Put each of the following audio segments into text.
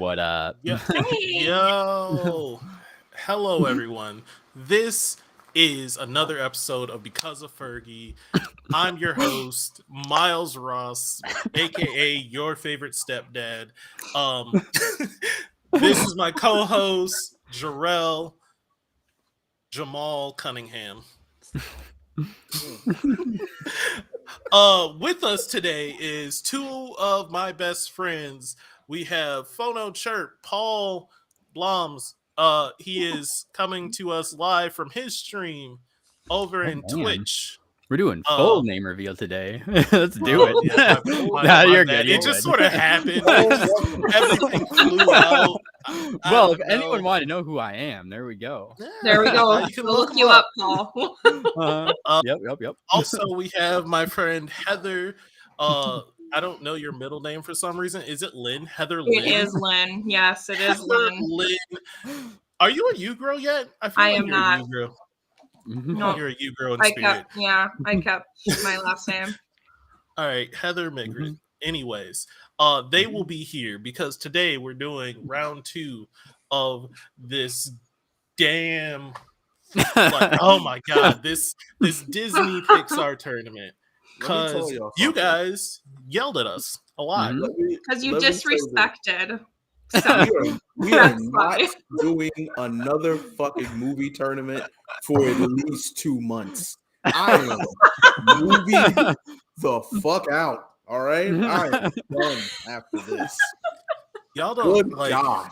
What up? Yeah. Hey. Yo. Hello, everyone. This is another episode of Because of Fergie. I'm your host, Miles Ross, aka your favorite stepdad. This is my co-host, Jarrell Jamal Cunningham. With us today is two of my best friends. We have Phono Chirp, Paul Bloms. He is coming to us live from his stream over in Twitch. We're doing full name reveal today. Let's do it. Yeah, Nah, you're bad. good. It just sort of happened. Everything flew out. Well, if anyone wanted to know who I am, there we go. Yeah, There we go. you can We'll look you up, Paul. Yep. Also, we have my friend Heather. I don't know your middle name for some reason. Is it Lynn? Heather Lynn? It is Lynn. Yes, it is Heather Lynn. Are you a U-Girl yet? I am not. A U-Girl. No. You're a U-Girl in spirit. I kept my last name. All right, Heather Migrin. Anyways, they will be here because today we're doing round 2 of this damn oh my god, this Disney Pixar tournament. Because you guys yelled at us a lot. Because you disrespected. We are not doing another fucking movie tournament for at least 2 months. I am moving the fuck out. All right, I am done after this. Y'all don't Good God.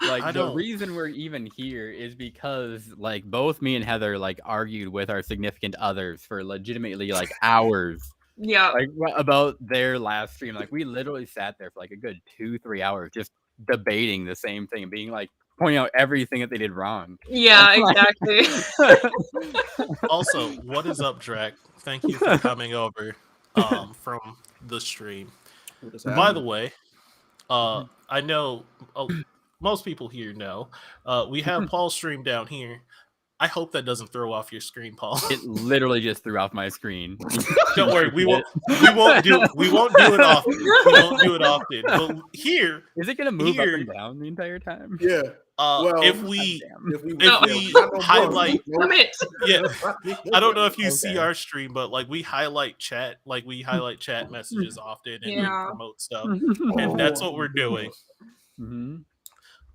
The reason we're even here is because both me and Heather argued with our significant others for legitimately hours. Yeah. About their last stream. We literally sat there for a good 2-3 hours just debating the same thing and being pointing out everything that they did wrong. Yeah, exactly. Also, what is up, Drac? Thank you for coming over from the stream. By the way, I know most people here know we have Paul's stream down here. I hope that doesn't throw off your screen, Paul. It literally just threw off my screen. Don't worry, we won't do it often. We won't do it often. But here, is it gonna move up and down the entire time? Yeah. If we highlight, yeah, I don't know if you see our stream, but we highlight chat, we highlight chat messages often and we promote stuff, and that's what we're doing. Mm-hmm.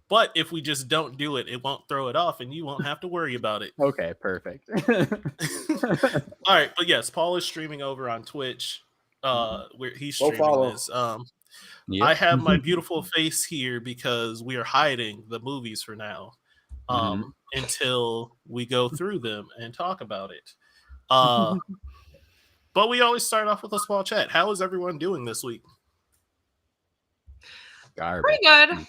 But if we just don't do it, it won't throw it off, and you won't have to worry about it. Okay, perfect. All right, but yes, Paul is streaming over on Twitch. Where he's streaming this. Yep. I have my beautiful face here because we are hiding the movies for now, until we go through them and talk about it. But we always start off with a small chat. How is everyone doing this week? Garbage. Pretty good.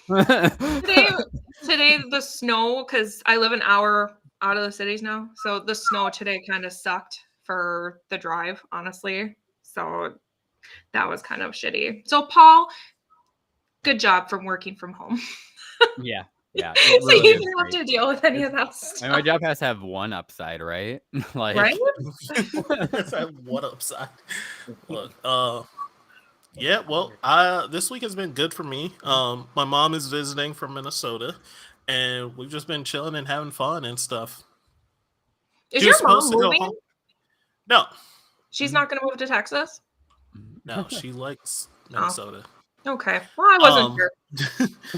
Today the snow, because I live an hour out of the cities now, so the snow today kind of sucked for the drive, honestly. So that was kind of shitty. So Paul, good job from working from home. Yeah. So you didn't have to deal with any of that stuff. My job has to have one upside, right? Right? Has have one upside. Look, yeah, well, this week has been good for me. My mom is visiting from Minnesota, and we've just been chilling and having fun and stuff. Is your mom moving? No. She's not going to move to Texas? No, she likes Minnesota. Okay. Well, I wasn't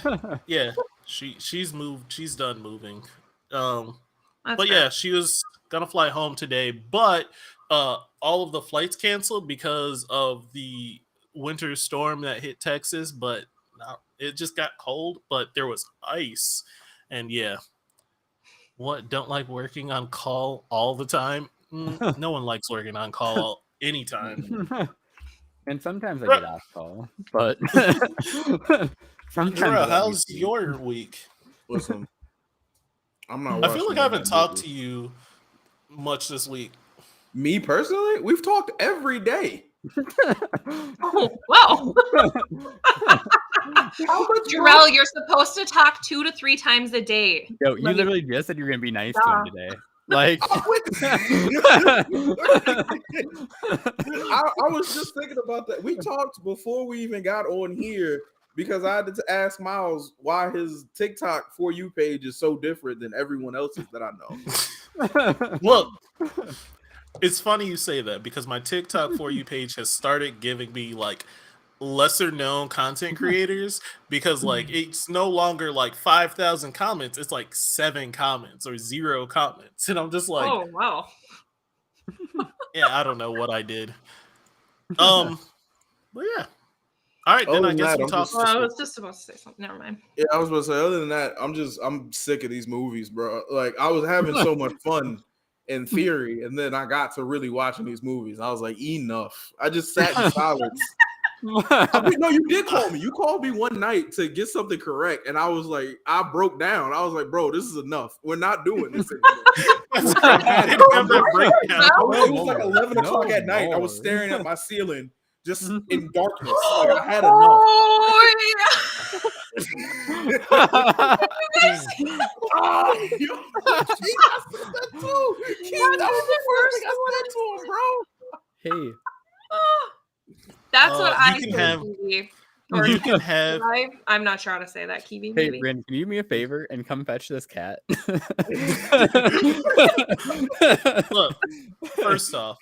sure. Yeah, she's moved. She's done moving. But yeah, she was going to fly home today, but all of the flights canceled because of the winter storm that hit Texas, but it just got cold, but there was ice. And yeah, don't like working on call all the time? No one likes working on call anytime. And sometimes I get off call, but sometimes. How's your week? Listen, I'm not. I feel like I haven't talked to you much this week. Me personally, we've talked every day. Oh, well. Jarrell, you're supposed to talk 2 to 3 times a day. Yo, you literally just said you're gonna be nice to him today. I was just thinking about that. We talked before we even got on here because I had to ask Miles why his TikTok For You page is so different than everyone else's that I know. Look, it's funny you say that because my TikTok For You page has started giving me like lesser known content creators because like it's no longer like 5,000 comments, it's like 7 comments or 0 comments, and I'm just like, oh wow. yeah, I don't know what I did. But yeah. All right, then I guess we talk. Well, I was just supposed to say something. Never mind. Yeah, I was supposed to say. Other than that, I'm sick of these movies, bro. Like I was having so much fun in theory, and then I got to really watching these movies. I was like, enough. I just sat in silence. No, you did call me. You called me one night to get something correct, and I was like, I broke down. I was like, bro, this is enough. We're not doing this anymore. It was like 11 o'clock at night. I was staring at my ceiling, just in darkness. Like I had enough. Oh Hey. That's what I can say, have. Kiwi. You can have. I'm not sure how to say that, Kiwi. Hey, Maybe. Brandon, can you do me a favor and come fetch this cat? Look, first off,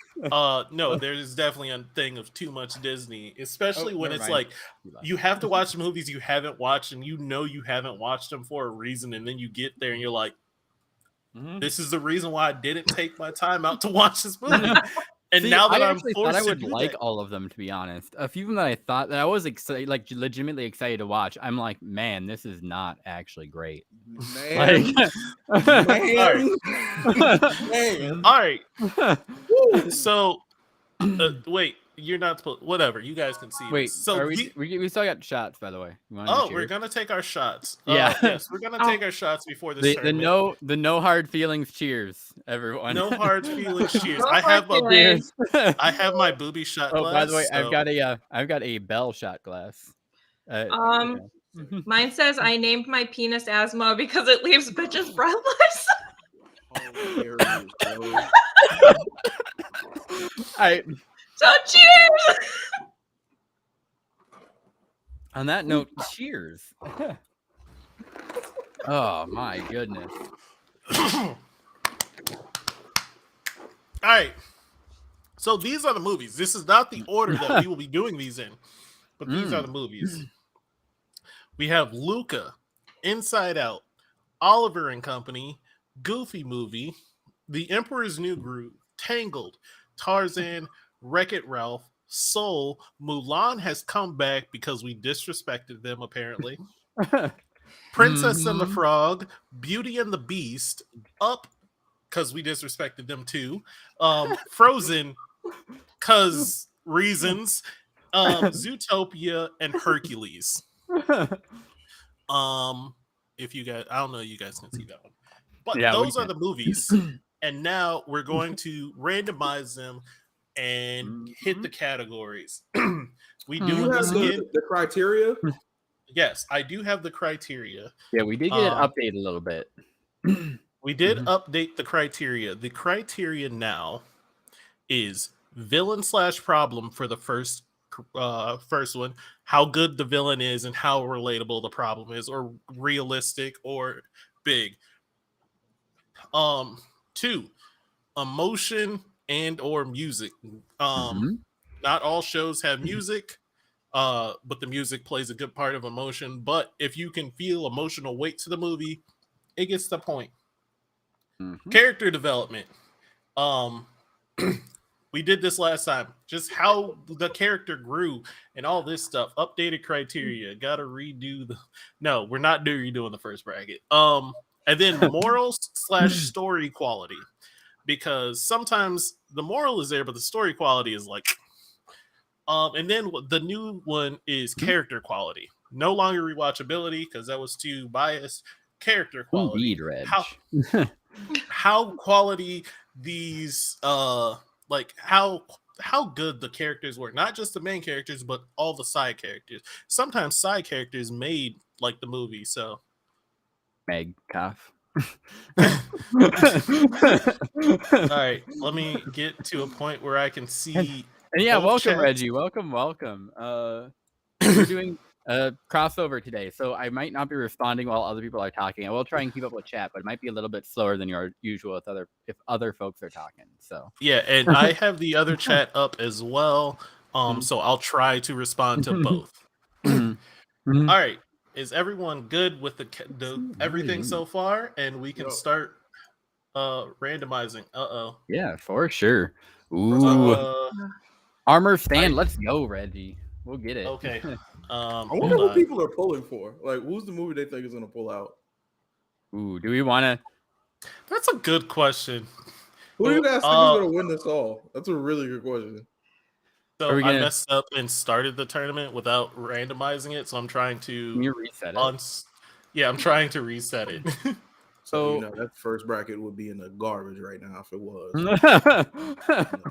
no, there's definitely a thing of too much Disney, especially when it's like you have to watch movies you haven't watched and you know you haven't watched them for a reason, and then you get there and you're like, this is the reason why I didn't take my time out to watch this movie. And now that I'm forced thought I would to like that. all of them, to be honest. A few of them that I thought that I was excited, like legitimately excited to watch. I'm like, man, this is not actually great. Man, Like, man. All right. So, wait, you're not supposed. Whatever, you guys can see. wait, this. So we still got shots, by the way. we're gonna take our shots. Yeah. Yes, we're gonna take our shots before this. The no hard feelings. Cheers, everyone. No hard feelings. Cheers. No I have hard a. feelings. I have my booby shot glass. By the way, so- I've got a Bell shot glass. Mine says I named my penis asthma because it leaves bitches breathless. So cheers. On that note, cheers. Oh my goodness. All right. So these are the movies. This is not the order that we will be doing these in, but these are the movies. We have Luca, Inside Out, Oliver and Company, Goofy Movie, The Emperor's New Groove, Tangled, Tarzan, Wreck-It Ralph, Soul, Mulan has come back because we disrespected them, apparently. Princess and the Frog, Beauty and the Beast, Up, because we disrespected them too. Frozen, because reasons. Zootopia and Hercules. If you guys, I don't know, you guys can see that one, but Yeah, those are the movies, and now we're going to randomize them and hit the categories. We do this again. The criteria. Yes, I do have the criteria. Yeah, we did get it updated a little bit. We did update the criteria. The criteria now is villain / problem for the first one, how good the villain is and how relatable the problem is, or realistic or big. 2, emotion and or music. Not all shows have music, but the music plays a good part of emotion. But if you can feel emotional weight to the movie, it gets the point. Character development. We did this last time. Just how the character grew and all this stuff. Updated criteria. Gotta redo the. No, we're not redoing the first bracket. And then morals / story quality, because sometimes the moral is there, but the story quality is like. And then the new one is character quality. No longer rewatchability because that was too biased. Character quality. Indeed, Reg. How quality these like how good the characters were, not just the main characters but all the side characters. Sometimes side characters made like the movie. So Meg cough. all right, let me get to a point where I can see. And yeah, welcome chats. Reggie, welcome. We're doing crossover today, so I might not be responding while other people are talking. I will try and keep up with chat, but it might be a little bit slower than your usual if other folks are talking. So Yeah, and I have the other chat up as well. So I'll try to respond to both. All right, is everyone good with the everything so far? And we can start randomizing. Yeah, for sure. Ooh, armor stand. Let's go, Reggie. We'll get it. Okay. I wonder who people are pulling for. Like, who's the movie they think is gonna pull out? Ooh, do we want to? That's a good question. Who do you guys think is gonna win this all? That's a really good question. So I messed up and started the tournament without randomizing it, so I'm trying to. Can you reset it? Yeah, I'm trying to reset it. So you know that first bracket would be in the garbage right now if it was.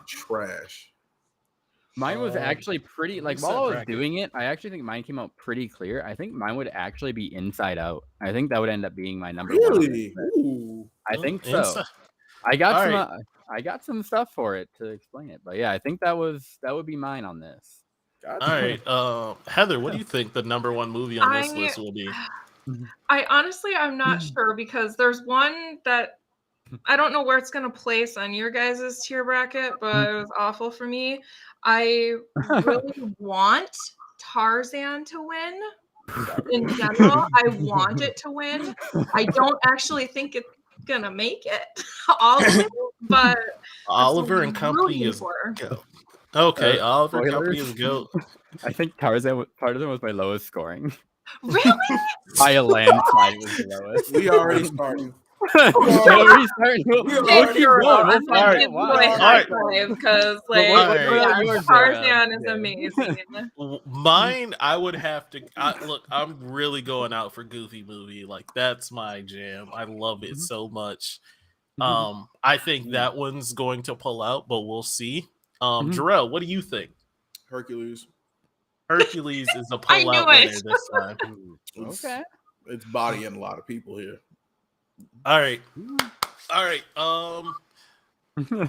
Trash. Mine was actually pretty, like, while I was doing it, I actually think mine came out pretty clear. I think mine would actually be Inside Out. I think that would end up being my number one. Really? Ooh. I think so. I got some stuff for it to explain it, but yeah, I think that would be mine on this. Gotcha. All right, Heather, what do you think the number one movie on this list will be? I'm not sure, because there's one that I don't know where it's going to place on your guys' tier bracket, but it was awful for me. I really want Tarzan to win. In general, I want it to win. I don't actually think it's going to make it all of it, but Oliver and Company is GOAT. Okay, Oliver and Company is GOAT. I think Tarzan was my lowest scoring. Really? By a landslide, it was the lowest. We already started. Because Tarzan is amazing. Mine, I would have to look. I'm really going out for Goofy movie. Like, that's my jam. I love it so much. I think that one's going to pull out, but we'll see. Jarrell, what do you think? Hercules is a pull out winner this time. Okay, it's bodying a lot of people here. All right.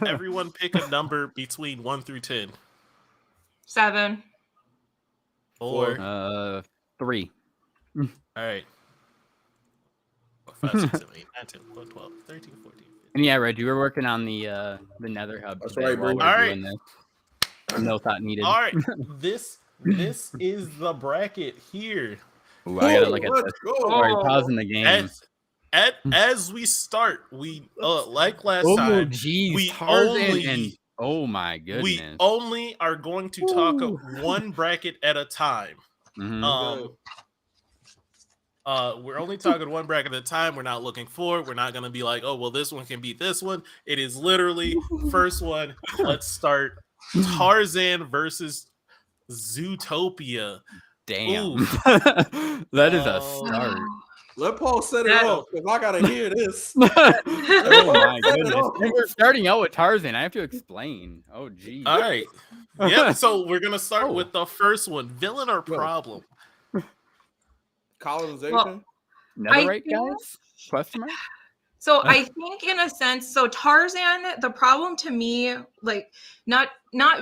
Everyone pick a number between 1 through 10. 7. 4. 3. All right. 5, 6, 7, 8, 9, 10, 11, 12, 13, 14. 15. And yeah, Red, you were working on the Nether Hub. That's right, bro. All right. No thought needed. All right. This is the bracket here. Ooh, I gotta look at this. Sorry, pausing the game. As we start, we like last time. Geez, we oh my goodness. We only are going to talk one bracket at a time. We're only talking one bracket at a time. We're not looking forward. We're not going to be like, oh, well, this one can beat this one. It is literally first one. Let's start Tarzan versus Zootopia. Damn. That is a start. Let Paul set it up, because I gotta hear this. Oh my goodness. And we're starting out with Tarzan. I have to explain. Oh geez. All right. Yeah, so we're gonna start with the first one. Villain or problem? Colonization? Netherite, guys? Question mark? So I think, in a sense, so Tarzan, the problem to me, like, not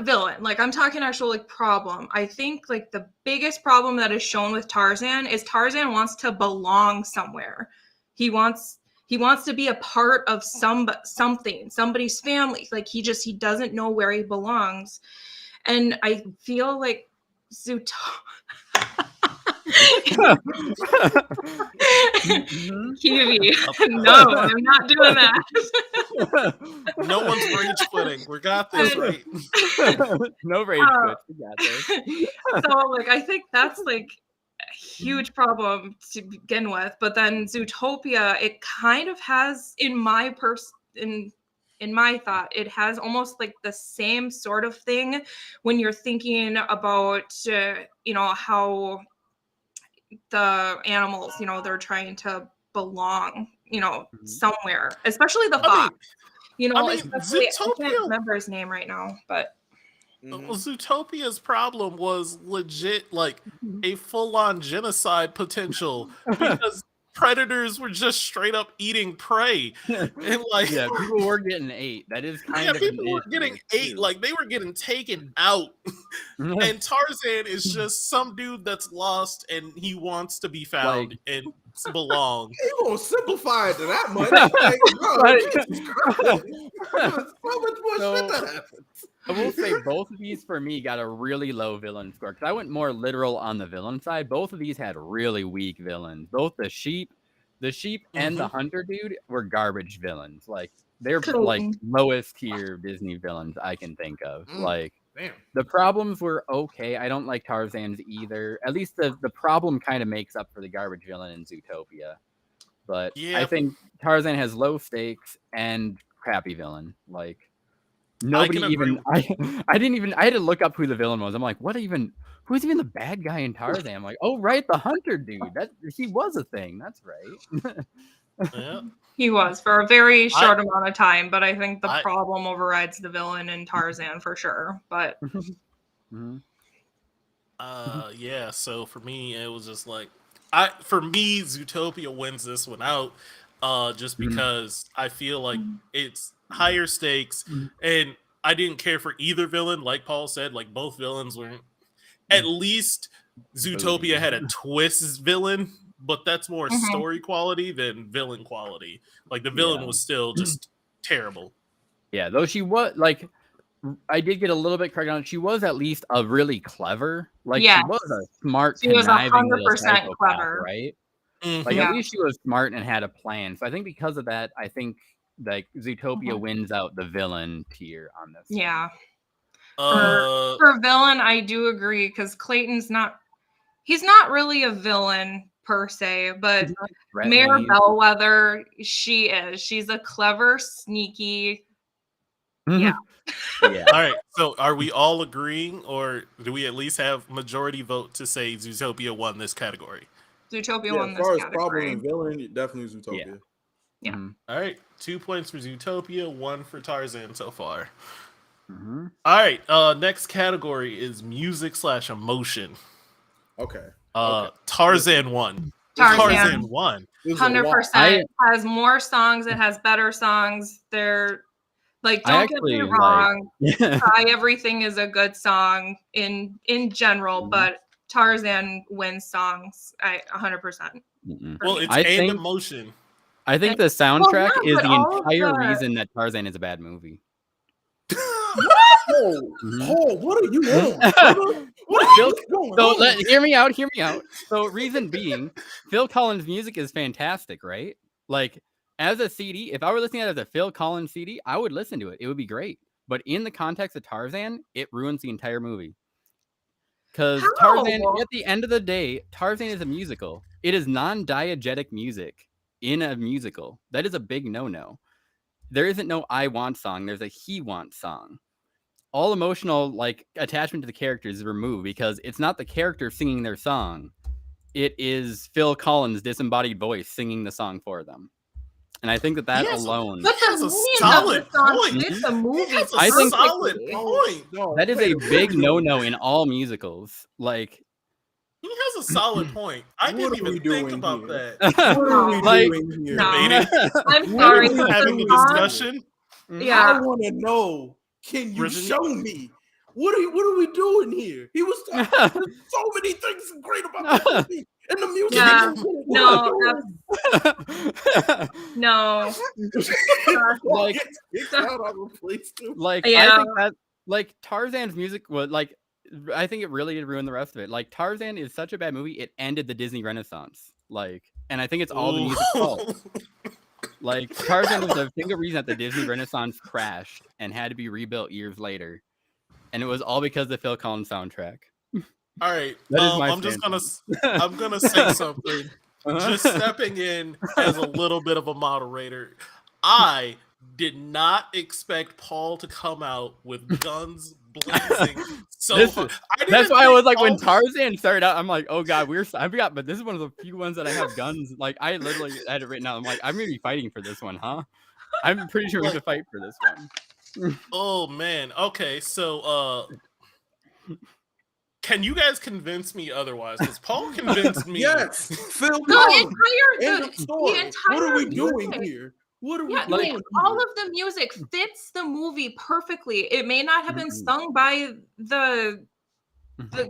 villain, like, I'm talking actual, like, problem. I think, like, the biggest problem that is shown with Tarzan is Tarzan wants to belong somewhere. He wants to be a part of something, somebody's family. Like, he doesn't know where he belongs. And I feel like Kiwi. No, I'm not doing that. No one's rage quitting. We got this, right? No rage quit. We got this. So, like, I think that's like a huge problem to begin with. But then Zootopia, it kind of has, in my thought, it has almost like the same sort of thing when you're thinking about, how the animals, they're trying to belong, somewhere, especially the fox. Especially, I can't remember his name right now, but Zootopia's problem was legit, like a full-on genocide potential, because predators were just straight up eating prey, and like Yeah, people were getting ate. That is kind of people an were getting issue, ate, too. like they were getting taken out. And Tarzan is just some dude that's lost and he wants to be found and belong. You gonna simplify it to that much? Like, bro, Jesus Christ. So much more shit that happened. I will say both of these for me got a really low villain score because I went more literal on the villain side. Both of these had really weak villains. Both the sheep and the hunter dude were garbage villains. Like they're like lowest tier Disney villains I can think of. Like Damn. the problems were okay. I don't like Tarzan's either. At least the problem kind of makes up for the garbage villain in Zootopia. But I think Tarzan has low stakes and crappy villain. Like nobody even I had to look up who the villain was. I'm like, who's even the bad guy in Tarzan? I'm like, oh right, the hunter dude. He was a thing. That's right. Yeah. He was for a very short amount of time, but I think the problem overrides the villain in Tarzan for sure. But yeah, so for me it was just like for me Zootopia wins this one out just because I feel like it's higher stakes and I didn't care for either villain. Like Paul said, like both villains were at least Zootopia had a twist villain, but that's more story quality than villain quality. Like the villain was still just terrible. Yeah, though she was like, I did get a little bit correct on it. She was at least a really clever. Like she was a smart. She was 100% clever, right? Like at least she was smart and had a plan. So I think because of that, I think like Zootopia wins out the villain tier on this. Yeah. For villain, I do agree because Clayton's he's not really a villain per se, but Mayor Bellwether, she is. She's a clever, sneaky. Yeah. All right. So are we all agreeing, or do we at least have majority vote to say Zootopia won this category? Zootopia won this category. As far as problem and villain, definitely Zootopia. Yeah. All right. 2 points for Zootopia, 1 for Tarzan so far. All right. Next category is music / emotion. Okay. Tarzan won. Tarzan won. 100% has more songs. It has better songs. They're like, don't get me wrong. Cry Everything is a good song in general, but Tarzan wins songs. 100%. Well, it's and emotion. I think the soundtrack is the entire reason that Tarzan is a bad movie. What are you on? Hear me out. So reason being, Phil Collins' music is fantastic, right? Like as a CD, if I were listening to it as a Phil Collins CD, I would listen to it. It would be great. But in the context of Tarzan, it ruins the entire movie. Because Tarzan, at the end of the day, Tarzan is a musical. It is non-diegetic music in a musical. That is a big no-no. There isn't no I want song. There's a he wants song. All emotional like attachment to the characters is removed because it's not the character singing their song. It is Phil Collins' disembodied voice singing the song for them. And I think that alone. That's a solid point. It's a movie. I think solid point. That is a big no-no in all musicals. Like he has a solid point. I didn't even think about that. What are we doing here? I'm sorry. Having a discussion. Yeah. I want to know. Can you show me? What are we doing here? He was talking so many things great about the movie and the music. Yeah. No. I think that like Tarzan's music was like. I think it really did ruin the rest of it. Like Tarzan is such a bad movie, it ended the Disney Renaissance. Like, and I think it's all the music's fault. Like Tarzan was the single reason that the Disney Renaissance crashed and had to be rebuilt years later, and it was all because of the Phil Collins soundtrack. All right, I'm gonna say something. Just stepping in as a little bit of a moderator. I did not expect Paul to come out with guns blazing. That's why I was like, when Tarzan started out, I'm like, oh god, I forgot, but this is one of the few ones that I have guns. Like I literally had it written out. I'm like, I'm gonna be fighting for this one, huh? I'm pretty sure we could fight for this one. Oh man. Okay, so Can you guys convince me otherwise? Because Paul convinced me. Yes, Phil The Collins. entire, End of story. the entire What are we doing music. here? What are we Yeah, doing? like all of the music fits the movie perfectly. It may not have been sung by the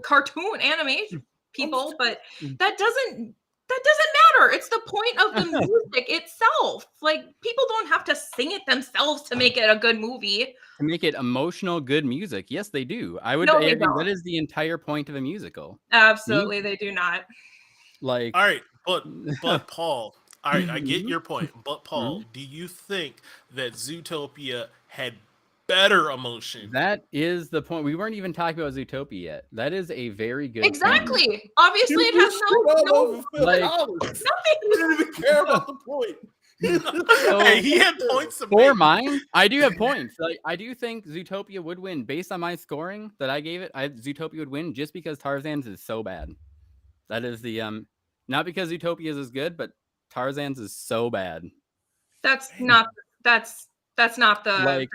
cartoon animation people, but that doesn't matter. It's the point of the music itself. Like people don't have to sing it themselves to make it a good movie. To make it emotional, good music. Yes, they do. I would. No, I they think don't. that is the entire point of a musical. Absolutely, they do not. Like, all right, but Paul, all right, I get your point, but Paul, do you think that Zootopia had better emotion? that is the point. We weren't even talking about Zootopia yet. That is a very good point. Exactly. Obviously, it has nothing. You didn't even care about the point. So, hey, he had points to for make. mine, I do have points. Like, I do think Zootopia would win based on my scoring that I gave it. Zootopia would win just because Tarzan's is so bad. That is the not because Zootopia's is good, but Tarzan's is so bad. That's not the Like,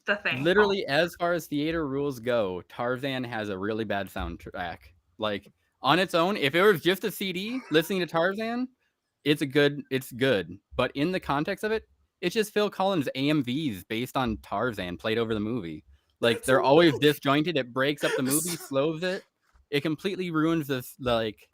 the thing. Literally, as far as theater rules go, Tarzan has a really bad soundtrack. Like on its own, if it was just a CD listening to Tarzan, it's good. But in the context of it, it's just Phil Collins AMVs based on Tarzan played over the movie. Like they're always disjointed. It breaks up the movie, slows it. It completely ruins this. Like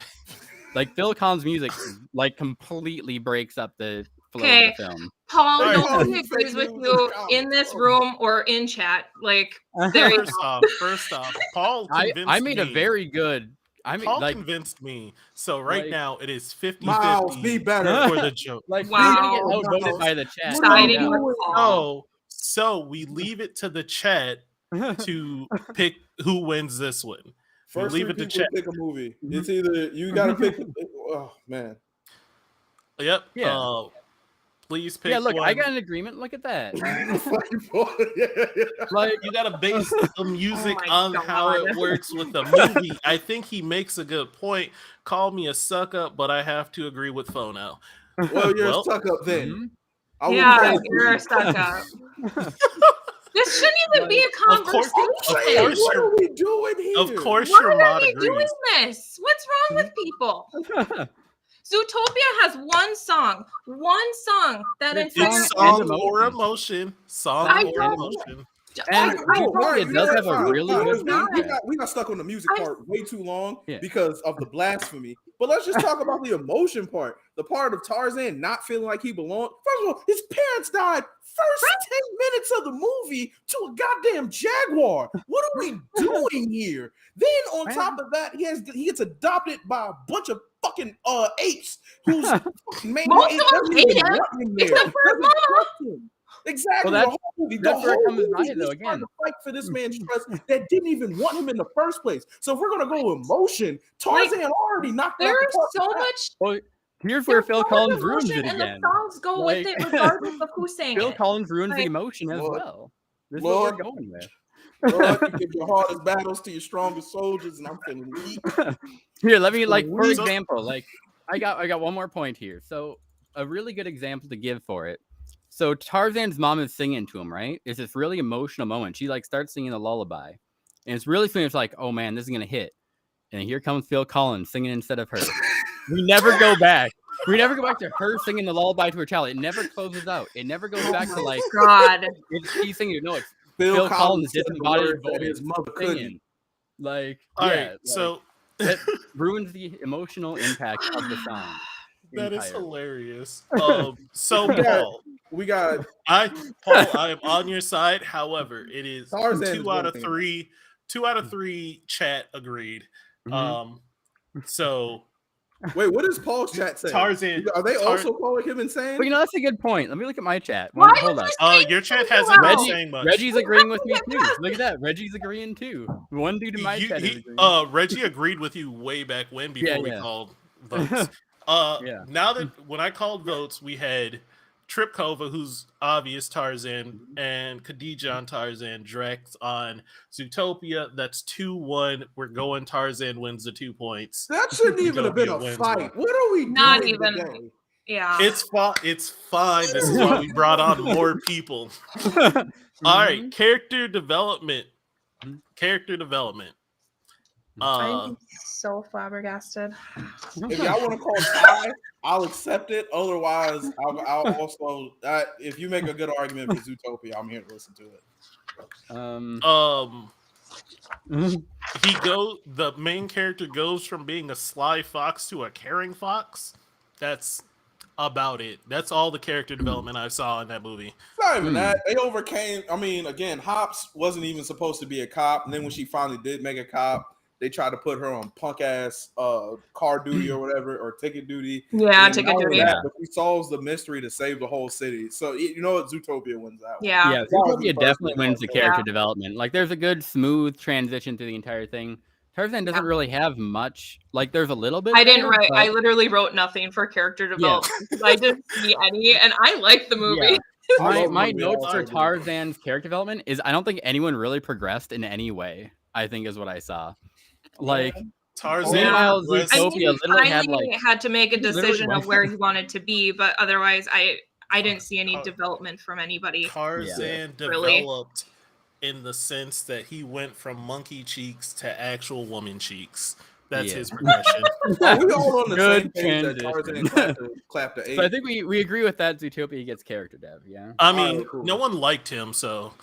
Phil Collins' music, like completely breaks up the flow of the film. Paul, Sorry. nobody agrees with you in this room or in chat. Like, there you go. First off, Paul convinced me. I made a very good. Paul convinced me. So right now it is 50-50. Miles, be better for the joke. Like, wow. we get outvoted by the chat. Siding with Paul. So we leave it to the chat to pick who wins this one. First, leave it to chat. Pick a movie. It's either you got to pick. Oh man. Yep. Yeah. Please pick. Yeah, look, one. I got an agreement. Look at that. Like you gotta base the music on God. how it works with the movie. I think he makes a good point. Call me a suck up, but I have to agree with Phono. Well, you're a suck up then. Yeah, you're a suck up. This shouldn't even be a conversation. What are we doing here? Of course, Why your are mod we agrees. doing this? What's wrong with people? Zootopia has one song that entire It's song or emotion. Song or emotion. And Zootopia does have a really good soundtrack. We got stuck on the music part way too long because of the blasphemy. But let's just talk about the emotion part. The part of Tarzan not feeling like he belonged. First of all, his parents died first 10 minutes of the movie to a goddamn jaguar. What are we doing here? Then on top of that, he gets adopted by a bunch of fucking apes whose main most of them hate him, except for his mama. Exactly. Well, the whole movie, trying to fight for this man's trust that didn't even want him in the first place. So if we're gonna go emotion, Tarzan already knocked. There's so much. Well, here's where Phil Collins ruins it again. And the songs go with it regardless of who sang Phil it. Collins ruins the emotion as well. This is what we're going with. Lord, you give your hardest battles to your strongest soldiers, and I'm feeling weak. Here, let me for example, I got one more point here. So a really good example to give for it. So Tarzan's mom is singing to him, right? It's this really emotional moment. She starts singing a lullaby, and it's really funny. It's like, oh man, this is gonna hit. And here comes Phil Collins singing instead of her. We never go back. We never go back to her singing the lullaby to her child. It never closes out. It never goes back to God. She's singing. No, it's Phil Collins disembodied voice his mother singing. So that ruins the emotional impact of the song. That is hilarious. So Paul, Paul, I am on your side. However, it is Tarzan 2 out of 3. 2 out of 3 chat agreed. So wait, what does Paul's chat say? Tarzan. Are they also calling him insane? Well, that's a good point. Let me look at my chat. Why Hold on. Your chat hasn't been saying much. Reggie's agreeing with me too. Look at that. Reggie's agreeing too. One dude in my chat is agreeing. Reggie agreed with you way back when before we called votes. Now that when I called votes, we had Tripkova, who's obvious Tarzan, and Khadija on Tarzan, Drex on Zootopia. That's 2-1. We're going Tarzan wins the 2 points. That shouldn't even have been a fight. What are we Not doing even. today? Yeah. It's fine. This is why we brought on more people. All right, character development. I'm so flabbergasted. If y'all want to call Ty, I'll accept it. Otherwise, I'll also if you make a good argument for Zootopia, I'm here to listen to it. The main character goes from being a sly fox to a caring fox. That's about it. That's all the character development I saw in that movie. It's not even that. They overcame. I mean, again, Hops wasn't even supposed to be a cop, and then when she finally did make a cop, they tried to put her on punk ass car duty or whatever, or ticket duty. Yeah, ticket duty. But she solves the mystery to save the whole city. So you know what, Zootopia wins that one. Yeah, Zootopia definitely wins the character development. Like, there's a good smooth transition through the entire thing. Tarzan doesn't really have much. Like, there's a little bit. I didn't write. I literally wrote nothing for character development. I didn't see any, and I like the movie. Yeah. My notes for Tarzan's character development is I don't think anyone really progressed in any way. I think is what I saw. Like Tarzan, Zootopia literally had to make a decision of where he wanted to be, but otherwise, I didn't see any development from anybody. Tarzan developed in the sense that he went from monkey cheeks to actual woman cheeks. That's his progression. We all on the same page that Tarzan clapped to 8. So I think we agree with that. Zootopia gets character dev. Yeah. I mean, no one liked him, so.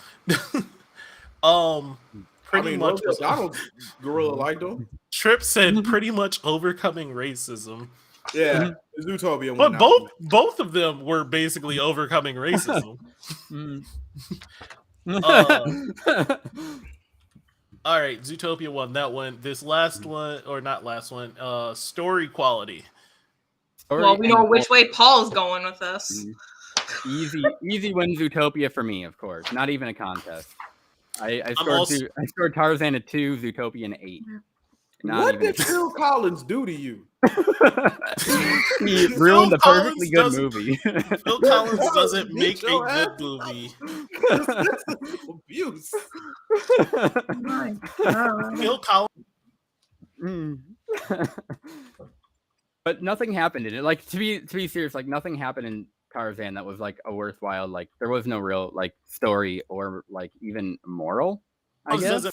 Pretty much. Donald Gorilla liked him. Trip said pretty much overcoming racism. Yeah, Zootopia. But both of them were basically overcoming racism. All right, Zootopia won that one. This last one, or not last one, story quality. Well, we know which way Paul's going with this. Easy wins Zootopia for me, of course. Not even a contest. I scored Tarzan a 2, Zootopia an 8. What did Phil Collins do to you? He ruined a perfectly good movie. Phil Collins doesn't make a good movie. Abuse. Phil Collins. But nothing happened in it. Like, to be serious, like, nothing happened in Tarzan that was like a worthwhile. Like, there was no real like story or like even moral. I guess.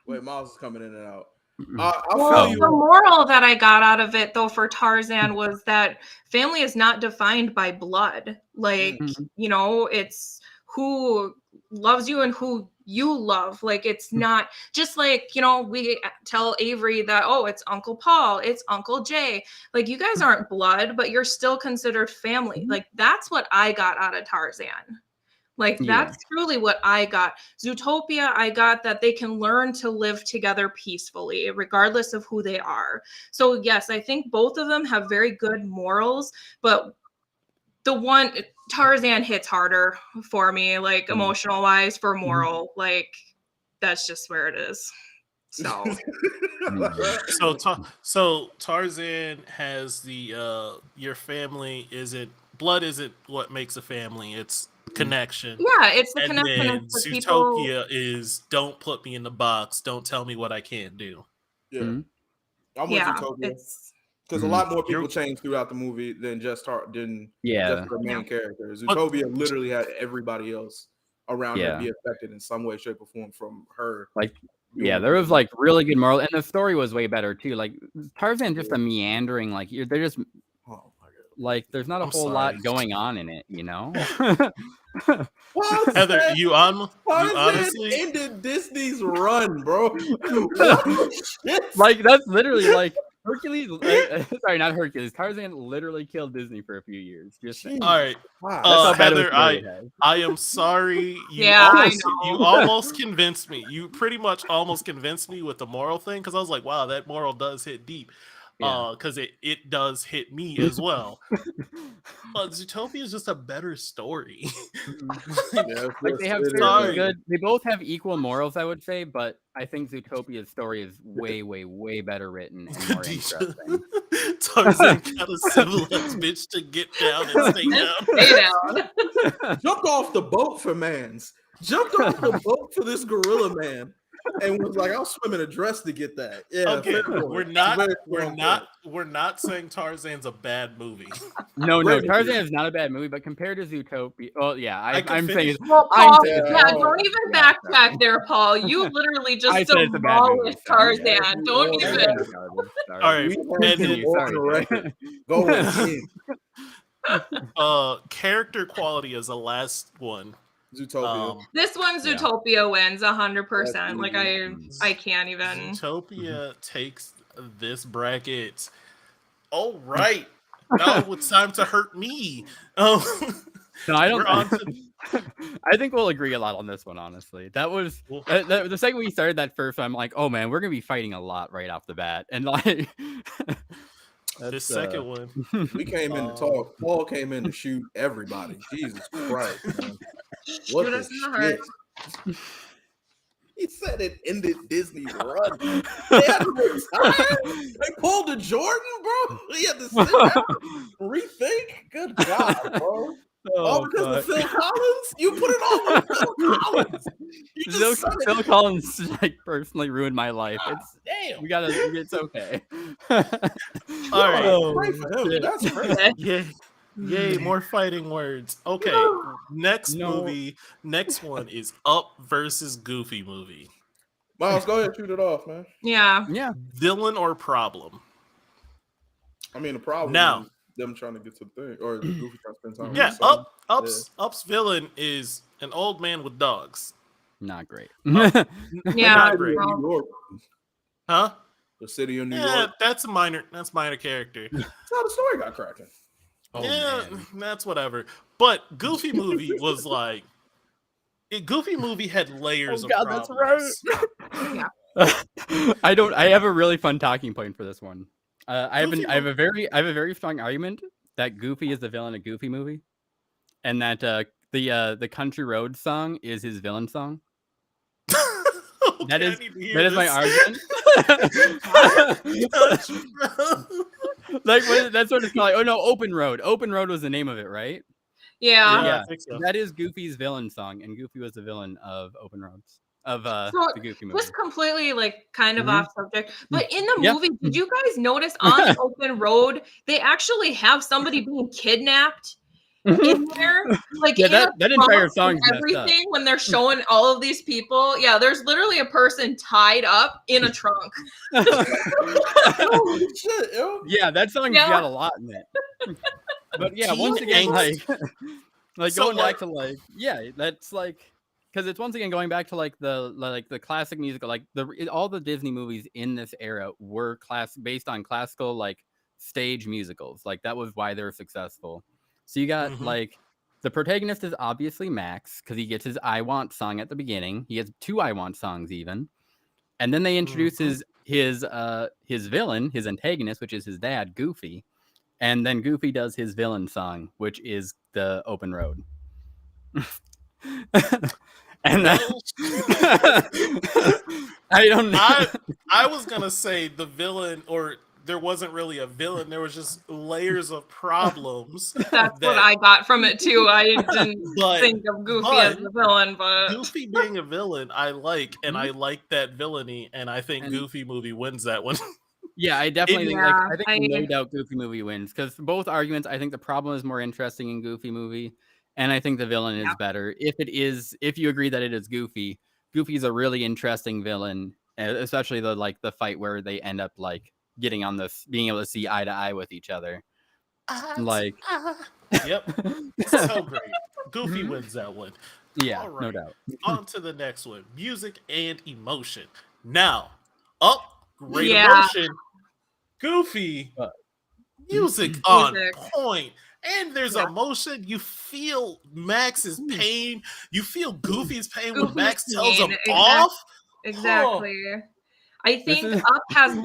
Wait, Miles is coming in and out. The moral that I got out of it, though, for Tarzan was that family is not defined by blood. Like, you know, it's who loves you and who you love. Like, it's not just like, you know, we tell Avery that, oh, it's Uncle Paul, it's Uncle Jay. Like, you guys aren't blood, but you're still considered family. Like, that's what I got out of Tarzan. Like, that's truly what I got. Zootopia, I got that they can learn to live together peacefully, regardless of who they are. So, yes, I think both of them have very good morals, but Tarzan hits harder for me, like, emotional-wise, for moral. Like, that's just where it is. So, so Tarzan has the your family blood isn't what makes a family. It's connection. Yeah, it's the and connection. Then Zootopia is don't put me in the box. Don't tell me what I can't do. Yeah, I'm with Zootopia because a lot more people changed throughout the movie than just the main character. Zootopia literally had everybody else around her be affected in some way, shape, or form from her. Like, there was like really good moral, and the story was way better too. Like, Tarzan just a meandering, like they're just. Like, there's not a whole lot going on in it, you know? Heather, you honestly ended Disney's run, bro. Like, that's literally like Hercules. Sorry, not Hercules. Tarzan literally killed Disney for a few years. Just all right, Heather, I am sorry. You almost convinced me. You pretty much almost convinced me with the moral thing, because I was like, wow, that moral does hit deep. Because it does hit me as well. But Zootopia is just a better story. Like, they have good. They both have equal morals, I would say, but I think Zootopia's story is way, way, way better written and more interesting. Tarzan got a civilized bitch to get down and stay down. Jumped off the boat for mans. Jumped off the boat for this gorilla man. and was like, "I'll swim in a dress to get that." Yeah, Okay, we're not saying Tarzan's a bad movie. No, Great Tarzan movie. is not a bad movie, but compared to Zootopia, well, yeah, can I'm finish. saying Well, I'm Paul, saying yeah, don't even backtrack there, Paul. You literally just I said it's a bad movie, demolished sorry. Tarzan. Don't Yeah, even. All right, We and have then to go on the record. Go ahead. character quality is the last one. Zootopia. This one, Yeah. Zootopia wins 100%. That's Like I can't even. Zootopia takes this bracket. All right, now it's time to hurt me. Oh, No, I we're don't. on to I think we'll agree a lot on this one, honestly. That was the second we started that first, I'm like, oh man, we're gonna be fighting a lot right off the bat, and like the second one. We came in to talk. Paul came in to shoot everybody. Jesus Christ, man. What Shoot the us in the heart. shit? He said it ended Disney run. They had to retire. They pulled a Jordan, bro. He had to sit down, rethink. Good God, bro. All because of Phil Collins? You put it all on Phil Collins. You just said Phil it. Collins like personally ruined my life. It's Damn. it's okay. All right. Oh, pray for him. That's crazy. Yay, more fighting words. Okay, next movie. Next one is Up versus Goofy movie. Miles, go ahead, shoot it off, man. Yeah. Villain or problem? I mean, the problem Now- is them trying to get to the thing, or Goofy trying to spend time. Yeah, with his son. Up's villain is an old man with dogs. Not great. Yeah. Not great. well, New York, Huh? the city of New Yeah, York. that's minor character. That's how the story got cracking. Yeah, that's whatever. But Goofy movie was like Goofy movie had layers of problems. That's right. I have a really fun talking point for this one. I have a very strong argument that Goofy is the villain of Goofy movie, and that the Country Road song is his villain song. Okay, that is my argument. Like that's what it's called. Like, oh no, Open Road. Open Road was the name of it, right? yeah. Yeah, I think so. That is Goofy's villain song, and Goofy was the villain of Open Roads of the Goofy movie. Just completely like kind of Mhm. off subject. But in the Yeah. movie, did you guys notice on the open road, they actually have somebody being kidnapped in there? Like Yeah, in that a entire trunk song and is messed up. everything when they're showing all of these people. Yeah, there's literally a person tied up in a trunk. Holy shit, yo. Yeah, that song's Yeah. got a lot in it. But yeah, once again, Angst. like So, going back to like, yeah, that's like, because it's once again going back to like the classic musical, like all the Disney movies in this era were based on classical like stage musicals. Like that was why they're successful. So you got like the protagonist is obviously Max because he gets his "I Want" song at the beginning. He has 2 "I Want" songs even, and then they introduce his villain, his antagonist, which is his dad, Goofy. And then Goofy does his villain song, which is the Open Road. And that, I don't know. I was gonna say the villain, or there wasn't really a villain. There was just layers of problems. That's what I got from it too. I didn't But- think of Goofy as the villain, but Goofy being a villain, I like, and I like that villainy, and I think And- Goofy movie wins that one. Yeah, I definitely think Yeah, I think no doubt Goofy movie wins because both arguments. I think the problem is more interesting in Goofy movie, and I think the villain is better. If you agree that it is Goofy, Goofy's a really interesting villain, especially the fight where they end up like getting on this, being able to see eye to eye with each other. Like, Yep, so great. Goofy wins that one. yeah, All right. no doubt. On to the next one: music and emotion. Now, great Yeah. emotion. Goofy Uh, music on Music. point. And there's emotion. You feel Max's pain. You feel Goofy's pain when Goofy's Max tells him pain, off. exactly. I think is- Up has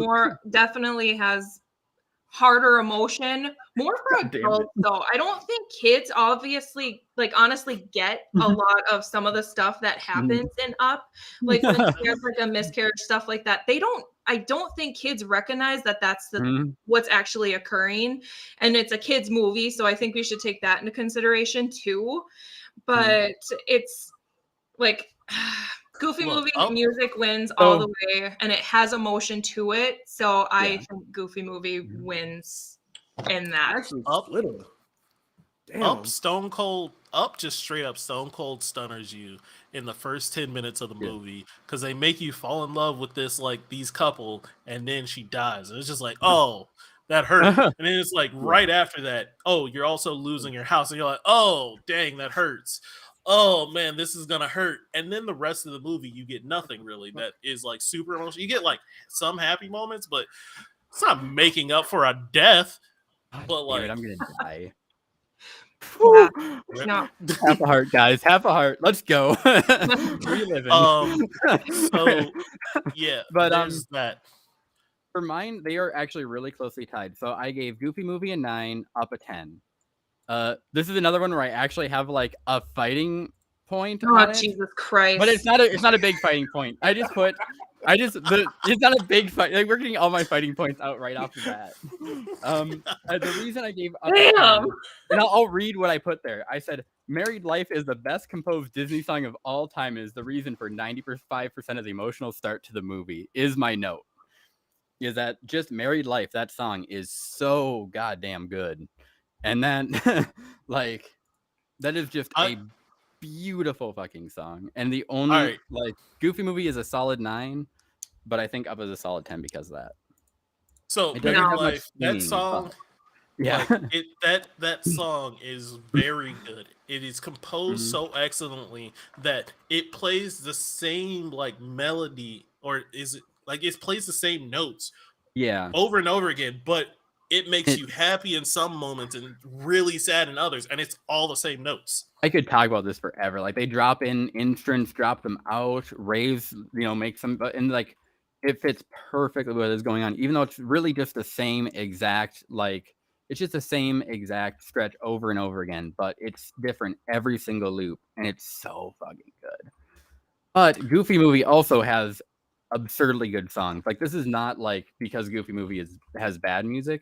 definitely has harder emotion, more for God damn adults though. I don't think kids obviously honestly get a lot of some of the stuff that happens in Up. Like when she has like a miscarriage, stuff like that. I don't think kids recognize that that's what's actually occurring. And it's a kid's movie, so I think we should take that into consideration too. But it's like Goofy Look, movie Up- music wins all the way, and it has emotion to it. So I think Goofy movie wins in that. Actually, Up- split her. Damn. Up just straight up Stone Cold stunners you in the first 10 minutes of the movie because they make you fall in love with these couple, and then she dies. And it's just like, oh, that hurt. And then it's like right after that, oh, you're also losing your house. And you're like, oh, dang, that hurts. Oh man, this is gonna hurt. And then the rest of the movie, you get nothing really that is like super emotional. You get like some happy moments, but it's not making up for a death. But like, I'm gonna die. Yeah. No. Half a heart, guys. Half a heart. Let's go. Reliving. So yeah, but there's that. For mine, they are actually really closely tied. So I gave Goofy movie a 9, Up a 10. This is another one where I actually have like a fighting point on it. Jesus Christ! But it's not a big fighting point. It's not a big fight. Like, we're getting all my fighting points out right off the bat. The reason I gave Up a 10, and I'll read what I put there. I said, "Married Life is the best composed Disney song of all time. Is the reason for 95% of the emotional start to the movie." Is my note. Is that just Married Life? That song is so goddamn good, and then like that is just a beautiful fucking song. And the only like Goofy movie is a solid 9, but I think Up is a solid 10 because of that. So Married Life, that song, that song is very good. It is composed so excellently that it plays the same like melody, or is it like it plays the same notes over and over again, but it makes you happy in some moments and really sad in others, and it's all the same notes. I could talk about this forever. Like, they drop in instruments, drop them out, raves, make some, and like it fits perfectly what is going on, even though it's really just the same exact, like, it's just the same exact stretch over and over again, but it's different every single loop, and it's so fucking good. But Goofy movie also has absurdly good songs. Like, this is not like because Goofy movie has bad music.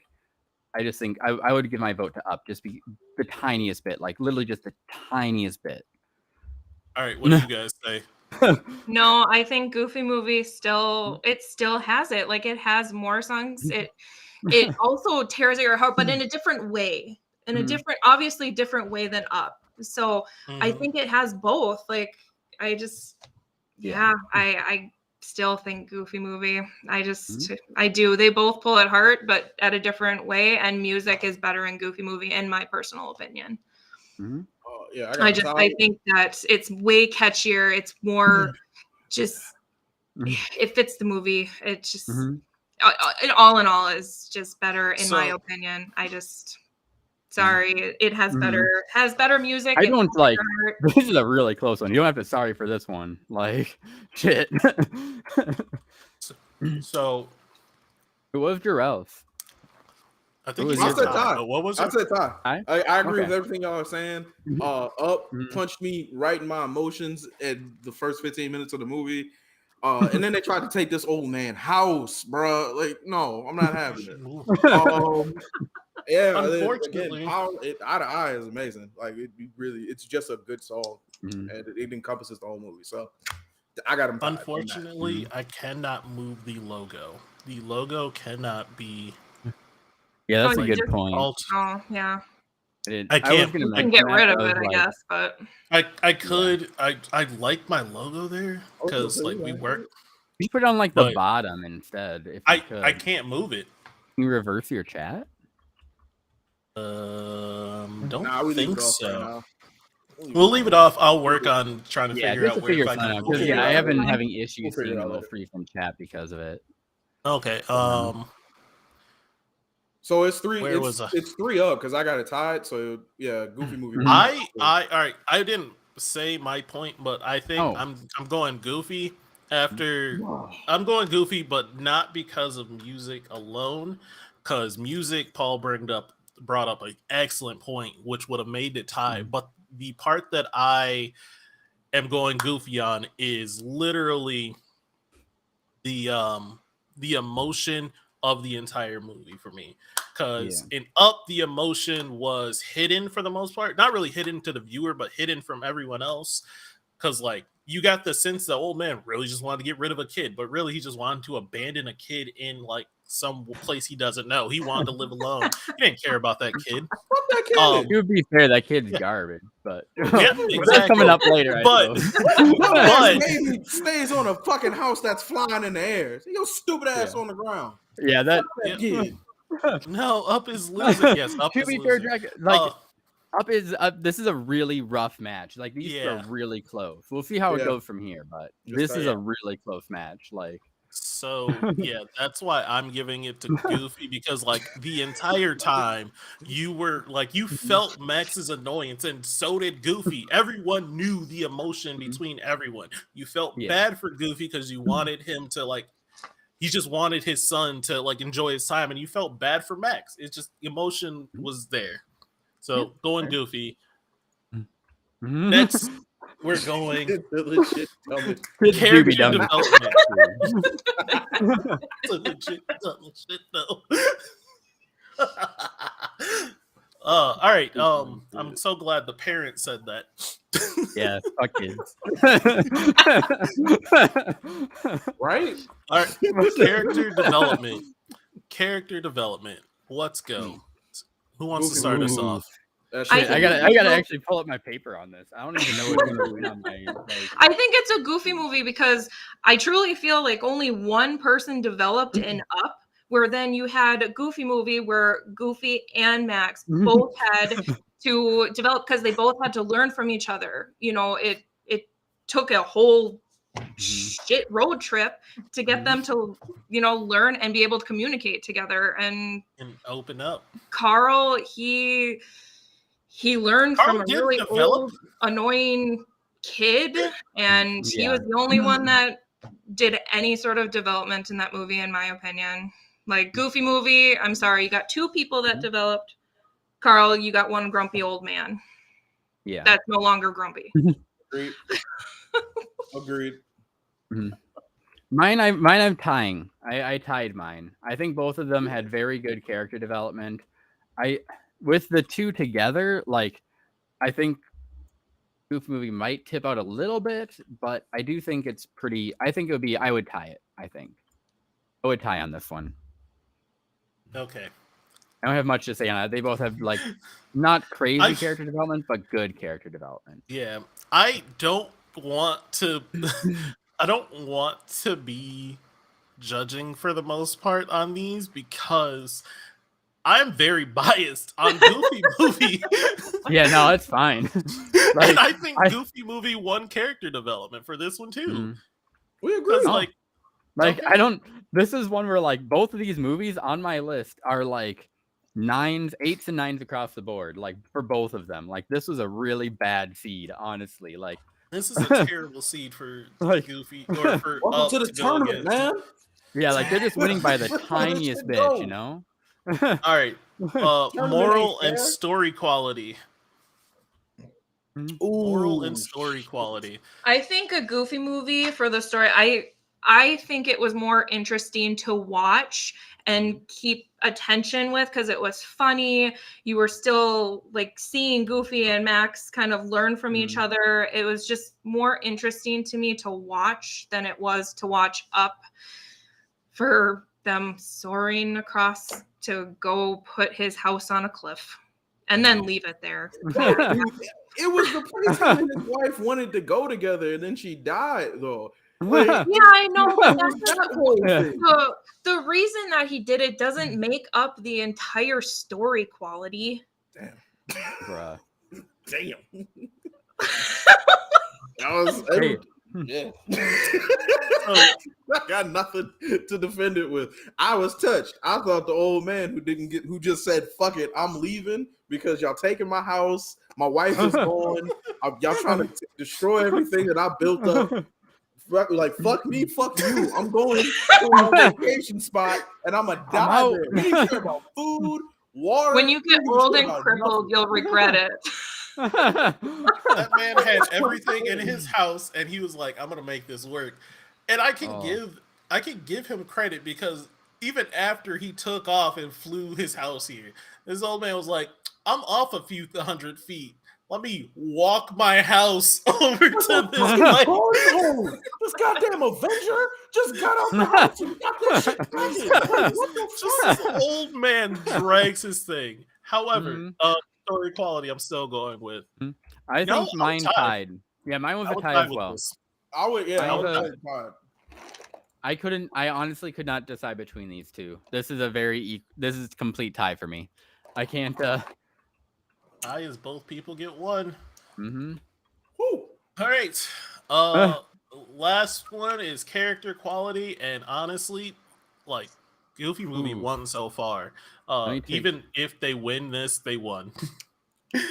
I just think I would give my vote to Up, just be the tiniest bit, like literally just the tiniest bit. All right, what do you guys say? No, I think Goofy movie still has it. Like, it has more songs. It also tears at your heart, but in a different way, obviously different way than Up. So I think it has both. Like, I just, I still think Goofy movie. I do. They both pull at heart, but at a different way. And music is better in Goofy movie, in my personal opinion. I think that it's way catchier. It's more just it fits the movie. It just all in all is just better in my opinion. Sorry, it has better music. I don't like. This is a really close one. You don't have to sorry for this one. Like, shit. So, who was Jarrell's? I think I said Ty. What was it? I said Ty. I agree with everything y'all are saying. Up punched me right in my emotions at the first 15 minutes of the movie. And then they tried to take this old man house, bro. Like, no, I'm not having it. Unfortunately, again, Eye to Eye is amazing. Like, it's just a good song, and it encompasses the whole movie. So I got him. Unfortunately, I cannot move the logo. The logo cannot be. Yeah, that's a good point. Oh, yeah. I can't. You can get rid of it, I guess, but I could. I like my logo there because like we work. You put it on like the bottom instead. If I can't move it. Can you reverse your chat? Don't think so. We'll leave it off. I'll work on trying to figure out where I can. Because I have been having issues seeing the most recent chat because of it. Okay. So it's 3. It's 3 up because I got it tied. So yeah, Goofy movie. All right. I didn't say my point, but I think I'm going Goofy after. I'm going Goofy, but not because of music alone. Because music, Paul brought up an excellent point, which would have made it tie. But the part that I am going Goofy on is literally the emotion of the entire movie for me. Because in Up, the emotion was hidden for the most part. Not really hidden to the viewer, but hidden from everyone else. because like you got the sense the old man really just wanted to get rid of a kid, but really he just wanted to abandon a kid in like some place he doesn't know. He wanted to live alone. He didn't care about that kid. Fuck that kid. It would be fair, that kid's garbage, but Yeah, that's exactly. coming up later. But What baby stays on a fucking house that's flying in the air? Your stupid ass on the ground. Yeah, that kid. No, Up is losing. Yes, Up to is be fair, losing. Jack, like Up is this is a really rough match. Like these are really close. We'll see how it goes from here, but this is a really close match. Like so, yeah, that's why I'm giving it to Goofy, because like the entire time you were like you felt Max's annoyance, and so did Goofy. Everyone knew the emotion between everyone. You felt bad for Goofy because you wanted him to like. He just wanted his son to like enjoy his time, and you felt bad for Max. It's just emotion was there. So going Goofy. Next, we're going character development. It's a legit dumb shit though. All right. I'm so glad the parent said that. Yeah, fuck kids. Right? All right. Character development. Character development. Let's go. Who wants to start us off? I gotta actually pull up my paper on this. I don't even know what's going on my. I think it's a Goofy movie because I truly feel like only one person developed in Up, where then you had a Goofy movie where Goofy and Max both had to develop because they both had to learn from each other. You know, it took a whole shit road trip to get them to, you know, learn and be able to communicate together and open up. Carl, he learned from a really old, annoying kid, and he was the only one that did any sort of development in that movie, in my opinion. Like Goofy movie, I'm sorry, you got two people that developed. Carl, you got one grumpy old man. Yeah, that's no longer grumpy. Agreed. Agreed. Mine I'm tying. I tied mine. I think both of them had very good character development. With the two together, like I think Goofy movie might tip out a little bit, but I do think it's pretty. I think it would be. I would tie it. I would tie on this one. Okay. I don't have much to say on it. They both have like not crazy character development, but good character development. Yeah, I don't want to. I don't want to be judging for the most part on these because I'm very biased on Goofy movie. Yeah, no, it's fine. Like, and I think Goofy movie won character development for this one too. We agree. Like okay. I don't. This is one where like both of these movies on my list are like 9s, 8s, and 9s across the board. Like for both of them, like this was a really bad seed, honestly. Like this is a terrible seed for like, Goofy or for welcome to the tournament, man. Yeah, like they're just winning by the tiniest bit, you know. All right, moral and story quality. Moral and story quality. I think a Goofy movie for the story. I think it was more interesting to watch and keep attention with because it was funny. You were still like seeing Goofy and Max kind of learn from each other. It was just more interesting to me to watch than it was to watch Up for them soaring across to go put his house on a cliff and then leave it there. It was the place him and his wife wanted to go together, and then she died, though. Like, yeah, I know, but the reason that he did it doesn't make up the entire story quality. Damn. Bruh. Damn. Yeah. I got nothing to defend it with. I was touched. I thought the old man who just said, fuck it, I'm leaving because y'all taking my house. My wife is gone. Y'all trying to destroy everything that I built up. Like, fuck me, fuck you. I'm going to a vacation spot and I'm going to die there. We didn't care about food, water. When you get old and crippled, you'll regret it. That man had everything in his house and he was like, I'm going to make this work. And I can give him credit because even after he took off and flew his house here, this old man was like, I'm off a few 100 feet. let me walk my house over to this This place. This goddamn Avenger just got out the house and got this shit pregnant. Like, what the Just fuck? this old man drags his thing. However, story quality, I'm still going with. I No, think mine tied. Yeah, mine was a tie as well. I would, I I would would- say tied. I honestly could not decide between these two. This is this is complete tie for me. I can't. I as both people get one. Mm-hmm. Woo. All right. Last one is character quality, and honestly, like Goofy movie won so far. Even if they win this, they won.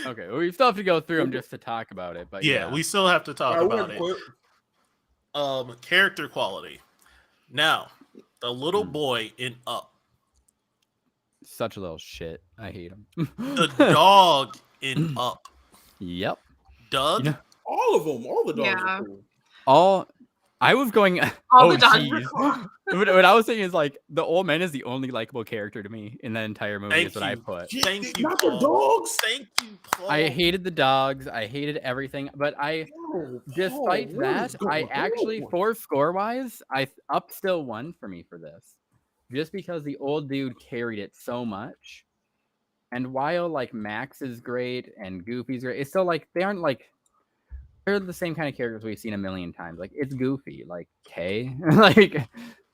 Okay, well, we still have to go through them just to talk about it, but yeah, we still have to talk about it. Quick. Character quality. Now, the little boy in Up. Such a little shit. I hate him. The dog in Up. Yep. Doug. You know, All of them. All the dogs are cool. I was going. All the dogs are geez. What I was saying is like the old man is the only likable character to me in the entire movie. Thank is what I put. Thank you, Not Paul. the dogs. Thank you, Paul. I hated the dogs. I hated everything. But despite that, I actually, for score wise, Up still won for me for this, just because the old dude carried it so much. And while like Max is great and Goofy's great, it's still like they aren't like they're the same kind of characters we've seen a million times. Like it's Goofy, like like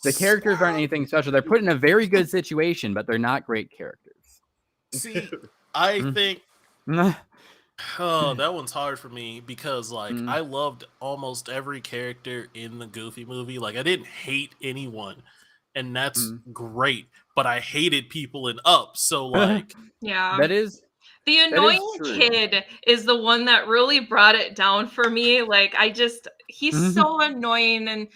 the characters aren't anything special. They're put in a very good situation, but they're not great characters. See, I think that one's hard for me because like I loved almost every character in the Goofy movie. Like I didn't hate anyone, and that's great. But I hated people in Up. So like Yeah. That is The annoying true. kid is the one that really brought it down for me. Like he's so annoying, and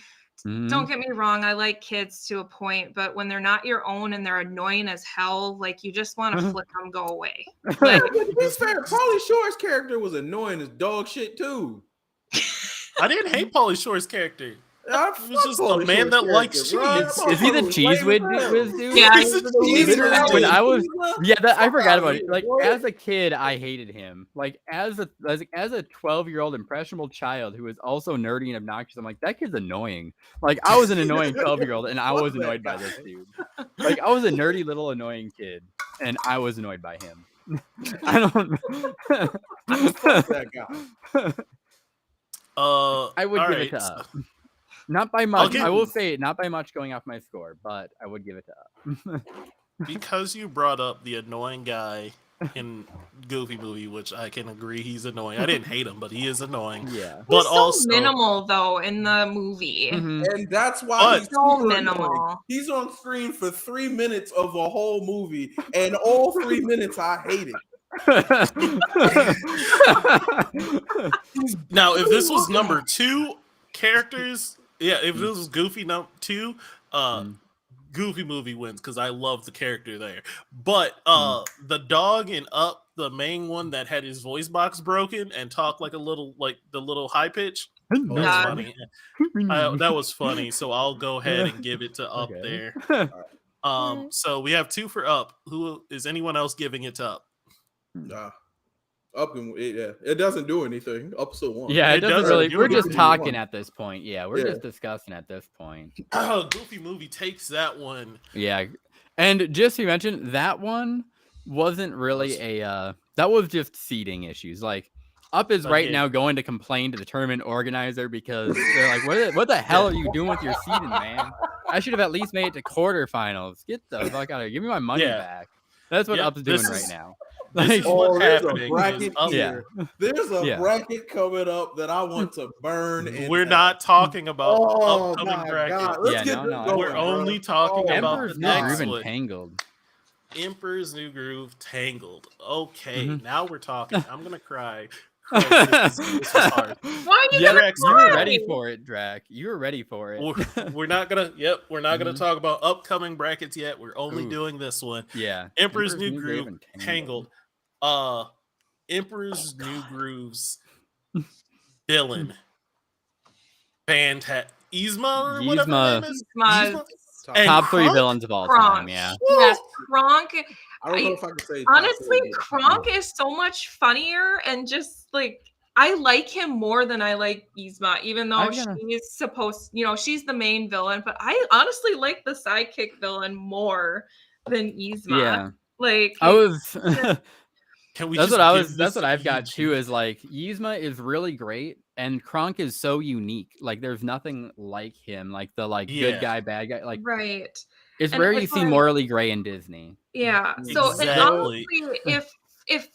don't get me wrong, I like kids to a point, but when they're not your own and they're annoying as hell, like you just want to flick them, go away. Like, To be fair, Pauly Shore's character was annoying as dog shit too. I didn't hate Pauly Shore's character. It was just a Pauly man Shore's that likes character, cheese. bro. Is he the cheese whiz Lame dude? Yeah, He's a cheese Literally, whiz when dude. I was I forgot about it. here, Like bro. as a kid, I hated him. Like as a 12-year-old impressionable child who was also nerdy and obnoxious, I'm like, that kid's annoying. Like I was an annoying 12-year-old and I was annoyed by this dude. Like I was a nerdy little annoying kid and I was annoyed by him. I don't Fuck that guy. I would give it to Up. Not by much. I will say not by much going off my score, but I would give it to Up. Because you brought up the annoying guy in Goofy movie, which I can agree he's annoying. I didn't hate him, but he is annoying. Yeah. But he's so also minimal though in the movie. And that's why he's so super minimal. annoying. He's on screen for 3 minutes of a whole movie, and all 3 minutes I hate it. Now, if this was number 2 characters, if this was Goofy number 2, Goofy movie wins because I love the character there. But the dog in Up, the main one that had his voice box broken and talked like the little high pitch. That was funny. That was funny. So I'll go ahead and give it to Up there. So we have 2 for Up. Who is anyone else giving it to Up? Nah. Up and it doesn't do anything. Up still won. Yeah, it doesn't really. We're just anything talking won. at this point. Yeah, we're just discussing at this point. Goofy movie takes that one. Yeah, and just to mention, that one wasn't really that was just seating issues. Like Up is right now going to complain to the tournament organizer because they're like, what the hell are you doing with your seating, man? I should have at least made it to quarterfinals. Get the fuck out of here. Give me my money back. That's what Up's doing right now. Like, there's a bracket here. There's a bracket coming up that I want to burn. We're not talking about upcoming brackets. Let's get this going, we're only talking about Emperor's the New next Groove one. and Tangled. Emperor's New Groove Tangled. Okay, now we're talking. I'm gonna cry. This was hard. Why are you You were ready for it, Drac. You were ready for it. We're not gonna. We're not gonna talk about upcoming brackets yet. We're only doing this one. Yeah. Emperor's New Groove Tangled. Emperor's New Groove's villain. Fantastic. Yzma or whatever her name is? Yzma top 3 villains of all time. Yeah. Yes, Kronk. I don't know if I can say Honestly, Kronk is so much funnier and just like I like him more than I like Yzma, even though she's supposed, she's the main villain, but I honestly like the sidekick villain more than Yzma. Yeah. Like I was That's what I've got too, is like Yzma is really great and Kronk is so unique. Like there's nothing like him, like the good guy, bad guy. Like right. It's rare you see morally gray in Disney. Yeah. So exactly. and honestly, if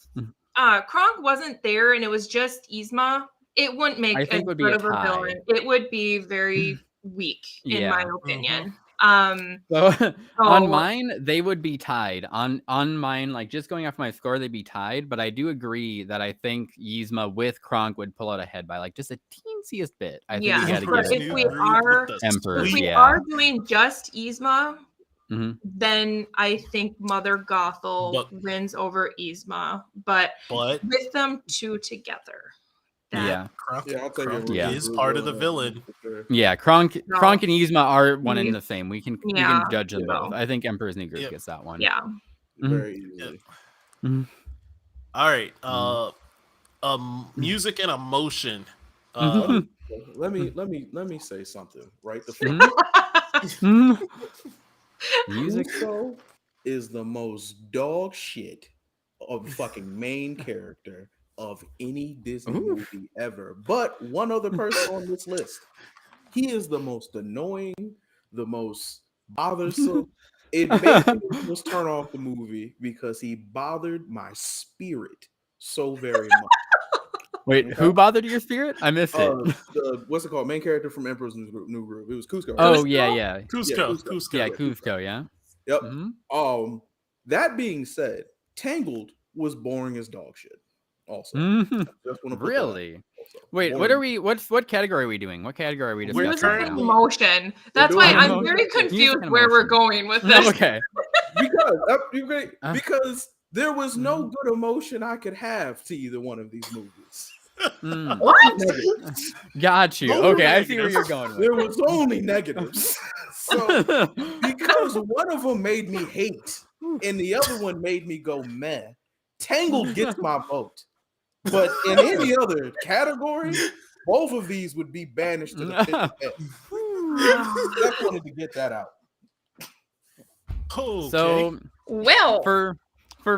Kronk wasn't there and it was just Yzma, it wouldn't make a good of a villain. It would be very weak, in my opinion. So on mine, they would be tied. On mine, like just going off my score, they'd be tied. But I do agree that I think Yzma with Kronk would pull out ahead by like just a teensiest bit. I think we gotta give if we are doing just Yzma, then I think Mother Gothel wins over Yzma. But with them two together. Kronk is part of the villain. Yeah, Kronk and Yzma are one and the same. We can judge them both. I think Emperor's New Groove gets that one. Yeah. Very easily. All right. Music and emotion. Let me say something right the music though is the most dog shit of fucking main character of any Disney movie ever. But one other person on this list, he is the most annoying, the most bothersome. It made me just turn off the movie because he bothered my spirit so very much. Wait, who bothered your spirit? I missed it. What's it called? Main character from Emperor's New Groove. It was Kuzco. Oh, yeah. Cusco. Yeah, Kuzco, yeah. Yep. That being said, Tangled was boring as dog shit. Also, really? Wait, what category are we doing? What category are we discussing? We're doing emotion. That's why I'm very confused where we're going with this. Okay. Because there was no good emotion I could have to either one of these movies. What? Got you. Okay, I see where you're going with. There was only negatives. So because one of them made me hate and the other one made me go meh, Tangled gets my vote. But in any other category, both of these would be banished to the pit of hell. I wanted to get that out. Okay. So, well, for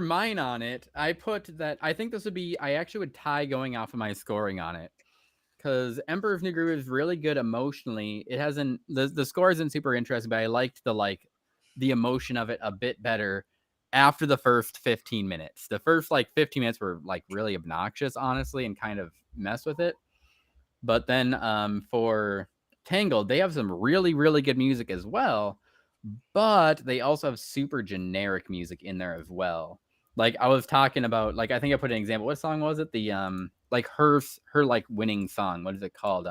mine on it, I put that I think this would be. I actually would tie going off of my scoring on it because Emperor of New Groove is really good emotionally. It hasn't the score isn't super interesting, but I liked the emotion of it a bit better. After the first 15 minutes, the first 15 minutes were really obnoxious, honestly, and kind of mess with it. But then for Tangled, they have some really, really good music as well. But they also have super generic music in there as well. Like I was talking about, I think I put an example. What song was it? The her winning song. What is it called?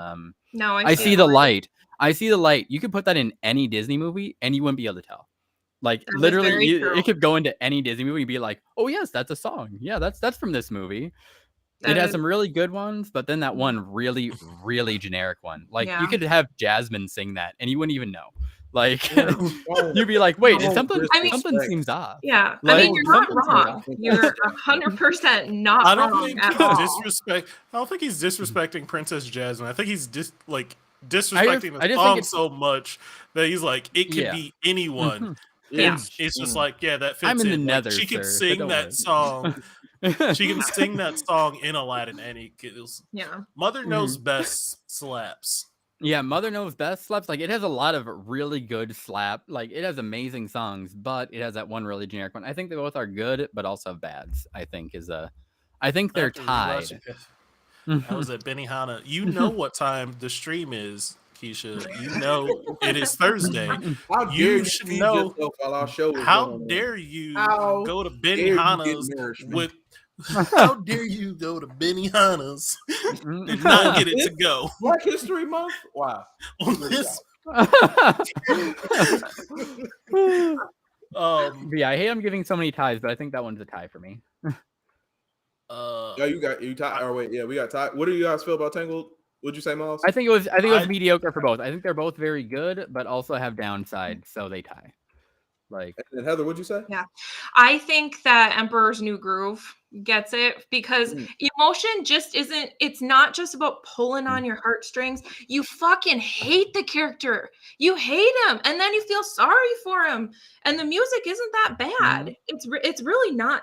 No, I see the light. I see the light. You could put that in any Disney movie, and you wouldn't be able to tell. Literally, it could go into any Disney movie and be like, oh, yes, that's a song. Yeah, that's from this movie. It has some really good ones, but then that one really, really generic one. You could have Jasmine sing that, and you wouldn't even know. You'd be like, wait, something seems off. Yeah, you're not wrong. You're 100% not I don't wrong think at he's all. I don't think he's disrespecting Princess Jasmine. I think he's disrespecting the song so much that he's like, it could be anyone. It's just that fits I'm in the nether. She can sing that song. She can sing that song in Aladdin, and it kills. Mother Knows Best slaps. Yeah, Mother Knows Best slaps. It has a lot of really good slap. It has amazing songs, but it has that one really generic one. I think they both are good, but also bads. I think they're tied. That was at Benihana. You know what time the stream is, Keisha. You know it is Thursday. You should know. How dare you go to Benihana's with? How dare you go to Benihana's and not get it to go? Black History Month? Wow. On this. Yeah, I hate I'm giving so many ties, but I think that one's a tie for me. You tie. Or wait, yeah, we got tie. What do you guys feel about Tangled? What'd you say, Miles? I think it was mediocre for both. I think they're both very good, but also have downsides, so they tie. Like, and Heather, what'd you say? Yeah, I think that Emperor's New Groove gets it because emotion just isn't. It's not just about pulling on your heartstrings. You fucking hate the character. You hate him, and then you feel sorry for him. And the music isn't that bad. It's really not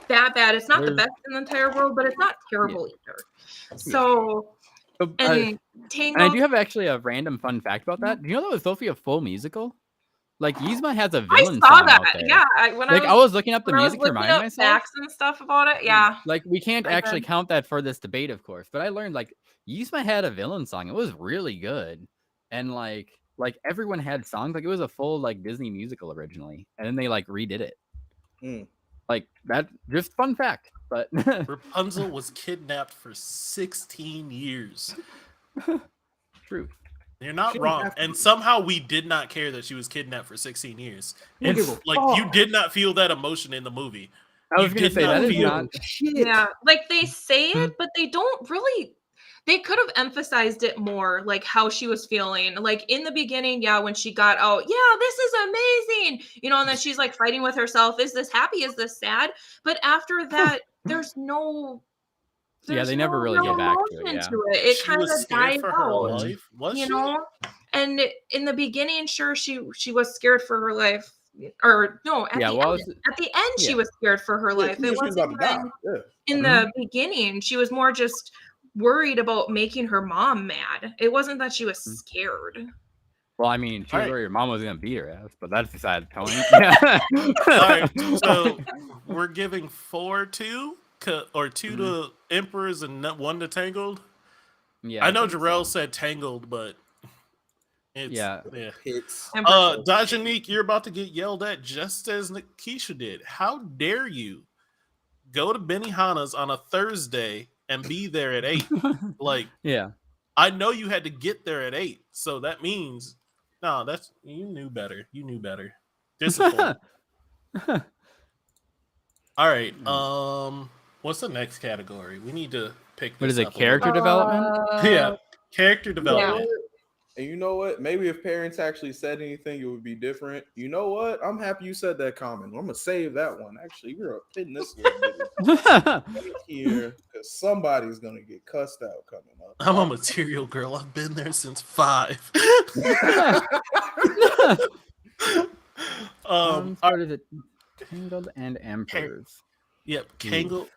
that bad. It's not the best in the entire world, but it's not terrible either. So. And I do have actually a random fun fact about that. Do you know that was supposed to be a full musical? Like, Yzma has a villain song out there. Yeah, I was looking up the music to remind myself. Facts and stuff about it. Yeah. Like, we can't actually count that for this debate, of course. But I learned like Yzma had a villain song. It was really good, and like everyone had songs. Like, it was a full like Disney musical originally, and then they like redid it. Like that. Just fun fact. But Rapunzel was kidnapped for 16 years. True. You're not wrong. And somehow we did not care that she was kidnapped for 16 years. It's like you did not feel that emotion in the movie. I was going to say that is not shit. Yeah, like they say it, but they don't really. They could have emphasized it more, like how she was feeling. Like in the beginning, when she got out, this is amazing, and then she's like fighting with herself. Is this happy? Is this sad? But after that, there's no. They never really get back to it. It kind of died out, Was she? And in the beginning, sure, she was scared for her life. Or no, at the end, she was scared for her life. It wasn't in the beginning. She was more just worried about making her mom mad. It wasn't that she was scared. Well, I mean, she was worried her mom was gonna beat her ass, but that's beside the point. All right, so we're giving 4-2 or 2 to Emperors and 1 to Tangled. Yeah, I know Jarrell said Tangled, but it's Dajanique, you're about to get yelled at just as Keisha did. How dare you go to Benihana's on a Thursday and be there at 8? Like, I know you had to get there at 8, so that means you knew better. You knew better. Discipline. All right. What's the next category? We need to pick. What is it? Character development? Yeah, character development. And you know what? Maybe if parents actually said anything, it would be different. You know what? I'm happy you said that comment. I'm gonna save that one. Actually, we're pitting this one here because somebody's gonna get cussed out coming up. I'm a material girl. I've been there since 5. What is it? Tangled and Emperors. Yep, Tangled.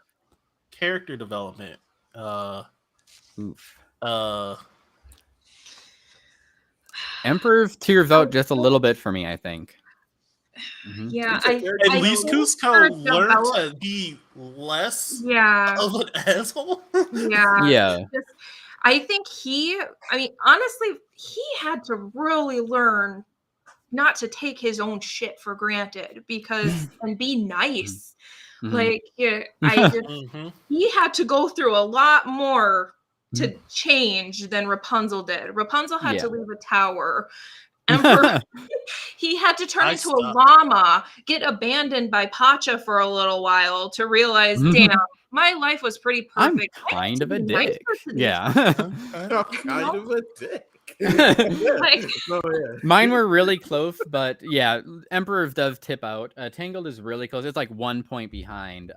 Character development. Emperor's tears out just a little bit for me, I think. Yeah, at least Cusco learned to be less of an asshole. I think honestly, he had to really learn not to take his own shit for granted and be nice. Like, he had to go through a lot more to change than Rapunzel did. Rapunzel had to leave a tower. Emperor, he had to turn into a llama, get abandoned by Pacha for a little while to realize, damn, my life was pretty perfect. I'm kind of a dick. Yeah. Kind of a dick. Mine were really close, but yeah, Emperor does tip out. Tangled is really close. It's like 1 point behind.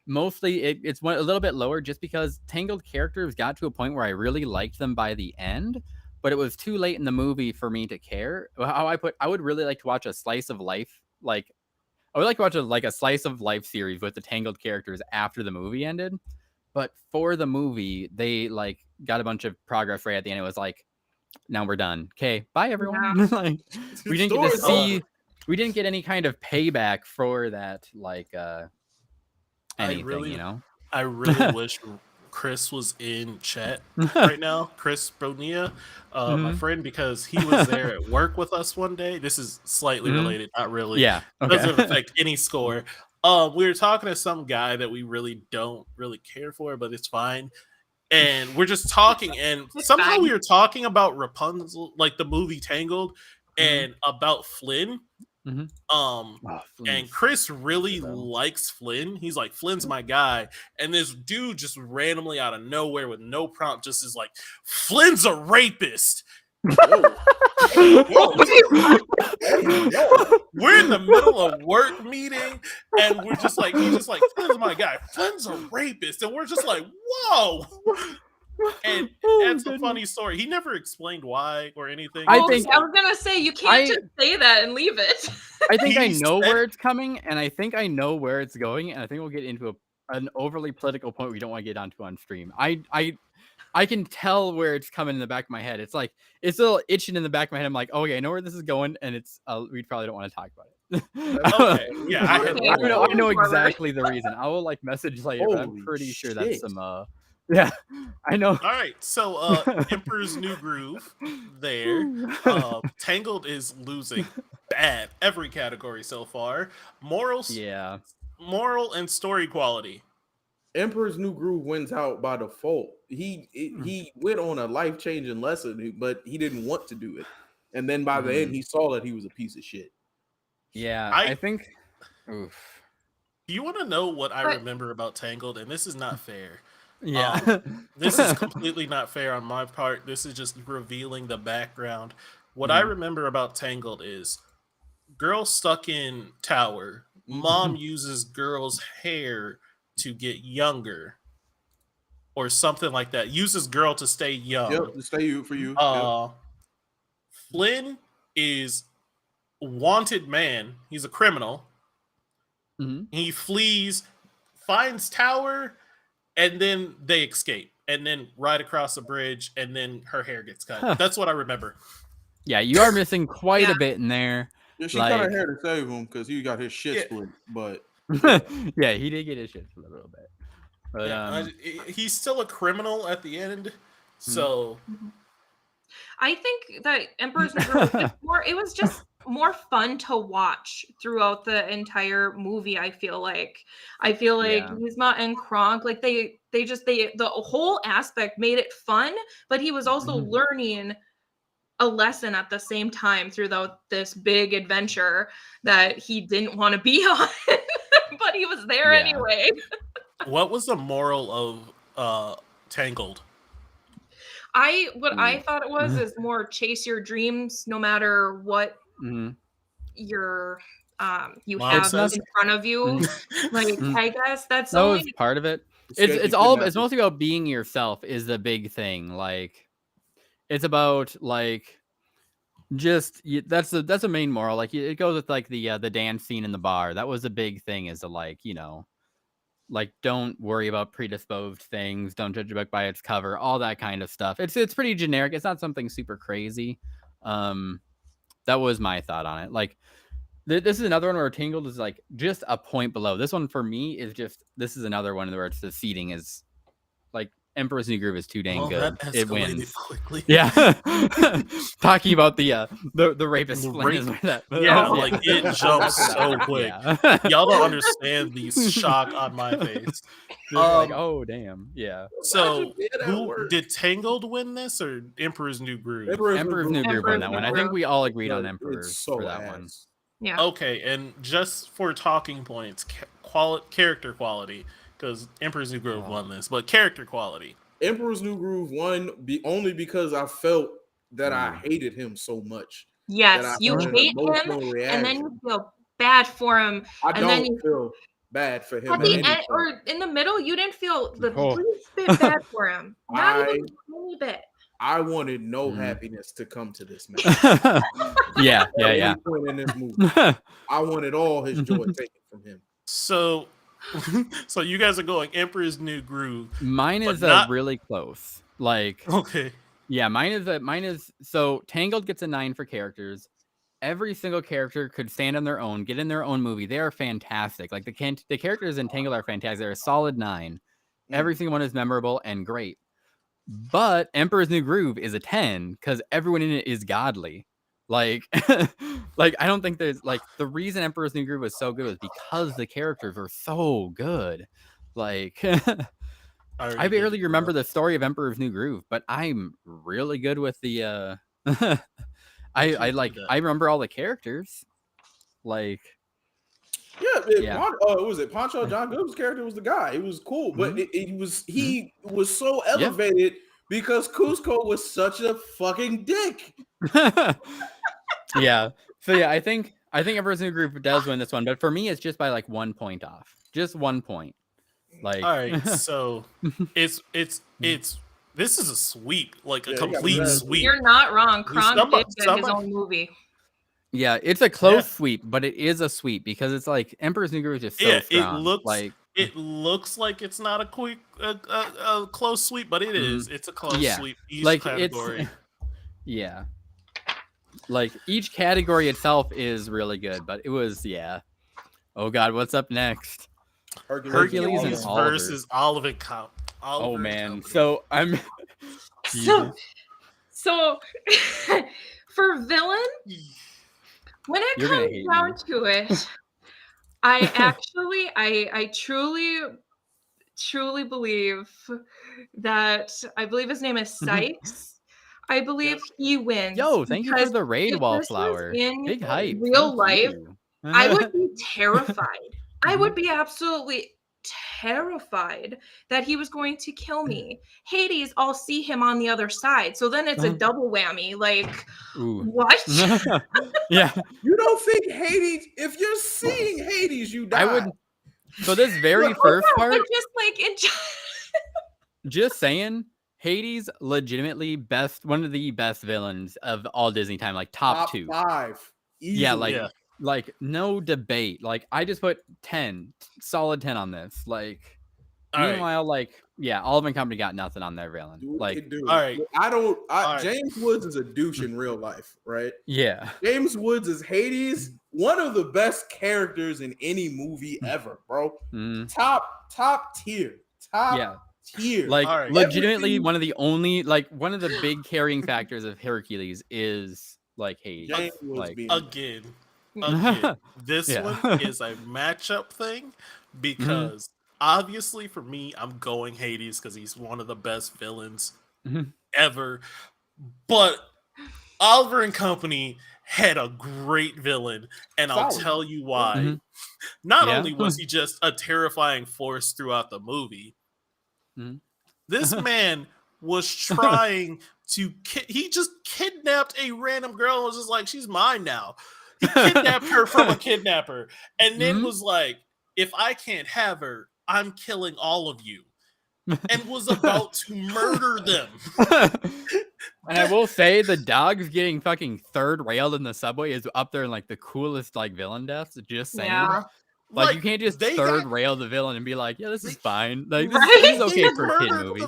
Mostly it's a little bit lower just because Tangled characters got to a point where I really liked them by the end, but it was too late in the movie for me to care. I would really like to watch a slice of life. Like, I would like to watch a slice of life series with the Tangled characters after the movie ended. But for the movie, they like got a bunch of progress right at the end. It was like, now we're done. Okay, bye everyone. Like, we didn't get to see. We didn't get any kind of payback for that. Like, anything, I really wish Chris was in chat right now. Chris Bronia, my friend, because he was there at work with us one day. This is slightly related, not really. Yeah, okay. Doesn't affect any score. We were talking to some guy that we really don't care for, but it's fine. And we're just talking, and somehow we were talking about Rapunzel, like the movie Tangled, and about Flynn. Um, Oh, and Flynn's Chris so really good, though. likes Flynn. He's like, Flynn's my guy. And this dude just randomly out of nowhere with no prompt just is like, Flynn's a rapist. Whoa. We're in the middle of work meeting, and we're just like, he's just like, Flynn's my guy. Flynn's a rapist. And we're just like, whoa. And that's a funny story. He never explained why or anything. I I think- was gonna say you can't just say that and leave it. I think I He know said- where it's coming, and I think I know where it's going, and I think we'll get into an overly political point we don't want to get onto on stream. I can tell where it's coming in the back of my head. It's like it's a little itching in the back of my head. I'm like, oh yeah, I know where this is going, and it's we probably don't want to talk about it. Okay, yeah, I know exactly the reason. I will like message later, but I'm Holy pretty sure shit. that's some yeah, I know. All right, so Emperor's New Groove there. Tangled is losing bad every category so far. Moral and story quality. Emperor's New Groove wins out by default. He went on a life-changing lesson, but he didn't want to do it. And then by the end, he saw that he was a piece of shit. Yeah, I think. Oof. Do you want to know what I remember about Tangled? And this is not fair. Yeah. This is completely not fair on my part. This is just revealing the background. What I remember about Tangled is girl stuck in tower. Mom uses girl's hair to get younger or something like that. Uses girl to stay young. Yep, to stay for you. Flynn is wanted man. He's a criminal. He flees, finds tower, and then they escape. And then ride across a bridge, and then her hair gets cut. That's what I remember. Yeah, you are missing quite a bit in there. Yeah, she cut her hair to save him because he got his shit split. But yeah, he did get his shit split a little bit. But he's still a criminal at the end. So I think that Emperor's New Groove was just more fun to watch throughout the entire movie. I feel like Yzma and Kronk, like the whole aspect made it fun, but he was also learning a lesson at the same time throughout this big adventure that he didn't want to be on, but he was there anyway. What was the moral of Tangled? I thought it was is more chase your dreams no matter what your you have in front of you. Like I guess that's that was part of it. It's mostly about being yourself is the big thing. Like it's about like just that's a main moral. Like it goes with like the dance scene in the bar. That was a big thing. Is to like like don't worry about predisposed things. Don't judge a book by its cover. All that kind of stuff. It's pretty generic. It's not something super crazy. That was my thought on it. Like this is another one where Tangled is like just a point below. This one for me is just this is another one where it's the seating is like Emperor's New Groove is too dang good. It wins quickly. Yeah. Talking about the rapist like it jumps so quick. Y'all don't understand the shock on my face. Like, oh damn. Yeah. So who did Tangled win this or Emperor's New Groove? Emperor's New Groove won that one. I think we all agreed on Emperor for that one. Yeah. Okay, and just for talking points, character quality, because Emperor's New Groove won this, but character quality. Emperor's New Groove won only because I felt that I hated him so much. Yes, you hate him, and then you feel bad for him. Then you feel bad for him. At the end, or in the middle, you didn't feel the least bit bad for him. Not even a tiny bit. I wanted no happiness to come to this man. Yeah. In this movie, I wanted all his joy taken from him. So you guys are going Emperor's New Groove. Mine is really close. Like okay, yeah, mine is so Tangled gets a 9 for characters. Every single character could stand on their own, get in their own movie. They are fantastic. Like the characters in Tangled are fantastic. They're a solid 9. Every single one is memorable and great. But Emperor's New Groove is a 10 because everyone in it is godly. Like, like I don't think there's like the reason Emperor's New Groove was so good was because the characters were so good. Like, I barely remember the story of Emperor's New Groove, but I'm really good with the. I remember all the characters. Like, yeah. Was it Pancho? John Goodman's character was the guy. It was cool, but he was so elevated because Cusco was such a fucking dick. Yeah. So yeah, I think Emperor's New Groove does win this one, but for me, it's just by like 1 point off, just 1 point. Like, all right, so it's this is a sweep, like a complete sweep. You're not wrong. Kronk did get his own movie. Yeah, it's a close sweep, but it is a sweep because it's like Emperor's New Groove is just so strong. It looks like it's not a quick a close sweep, but it is. It's a close sweep. Each category. Yeah. Like each category itself is really good, but it was Oh God, what's up next? Hercules and versus Oliver Count. Oh man, so I'm so for villain, when it comes down to it, I truly believe that I believe his name is Sykes. I believe he wins. Yo, thank you for the raid, Wallflower. In hype. Real life, I would be terrified. I would be absolutely terrified that he was going to kill me. Hades, I'll see him on the other side. So then it's a double whammy. Like, what? Yeah. You don't think Hades, if you're seeing Hades, you die. I would. So this very first part. Just like, just saying, Hades legitimately one of the best villains of all Disney time, like top 2. 5. Easily. Yeah, like no debate. Like I just put 10, solid 10 on this. Like meanwhile, Oliver and Company got nothing on their villain. Dude, all right. James Woods is a douche in real life, right? Yeah. James Woods is Hades, one of the best characters in any movie ever, bro. Top tier. Tier. Like legitimately one of the only one of the big carrying factors of Hercules is like Hades. Again, this one is a matchup thing because obviously for me, I'm going Hades because he's one of the best villains ever. But Oliver and Company had a great villain, and I'll tell you why. Not only was he just a terrifying force throughout the movie, this man was trying to he just kidnapped a random girl and was just like, she's mine now. He kidnapped her from a kidnapper and then was like, if I can't have her, I'm killing all of you. And was about to murder them. And I will say the dogs getting fucking third railed in the subway is up there in like the coolest like villain deaths. Just saying. Yeah. Like you can't just third rail the villain and be like, yeah, this is fine. Like this is okay for a kid movie.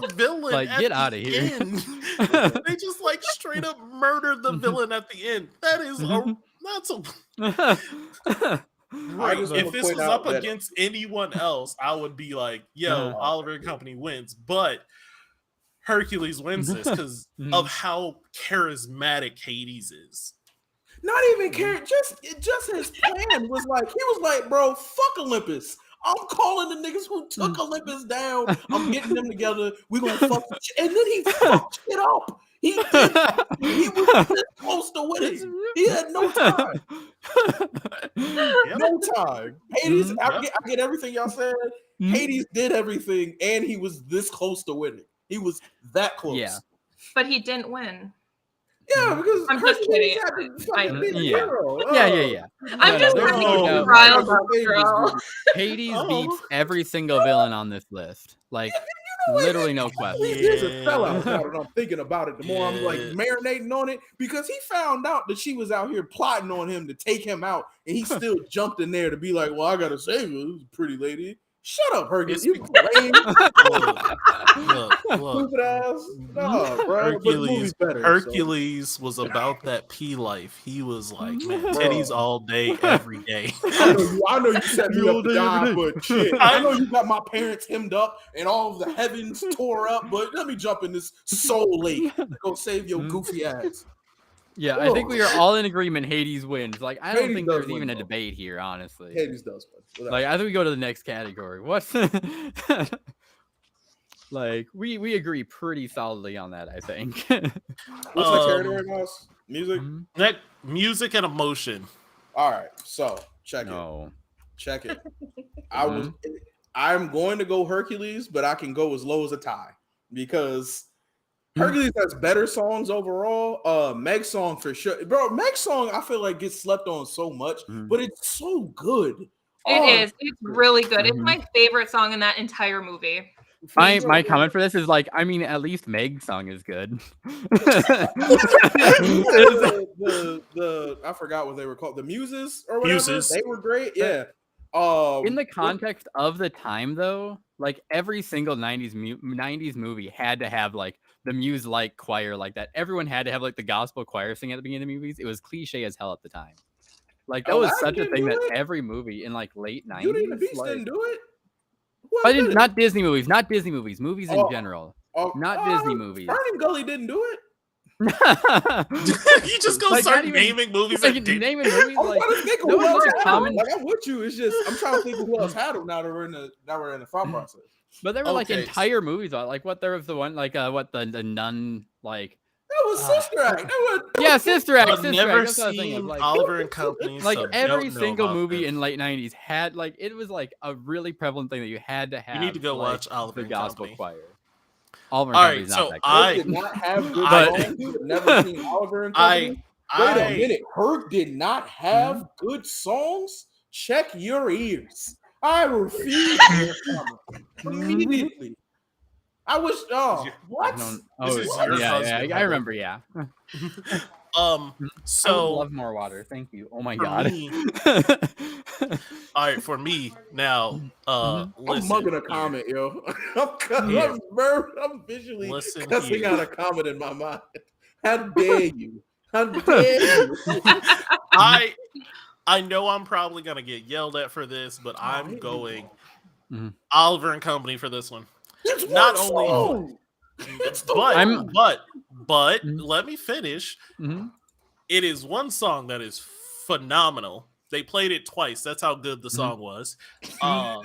Like get out of here. They just like straight up murdered the villain at the end. That is right. If this was up against anyone else, I would be like, yo, Oliver and Company wins. But Hercules wins this because of how charismatic Hades is. Not even care. Just his plan was like, he was like, bro, fuck Olympus. I'm calling the niggas who took Olympus down. I'm getting them together. We gonna fuck and then he fucked it up. He was this close to winning. He had no time. No time. Hades, I get everything y'all said. Hades did everything, and he was this close to winning. He was that close. Yeah. But he didn't win. Yeah, because I'm just kidding. Yeah. I'm just fucking riled up, girl. Hades beats every single villain on this list. Like, literally no question. There's a sellout now that I'm thinking about it. The more I'm like marinating on it, because he found out that she was out here plotting on him to take him out, and he still jumped in there to be like, well, I gotta save her. This is a pretty lady. Shut up, Hercules. You lame. Look. No, bro. Hercules was about that pea life. He was like, man, titties all day, every day. I know you set me up to die, but shit. I know you got my parents hemmed up and all of the heavens tore up, but let me jump in this soul lake to go save your goofy ass. Yeah, I think we are all in agreement. Hades wins. Like, I don't think there's even a debate here, honestly. Hades does win. Like, I think we go to the next category. What's like we agree pretty solidly on that. I think. What's the category, boss? Music. Music and emotion. All right, so Check No. it. I'm going to go Hercules, but I can go as low as a tie because Hercules has better songs overall. Meg's song for sure, bro. Meg's song I feel like gets slept on so much, but it's so good. It is. It's really good. It's my favorite song in that entire movie. My comment for this is like, I mean, at least Meg's song is good. I forgot what they were called. The Muses or whatever. Muses. They were great. Yeah. In the context of the time, though, like every single 90s movie had to have like the Muse-like choir like that. Everyone had to have like the gospel choir sing at the beginning of the movies. It was cliche as hell at the time. Like that was such a thing that every movie in like late 90s. Beauty and the Beast didn't do it. I didn't. Not Disney movies. Not Disney movies. Movies in general. Not Disney movies. Burning Gully didn't do it. You just gonna start naming movies like that did. Naming movies I'm like trying to think of no who else one's had common. them. Like I'm with you. It's just I'm trying to think of who else had them now that we're in the thought process. But there were like entire movies. Like what there was the one like what the nun like. That was Sister Act. Yeah, Sister Act. I've never seen like, Oliver and Company. Like so every don't know single about movie this. in late 90s had like it was like a really prevalent thing that you had to have. You need to go like, watch Oliver the and gospel Company. choir. Oliver and All Company's right, not so that good. I did not have good But- songs. You've never seen Oliver and Company. Wait a minute. Herc did not have good songs? Check your ears. I refuse to hear immediately. I wish. Oh, what? This is your yeah, husband, I remember. Yeah. I would So love more water. Thank you. Oh my for god. me- all right, for me now. I'm Listen mugging a here. comment, yo. I'm visually Listen cussing here. out a comment in my mind. How dare you? How dare you? I know I'm probably gonna get yelled at for this, but I'm going Mhm. Oliver and Company for this one. It's Not one only- song. It's the But Mhm. let me finish. Mhm. It is one song that is phenomenal. They played it twice. That's how good the song was. I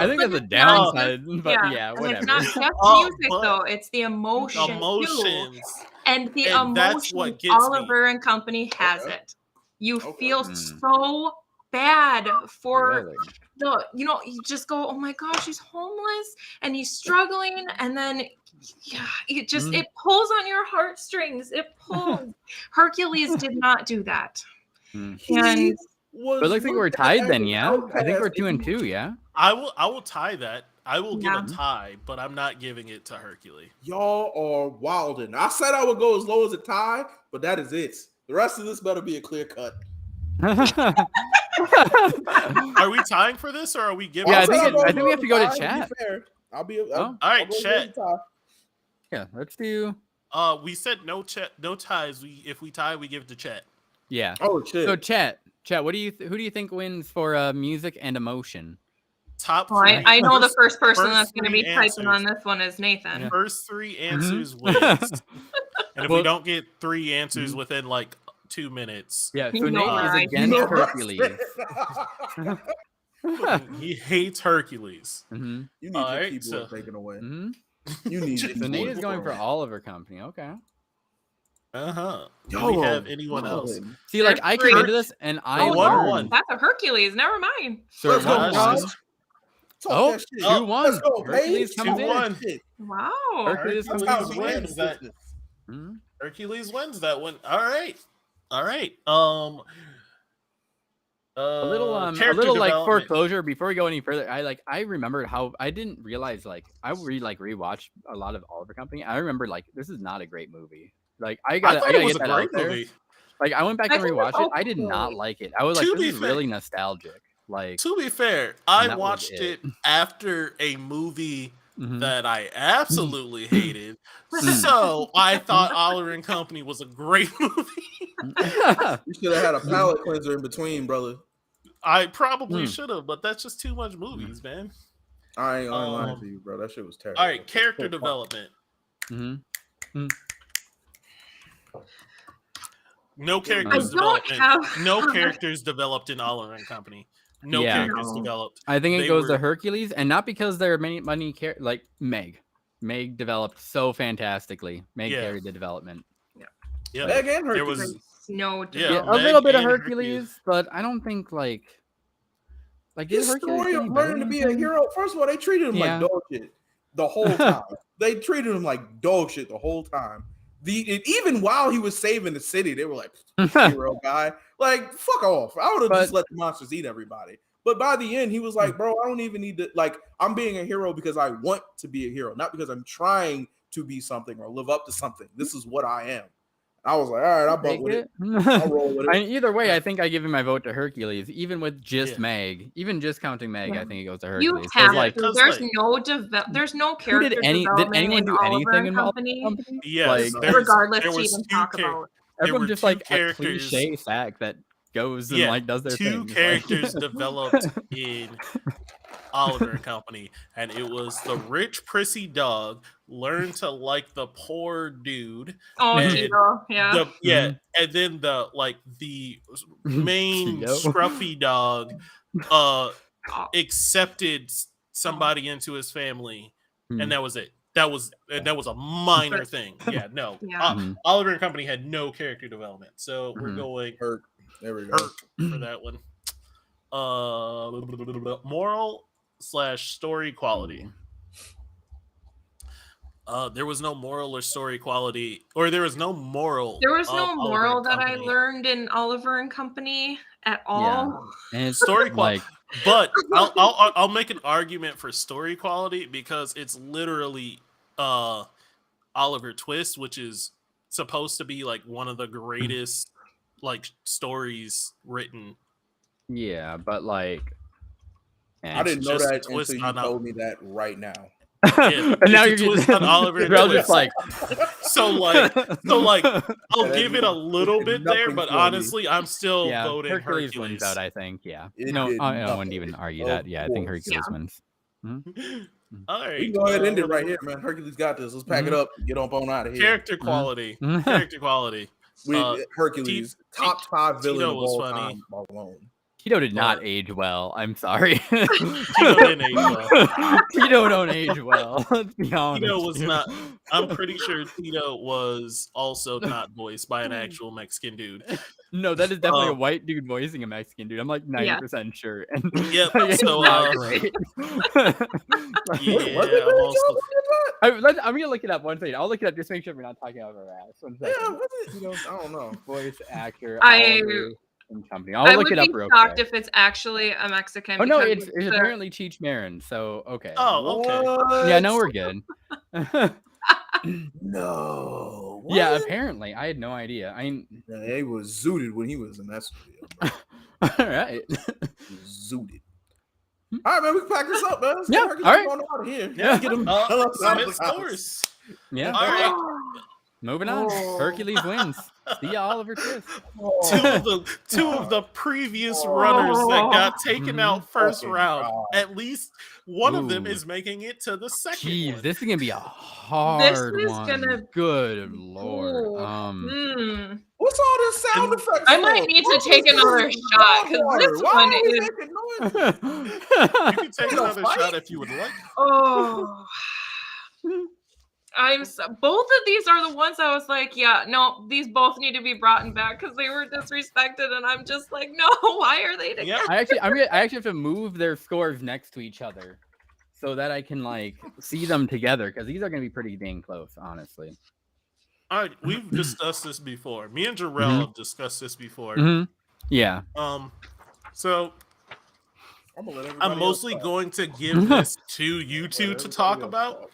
think that's a downside, but yeah, And whatever. it's not just Oh, music but- though; it's the emotion too. Emotions. And the And that's emotion, what gets me. Oliver and Company has it. You feel so bad for Really? you just go, oh my gosh, he's homeless and he's struggling, and then it just it pulls on your heartstrings. It pulls. Hercules did not do that. And But it looks like we're tied then, yeah? I think we're 2-2, yeah? I will tie that. I will give Yeah. a tie, but I'm not giving it to Hercules. Y'all are wilding. I said I would go as low as a tie, but that is it. The rest of this better be a clear cut. Are we tying for this, or are we giving? Yeah, I I'll think say it- I'll I go think we have to go to tie, chat. be fair. I'll be. Oh. All right, I'll go chat. with the tie. Yeah, let's do. We said no ties. If we tie, we give it to Chet. Yeah. Oh shit. So, Chat, who do you think wins for music and emotion? Top. well, three. I know the first person first that's going to be three typing on answers. this one is Nathan. First three Mm-hmm. answers wins. And if we Well- don't get three answers within like 2 minutes, Yeah, so You know Nate what is I against feel. Hercules. he hates Hercules. Mhm. You need All your right, keyboard so- taken away. Mhm. You need your So Nate keyboard is going for taken Oliver Company. Okay. Do away. we have anyone else? wildin'. See, like There's I came three. into this and I Oh, won no, learned. one. that's a Hercules. Never mind. So Let's go, Josh. Josh. Talk Oh, that shit. 2-1. Let's go, Hercules Paige. comes in. 2-1. Wow. Hercules comes Hercules in. wins that. Mhm. Hercules wins that one. All right. A little character like development. foreclosure before we go any further. I remembered how I didn't realize like I rewatched a lot of Oliver Company. I remember like this is not a great movie. Like I thought gotta it was get a that great out there. movie. Like I went back I and think it's rewatched it. I did okay. not like it. I was like, To this be is fair- really nostalgic. Like To be fair, And I that was watched it. it after a movie mhm. that I absolutely hated. So I thought Oliver and Company was a great movie. You should have had a palate cleanser in between, brother. I probably Hmm. should have, but that's just too much movies, man. I ain't lying Um, to you, bro. That shit was terrible. All right, character development. Mhm. No I characters don't development. have. No characters developed in Oliver and Company. No Yeah. characters No. developed. I think it They goes were- to Hercules, and not because there are many like Meg. Meg developed so fantastically. Meg Yeah. carried the development. Yeah, Meg and there Hercules. was Snow. Yeah, a little Meg bit of and Hercules, but I don't think like His did Hercules story get of any better learning to than be a anything? hero. First of all, they treated him Yeah. like dog shit the whole time. They treated him like dog shit the whole time. Even while he was saving the city, they were like, hero guy. Like, fuck off. I would have just let the monsters eat everybody. But by the end, he was like, bro, I don't even need to, like, I'm being a hero because I want to be a hero, not because I'm trying to be something or live up to something. This is what I am. I was like, all right, I'll bump with it. I'll roll with it. I mean, either way, I think I give him my vote to Hercules, even with just Yeah. Meg, even just counting Meg. I think it goes to You Hercules. have like, to. There's no character did development anyone in do Oliver anything and in Oliver Company. Company? Yes, Like, Regardless there to was even two talk about. everyone just two like a characters. cliche sack that goes and like does their two thing. characters developed in Oliver and Company, and it was the rich prissy dog learned to like the poor dude. Oh, and Tito, yeah. And then the main Tito. scruffy dog accepted somebody into his family, and that was it. That was a minor thing. Yeah, no. Oliver and Company had no character development, so we're going Hurt. There we go. for that one. Moral / story quality. There was no moral or story quality, or there was no moral. There was no moral that I Company. learned in Oliver and Company at all. Yeah. And it's Story quality, but I'll make an argument for story quality because it's literally Oliver Twist, which is supposed to be like one of the greatest like stories written. Yeah, but like, I didn't know that until twist you told me that right now. Yeah, and now you're just on Oliver and just like so I'll give it a little bit there, but honestly, I'm still voting Hercules wins out. I think. Yeah, I wouldn't even argue that. Yeah, I think Hercules wins. All right, we can go ahead and end it right here, man. Hercules got this. Let's pack it up and get on out of here. Character quality. Character quality. Hercules, top 5 villain of all funny. time alone. Tito did not age well. I'm sorry. Tito didn't age well. Tito don't age well. Let's be honest. Tito was not. I'm pretty sure Tito was also not voiced by an actual Mexican dude. No, that is definitely a white dude voicing a Mexican dude. I'm like 90% sure. And yep. So great. I'm gonna look it up one second. I'll look it up just to make sure we're not talking out of our ass. 1 second. I don't know. Voice actor. Company. I would be shocked if it's actually a Mexican. Oh no, it's apparently Cheech Marin. So okay. Oh, okay. Yeah, no, we're good. No. What? Yeah, apparently. I had no idea. He was zooted when he was in that studio. All right. Zooted. All right, man. We can pack this up, man. Yeah. All right. Going out of here. Yeah. Get him. Scores. Yeah. All right. Moving on. Hercules wins. See ya, Oliver Twist. Two of the previous runners that got taken out first round. God. At least one of them is making it to the second. Jeez, one. this is gonna be a hard one. Good lord. What's all this sound effects? I might need to take another shot because this one is. You can take another shot if you would like. Oh. Both of these are the ones I was like, yeah, no, these both need to be brought back because they were disrespected, and I'm just like, no, why are they together? I actually have to move their scores next to each other so that I can like see them together because these are gonna be pretty dang close, honestly. All right, we've discussed this before. Me and Jarrell have discussed this before. Yeah. So I'm mostly going to give this to you two to talk about.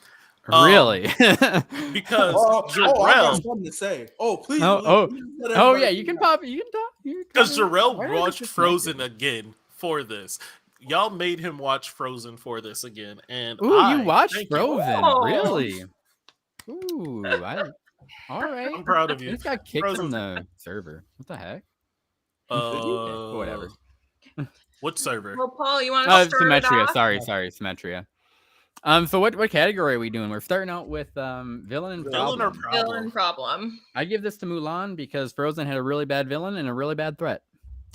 Really? Because Jarrell. I got something to say. Oh, please. Yeah, you can pop. You can talk. Because Jarrell watched Frozen again for this. Y'all made him watch Frozen for this again, and you watched Frozen? Really? Ooh, all right. I'm proud of you. I just got kicked from the server. What the heck? Whatever. What server? Well, Paul, you want to start Symmetria. it off? Sorry, Symmetria. So what category are we doing? We're starting out with villain and problem. Villain problem. I give this to Mulan because Frozen had a really bad villain and a really bad threat.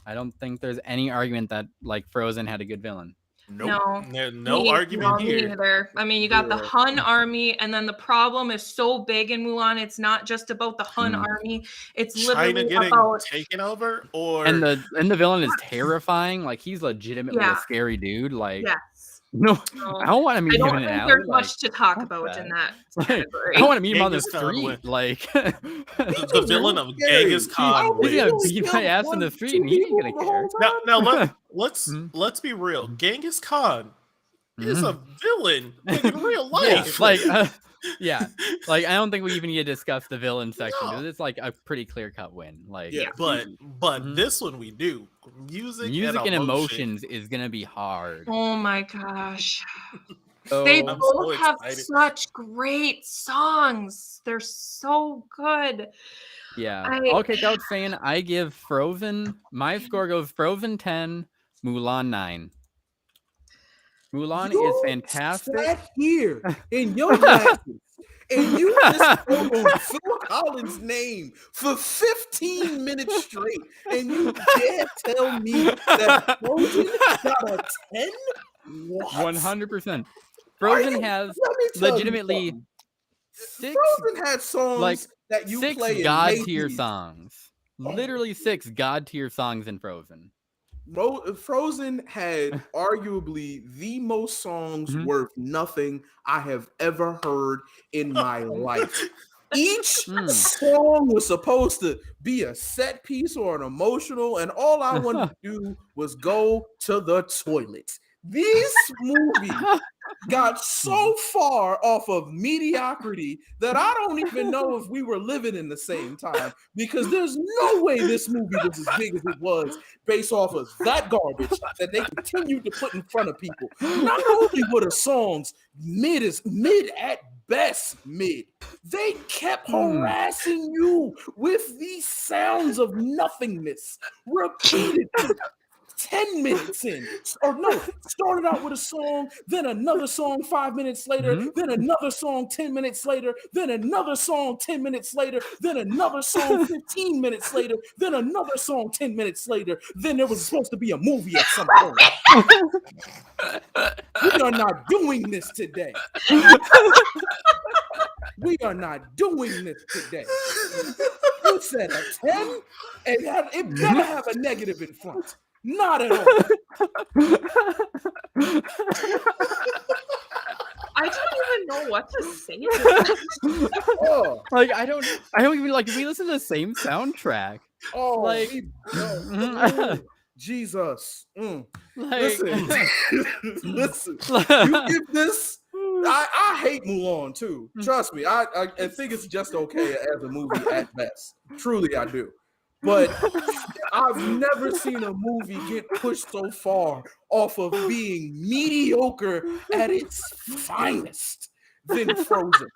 I don't think there's any argument that like Frozen had a good villain. Nope. No, No argument me here. neither. I mean, you got the Hun army, and then the problem is so big in Mulan. It's not just about the Hun army. It's China literally getting about taken over, or And the villain is terrifying. Like he's legitimately Yeah. a scary dude. Like yes. no, So, I don't want to I meet him don't in an think alley. there's much to talk fuck about in that. that Like, category. I want to meet him on the Genghis Khan street. went. Like the villain of scary. Genghis Khan he's gonna wins. beat my ass in the street, and he ain't gonna care. Now let's be real. Genghis Khan is a villain like, in real life. Like yeah, like I don't think we even need to discuss the villain section. No. It's like a pretty clear cut win. Like But this one we do music and and emotions is gonna be hard. Oh my gosh. So, They I'm both so have excited. such great songs. They're so good. yeah, I'll kick out saying I give Frozen. My score goes Frozen 10, Mulan 9. Mulan is fantastic. Sat here in your glasses, and you just spoke on Phil Collins' name for 15 minutes straight, and you dare tell me that Frozen got a 10? 100%. Frozen has legitimately six Frozen had songs like that you six play in god tier Macy's. songs. Literally 6 god tier songs in Frozen. Frozen had arguably the most songs worth nothing I have ever heard in my life. Each song was supposed to be a set piece or an emotional, and all I wanted to do was go to the toilet. This movie got so far off of mediocrity that I don't even know if we were living in the same time, because there's no way this movie was as big as it was based off of that garbage that they continued to put in front of people. Not only were the songs mid at best mid, they kept harassing you with these sounds of nothingness repeatedly. 10 minutes in, or no, started out with a song, then another song 5 minutes later, then another song 10 minutes later, then another song 10 minutes later, then another song 15 minutes later, then another song 10 minutes later, then there was supposed to be a movie at some point. We are not doing this today. We are not doing this today. You said a 10, and it better have a negative in front. Not at all. I don't even know what to say. Like I don't even like if we listen to the same soundtrack. Oh, like Jesus. Like, listen. You give this. I hate Mulan too. Trust me. I think it's just okay as a movie at best. Truly, I do. But I've never seen a movie get pushed so far off of being mediocre at its finest than Frozen.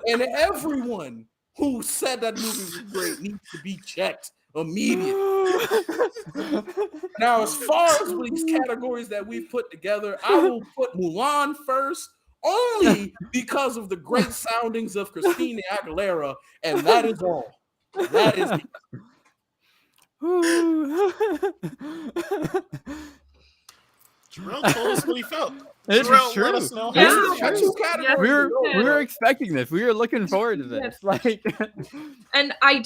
And everyone who said that movie was great needs to be checked immediately. Now, as far as these categories that we've put together, I will put Mulan first, only because of the great soundings of Christina Aguilera, and that is all. That is Terrell told us what he felt. It's Terrell, true. let us know This how is you true. feel. We were expecting this. We were looking forward to this. Like, and I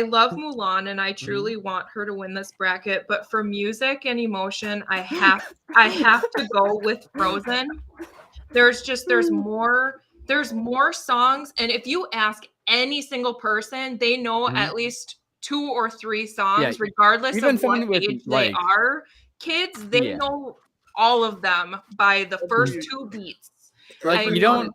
love Mulan, and I truly want her to win this bracket. But for music and emotion, I have to go with Frozen. There's more songs, and if you ask any single person, they know at least 2 or 3 songs, regardless even of what with, age like, they are. Kids, they know all of them by the first 2 beats. Like you don't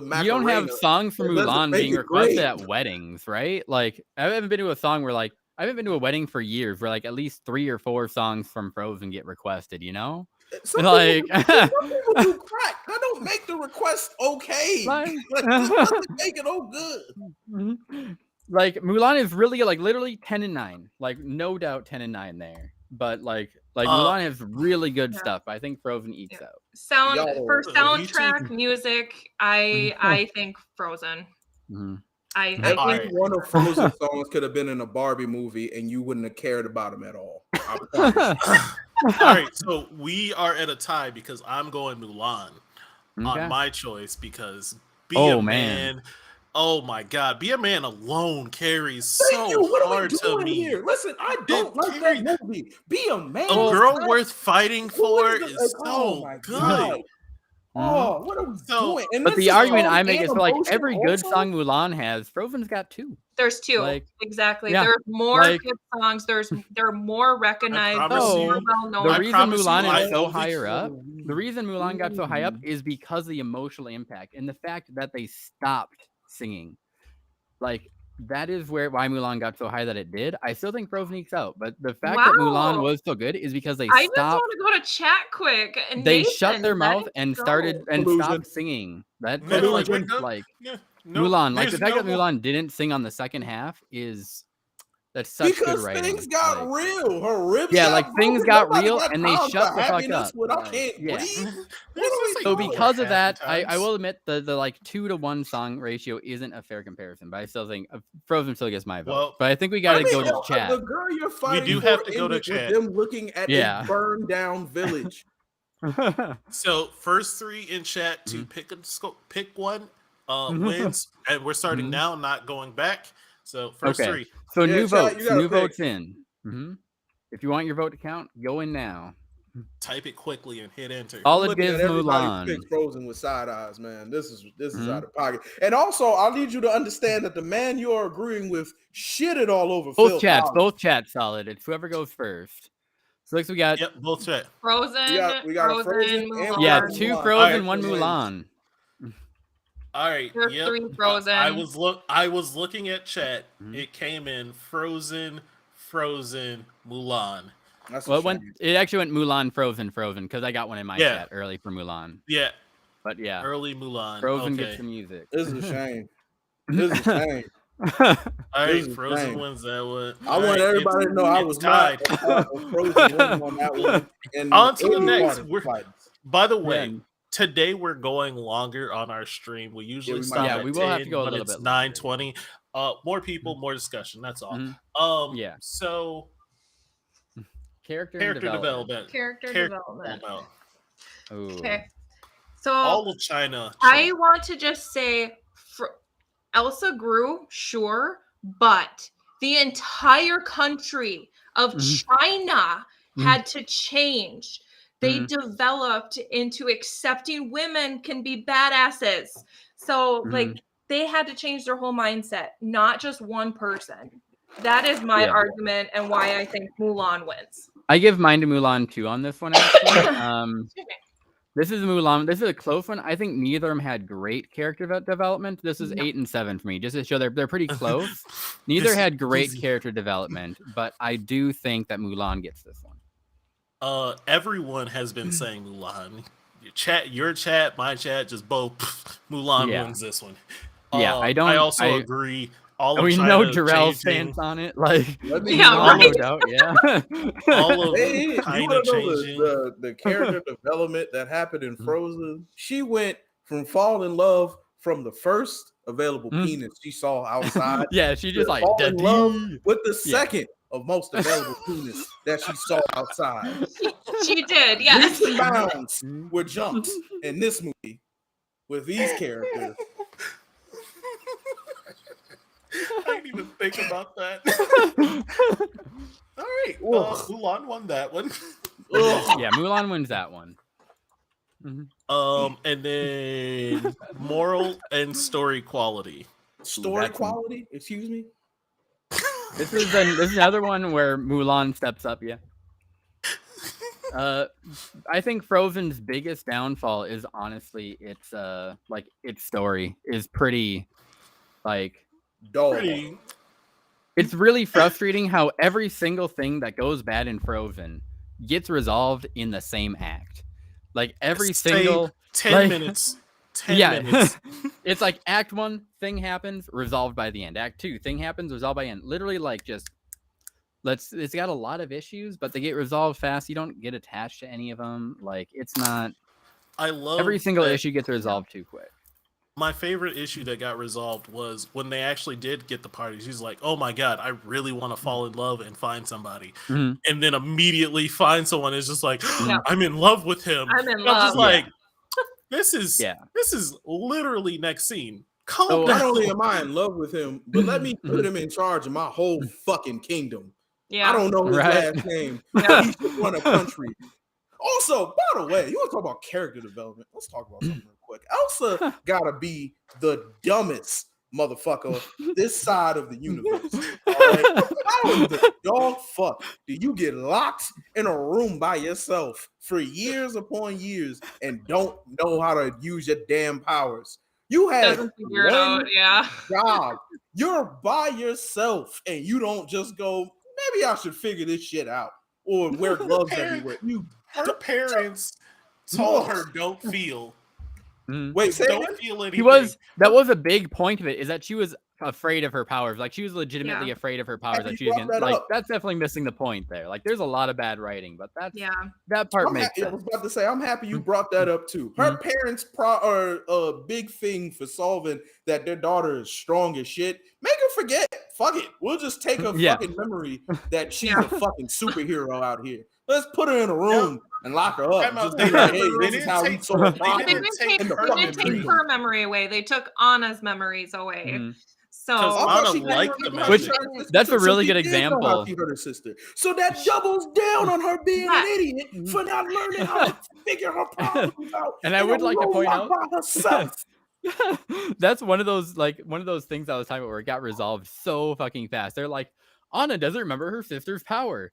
Macarena. have songs for Mulan being requested at weddings, right? Like I haven't been to a song where like I haven't been to a wedding for years where like at least 3 or 4 songs from Frozen get requested, you know? Some like people do crack. That don't make the request okay. Like, doesn't make it all good. Like Mulan is really like literally 10 and 9. Like no doubt 10 and 9 there. But like Mulan has really good stuff. I think Frozen ekes out. For soundtrack music, I think Frozen. I think one of Frozen songs could have been in a Barbie movie and you wouldn't have cared about them at all. All right, so we are at a tie because I'm going Mulan Okay. on my choice because Be Oh, a man. Man. Oh my God, Be a Man alone carries Thank you. so What are we hard to doing me. here? Listen, I don't like carries- that movie. Be a man. A girl worth fighting Who for the- is oh so my good. God. Mhm. Oh, what are we So- doing? And But this the is argument song I make and is for like emotion every good also? song Mulan has, Frozen's got 2. There's 2. Like, exactly. yeah, There's more like- good songs. They're more recognized. promise They're you, more well known. The I reason promise you, Mulan I is so only- higher up, the reason Mulan got so high up is because of the emotional impact and the fact that they stopped singing. Like, that is why Mulan got so high that it did. I still think Frozen ekes out, but the fact that Mulan Wow. was so good is because they I just stopped. want to go to chat quick. And They Nathan, shut their let mouth it and go. started and Collusion. stopped singing. That's Yeah, like like, no, like Yeah, no, Mulan. Like the there's fact no that more- Mulan didn't sing on the second half is that's such Because good writing. things got Like, real. Her ribs yeah, got like things broken. got Nobody real got and they time shut for the fuck happiness up. when I Like, can't yeah. breathe. There's What are just we like So no doing? because of that, happy I will times. admit the like 2 to 1 song ratio isn't a fair comparison, but I still think Frozen still gets my vote. Well, but I think we got to go to chat. The girl you're fighting do for have to go to ended with chat. them looking at Yeah. a burned down village. So first 3 in chat to pick one wins, and we're starting now, not going back. So first Okay. 3. So Yeah, new chat, you votes, gotta new pick. votes in. If you want your vote to count, go in now. Type it quickly and hit enter. All I'm it looking gives at everybody who Mulan. picks Frozen with side eyes, man. This is out of pocket. And also, I need you to understand that the man you are agreeing with shitted all over Phil Collins. Both chats solid. It's whoever goes first. So like we got Yep, both chat. Frozen. We got a Frozen and we Mulan. yeah, got 2 Mulan. Frozen, Alright, 1 wins. Mulan. All right. There's Yep. 3 Frozen. I was looking at chat. It came in Frozen, Mulan. That's Well, a shame. it actually went Mulan, Frozen because I got one in my chat early for Mulan. Yeah, But yeah, early Mulan. Frozen okay. gets the music. This is a shame. This is a shame. All right, This is Frozen shame. wins that one. I want everybody to know I was tied. not Frozen winning on that one. And On to the any next. part of the fight. By the way, Yeah. today we're going longer on our stream. We usually we stop might- at Yeah, we 10, will have to go a but little it's bit longer. 9:20. More people, more discussion. That's all. Yeah. So Character development. Character development. Ooh. Okay. So All of China. I want to just say Elsa grew, sure, but the entire country of China had to change. They developed into accepting women can be badasses. So, like, they had to change their whole mindset, not just one person. That is my argument and why I think Mulan wins. I give mine to Mulan too on this one. Actually, this is Mulan. This is a close one. I think neither of them had great character development. This is 8 and 7 for me, just to show they're pretty close. Neither had great character development, but I do think that Mulan gets this one. Everyone has been saying Mulan. Your chat, my chat, just both. Mulan wins this one. Yeah, I also agree. All of we China know Jarrell's changing. stance on it. Like, Yeah, no right. doubt. Yeah. All of Hey, you China want to know changing. the character development that happened in Frozen? She went from fall in love from the first available penis she saw outside. Yeah, she just like fall in love with the Yeah. second of most available penis that she saw outside. She did, yes. Leaps and bounds were jumps in this movie with these characters. I didn't even think about that. All right, Mulan won that one. Yeah, Mulan wins that one. And then moral and story quality. Story quality, excuse me. This is another one where Mulan steps up. Yeah. I think Frozen's biggest downfall is honestly its story is pretty like Dull. It's really frustrating how every single thing that goes bad in Frozen gets resolved in the same act. Like every single 10 minutes. 10 minutes. It's like act 1 thing happens, resolved by the end. Act 2 thing happens, resolved by the end. Literally like just it's got a lot of issues, but they get resolved fast. You don't get attached to any of them. Like it's not I love every single that issue gets resolved too quick. My favorite issue that got resolved was when they actually did get the party. She's like, "Oh my god, I really want to fall in love and find somebody," Mhm. and then immediately find someone is just like, Yeah. "I'm in love with him." I'm in And I'm just love. like, this is literally next scene. Calm So- down. Not only am I in love with him, but let me put him in charge of my whole fucking kingdom. Yeah. I don't know his Right. last name. Yeah. But he should run a country. Also, by the way, you want to talk about character development? Let's talk about something real quick. Elsa gotta be the dumbest motherfucker this side of the universe. All right? How in the dog fuck do you get locked in a room by yourself for years upon years and don't know how to use your damn powers? You had Doesn't figure it one out. Yeah. job. You're by yourself and you don't just go, maybe I should figure this shit out or wear gloves everywhere. Her parents told her, "Don't feel. Mhm. Wait, say Don't again? feel anything." That was a big point of it, is that she was afraid of her powers. Like, she was legitimately Yeah. afraid of her powers, Happy that she you was brought gonna, that like, up. that's definitely missing the point there. Like, there's a lot of bad writing, but Yeah. that part I'm makes happy, I sense. was about to say, I'm happy you brought that up too. Her parents are a big thing for solving that their daughter is strong as shit. Make her forget. Fuck it. We'll just take her Yeah. fucking memory that she's Yeah. a fucking superhero out here. Let's put her in a room and lock her up. Time out. Just They be like, hey, didn't- this they is how we didn't solve take- they problems. They didn't didn't take take, in the they fucking didn't take kingdom. her memory away. They took Anna's memories away. Mhm. So Because I thought Anna she liked didn't the know how Which- she hurt her sister, that's a so really she good did know how example. she hurt her sister. So that doubles down on her being Yeah. an idiot for not learning how to figure her problems out. And I in would a like to point robot out- by herself. That's one of those things I was talking about where it got resolved so fucking fast. They're like, Anna doesn't remember her sister's power.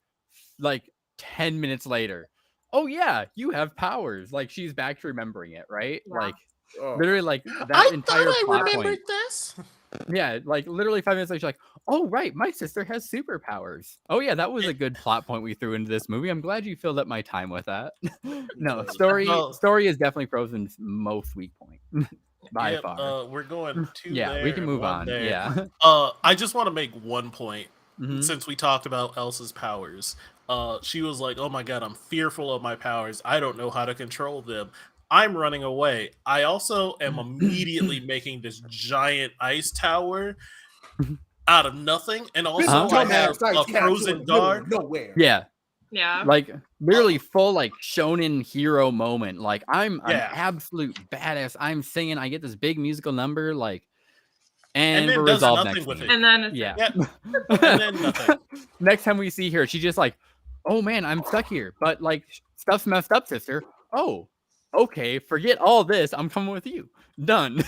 Like 10 minutes later, oh yeah, you have powers. Like, she's back to remembering it, right? Yeah. Like, Oh. literally, like that entire plot point. this. Yeah, like literally 5 minutes later, she's like, oh right, my sister has superpowers. Oh yeah, that was a good plot point we threw into this movie. I'm glad you filled up my time with that. No, Well- story is definitely Frozen's most weak point by Yep, far. we're going two Yeah, there we can and move one on. there. Yeah. I just want to make one point. Mhm. Since we talked about Elsa's powers, she was like, "Oh my god, I'm fearful of my powers. I don't know how to control them. I'm running away." I also am immediately making this giant ice tower out of nothing, and also I have a frozen guard. Nowhere. Yeah. Yeah. Like literally full like shonen hero moment. Like, I'm an Yeah. absolute badass. I'm singing. I get this big musical number. Like, and then we're does resolved nothing next with scene. it. And then it's Yeah. Yeah, and then nothing. Next time we see her, she's just like, oh man, I'm stuck here. But like, stuff's messed up, sister. Oh, okay. Forget all this. I'm coming with you. Done.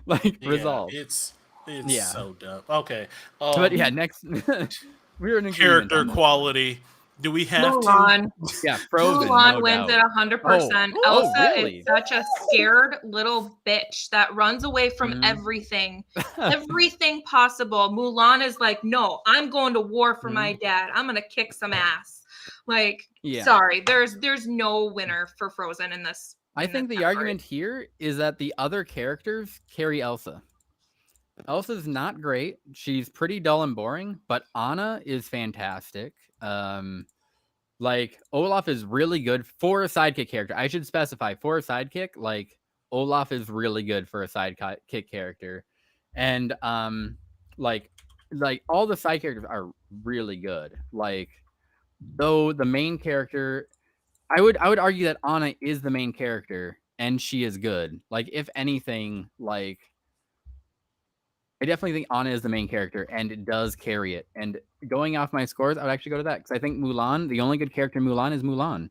Like, Yeah, resolved. It's Yeah. so dumb. Okay. But yeah, next we're in agreement Character on this. quality. Do we have to? Mulan. Yeah, Frozen. Mulan no wins doubt. it 100%. Oh, Elsa really? is such a scared little bitch that runs away from Mhm. everything, everything possible. Mulan is like, no, I'm going to war for my dad. I'm gonna kick some ass. Like, Yeah. sorry, there's no winner for Frozen in this. I in think this the category. argument here is that the other characters carry Elsa. Elsa's not great. She's pretty dull and boring, but Anna is fantastic. Like, Olaf is really good for a sidekick character. I should specify, for a sidekick, like, Olaf is really good for a sidekick character. And like all the side characters are really good. Like, though the main character, I would argue that Anna is the main character and she is good. Like, if anything, like, I definitely think Anna is the main character and it does carry it. And going off my scores, I would actually go to that because I think Mulan, the only good character in Mulan is Mulan.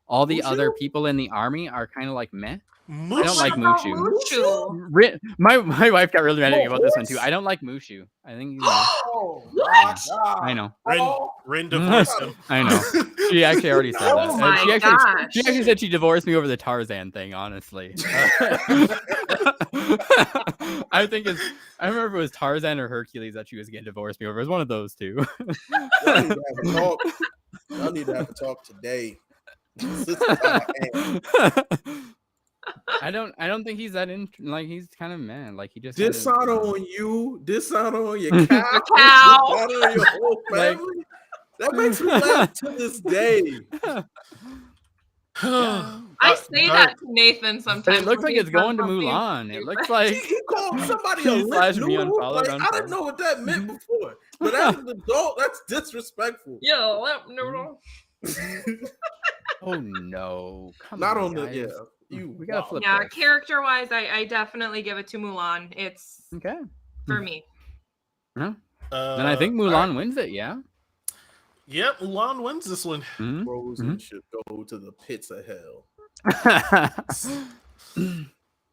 All the other people in the army are kind of like meh. I don't like What about Mushu. My wife got really mad at me about this one too. I don't like Mushu. I think Oh my God. I know. Ren divorced him. I know. She actually already said that. Oh And she my gosh. she actually said she divorced me over the Tarzan thing, honestly. I remember it was Tarzan or Hercules that she was getting divorced me over. It was one of those two. Y'all need to have a talk. Y'all need to have a talk today. This is how I am. I don't think he's that like, he's kind of mad. Like, he just Dishonor on you, dishonor on your cow, cow. dishonor on your whole Like- family. That makes me laugh to this day. I say that to Nathan sometimes. But it looks when like he's it's going to done something Mulan. It stupid. looks like He called somebody a lip noodle. Like, I didn't know what that meant before. But as an adult, that's disrespectful. Yeah, lip noodle. Oh no! Come Not on, on guys. We gotta flip. Yeah, this. character-wise, I definitely give it to Mulan. It's Okay. for me. Yeah. Then I think Mulan wins it. Yeah. Yep, Mulan wins this one. Frozen should go to the pits of hell.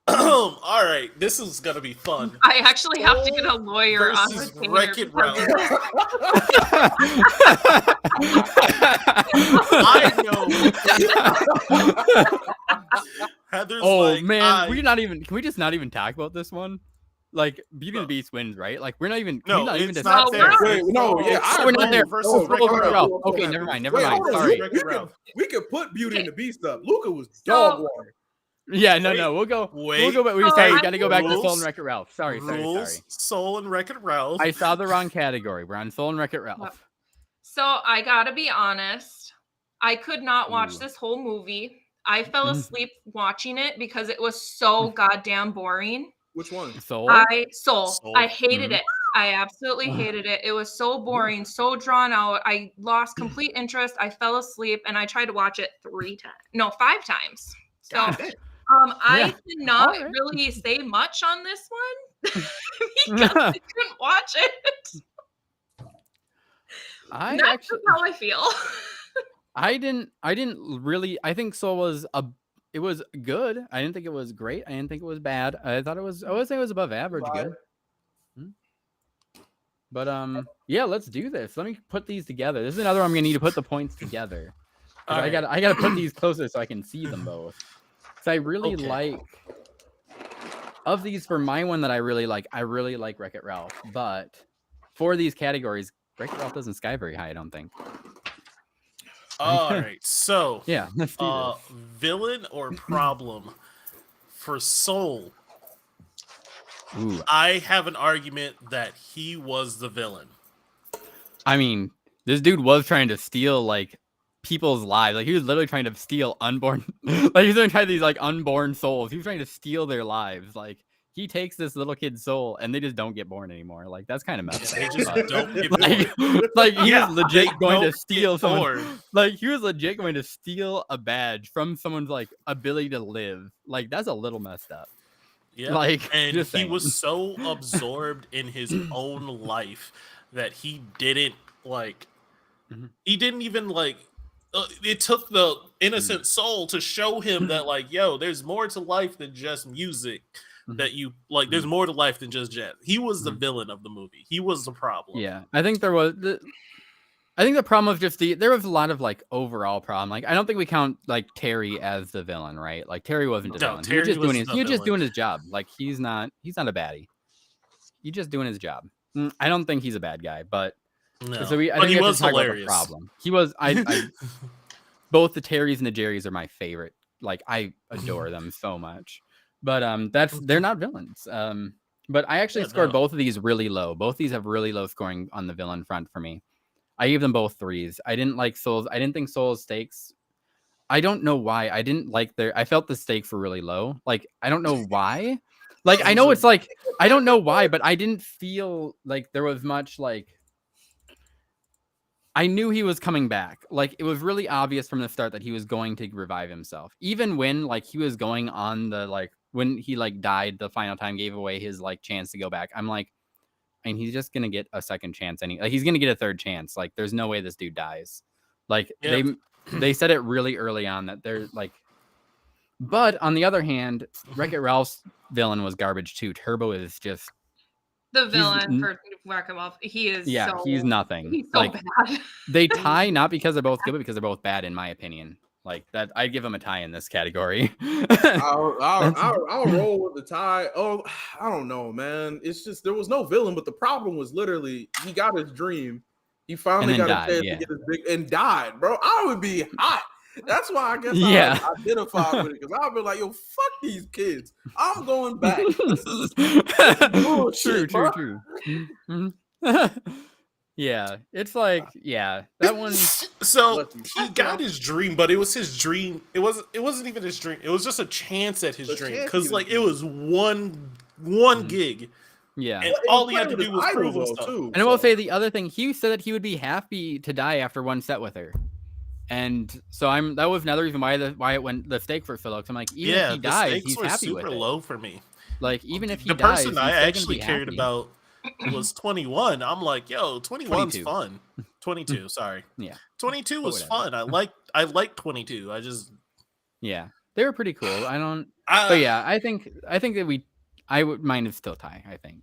All right, this is gonna be fun. I actually have to get a lawyer on Versus the Wreck-It Ralph. I know. Heather's like, man, can we just not even talk about this one? Like, Beauty and the Beast wins, right? Like, we're not even. No, not even it's not there. Wait, no, yeah, we're not there. Versus Wreck-It Ralph. Ralph. Okay, never mind. Wait, Sorry. We could put Beauty and the Beast up. Luca was dog water. Yeah, no. We'll go. We'll go back. We got to go back to Soul and Wreck-It Ralph. Sorry. Soul and Wreck-It Ralph. I saw the wrong category. We're on Soul and Wreck-It Ralph. So I gotta be honest. I could not watch this whole movie. I fell asleep watching it because it was so goddamn boring. Which one? Soul. Soul. I hated it. I absolutely hated it. It was so boring, so drawn out. I lost complete interest. I fell asleep, and I tried to watch it 5 times. So, I did not really say much on this one because I couldn't watch it. That's how I feel. I didn't really. I think Soul was it was good. I didn't think it was great. I didn't think it was bad. I thought it was. I would say it was above average good. But yeah, let's do this. Let me put these together. This is another one I'm gonna need to put the points together. I gotta put these closer so I can see them both. So I really like of these for my one that I really like Wreck-It Ralph. But for these categories, Wreck-It Ralph doesn't sky very high, I don't think. All right, so yeah, let's do this. Villain or problem for Soul. Ooh. I have an argument that he was the villain. I mean, this dude was trying to steal like people's lives. Like he was literally trying to steal unborn, like he's trying to these like unborn souls. He was trying to steal their lives. Like he takes this little kid's soul and they just don't get born anymore. Like that's kind of messed up. They just don't get born. Like he was legit going to steal someone. Born. Like he was legit going to steal a badge from someone's like ability to live. Like that's a little messed up. Yeah, like and he was so absorbed in his own life that he didn't like. He didn't even like. It took the innocent soul to show him that, like, yo, there's more to life than just music. That you like. There's more to life than just jazz. He was the villain of the movie. He was the problem. Yeah, I think there was. I think the problem was just there was a lot of like overall problem. Like I don't think we count like Terry as the villain, right? Like Terry wasn't the villain. He was just doing his job. Like he's not a baddie. He's just doing his job. I don't think he's a bad guy, but no. So I but think he we was have to talk hilarious. About the problem. He was. I both the Terrys and the Jerrys are my favorite. Like I adore them so much. But they're not villains. But I actually scored both of these really low. Both these have really low scoring on the villain front for me. I gave them both 3s. I didn't like Soul's. I didn't think Soul's stakes. I don't know why. I didn't like I felt the stakes were really low. Like I don't know why. Like I know it's like I don't know why, but I didn't feel like there was much like. I knew he was coming back. Like it was really obvious from the start that he was going to revive himself. Even when like he was going on the like when he like died the final time, gave away his like chance to go back. I'm like. And he's just gonna get a second chance. He's gonna get a third chance. Like, there's no way this dude dies. Like they said it really early on that they're like. But on the other hand, Wreck-It Ralph's villain was garbage too. Turbo is just the villain for Wreck-It Ralph. He is. Yeah, he's nothing. He's so bad. They tie not because they're both good, but because they're both bad, in my opinion. Like that, I'd give him a tie in this category. I'll roll with the tie. Oh, I don't know, man. It's just there was no villain, but the problem was literally he got his dream. He finally got a chance to get his big and died, bro. I would be hot. That's why I guess I identify with it because I'll be like, yo, fuck these kids. I'm going back. True. Yeah, it's like that one. So he got his dream, but it was his dream. It wasn't even his dream. It was just a chance at his dream because like it was one gig. Yeah, and all he had to do was prove himself. And I will say the other thing, he said that he would be happy to die after one set with her. And so that was another reason why it went the stake for so low. I'm like, even if he dies, he's happy with it. Super low for me. Like even if he the dies, person I actually cared about was 21. I'm like, yo, 21's fun. 22, sorry. Yeah. 22 was fun. I like 22. I just they were pretty cool. But yeah, I think that I would mine is still tie, I think.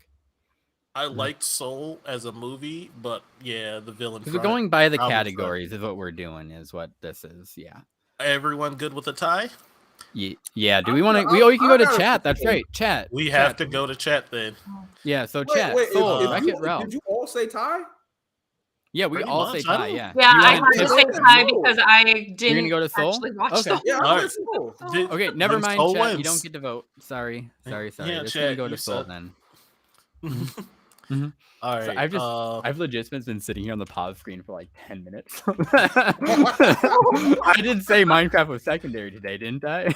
I liked Soul as a movie, but yeah, the villain. We're going by the categories is what we're doing, is what this is. Yeah. Everyone good with the tie? Yeah. Do we want to? We can go to chat. That's right. Chat. We have to go to chat then. Yeah. So chat. Soul. Wreck-It Ralph. Did you all say tie? Yeah, we all say tie. Yeah. Yeah, I had to say tie because I didn't. You're gonna go to Soul? Actually watch Okay. Soul. Yeah, All right. Soul. Okay. Never mind. Soul Chat. wins. You don't get to vote. Sorry. Yeah, Just chat, gonna go to you Soul said. then. All right. So I've legit been sitting here on the pause screen for like 10 minutes. I did say Minecraft was secondary today, didn't I?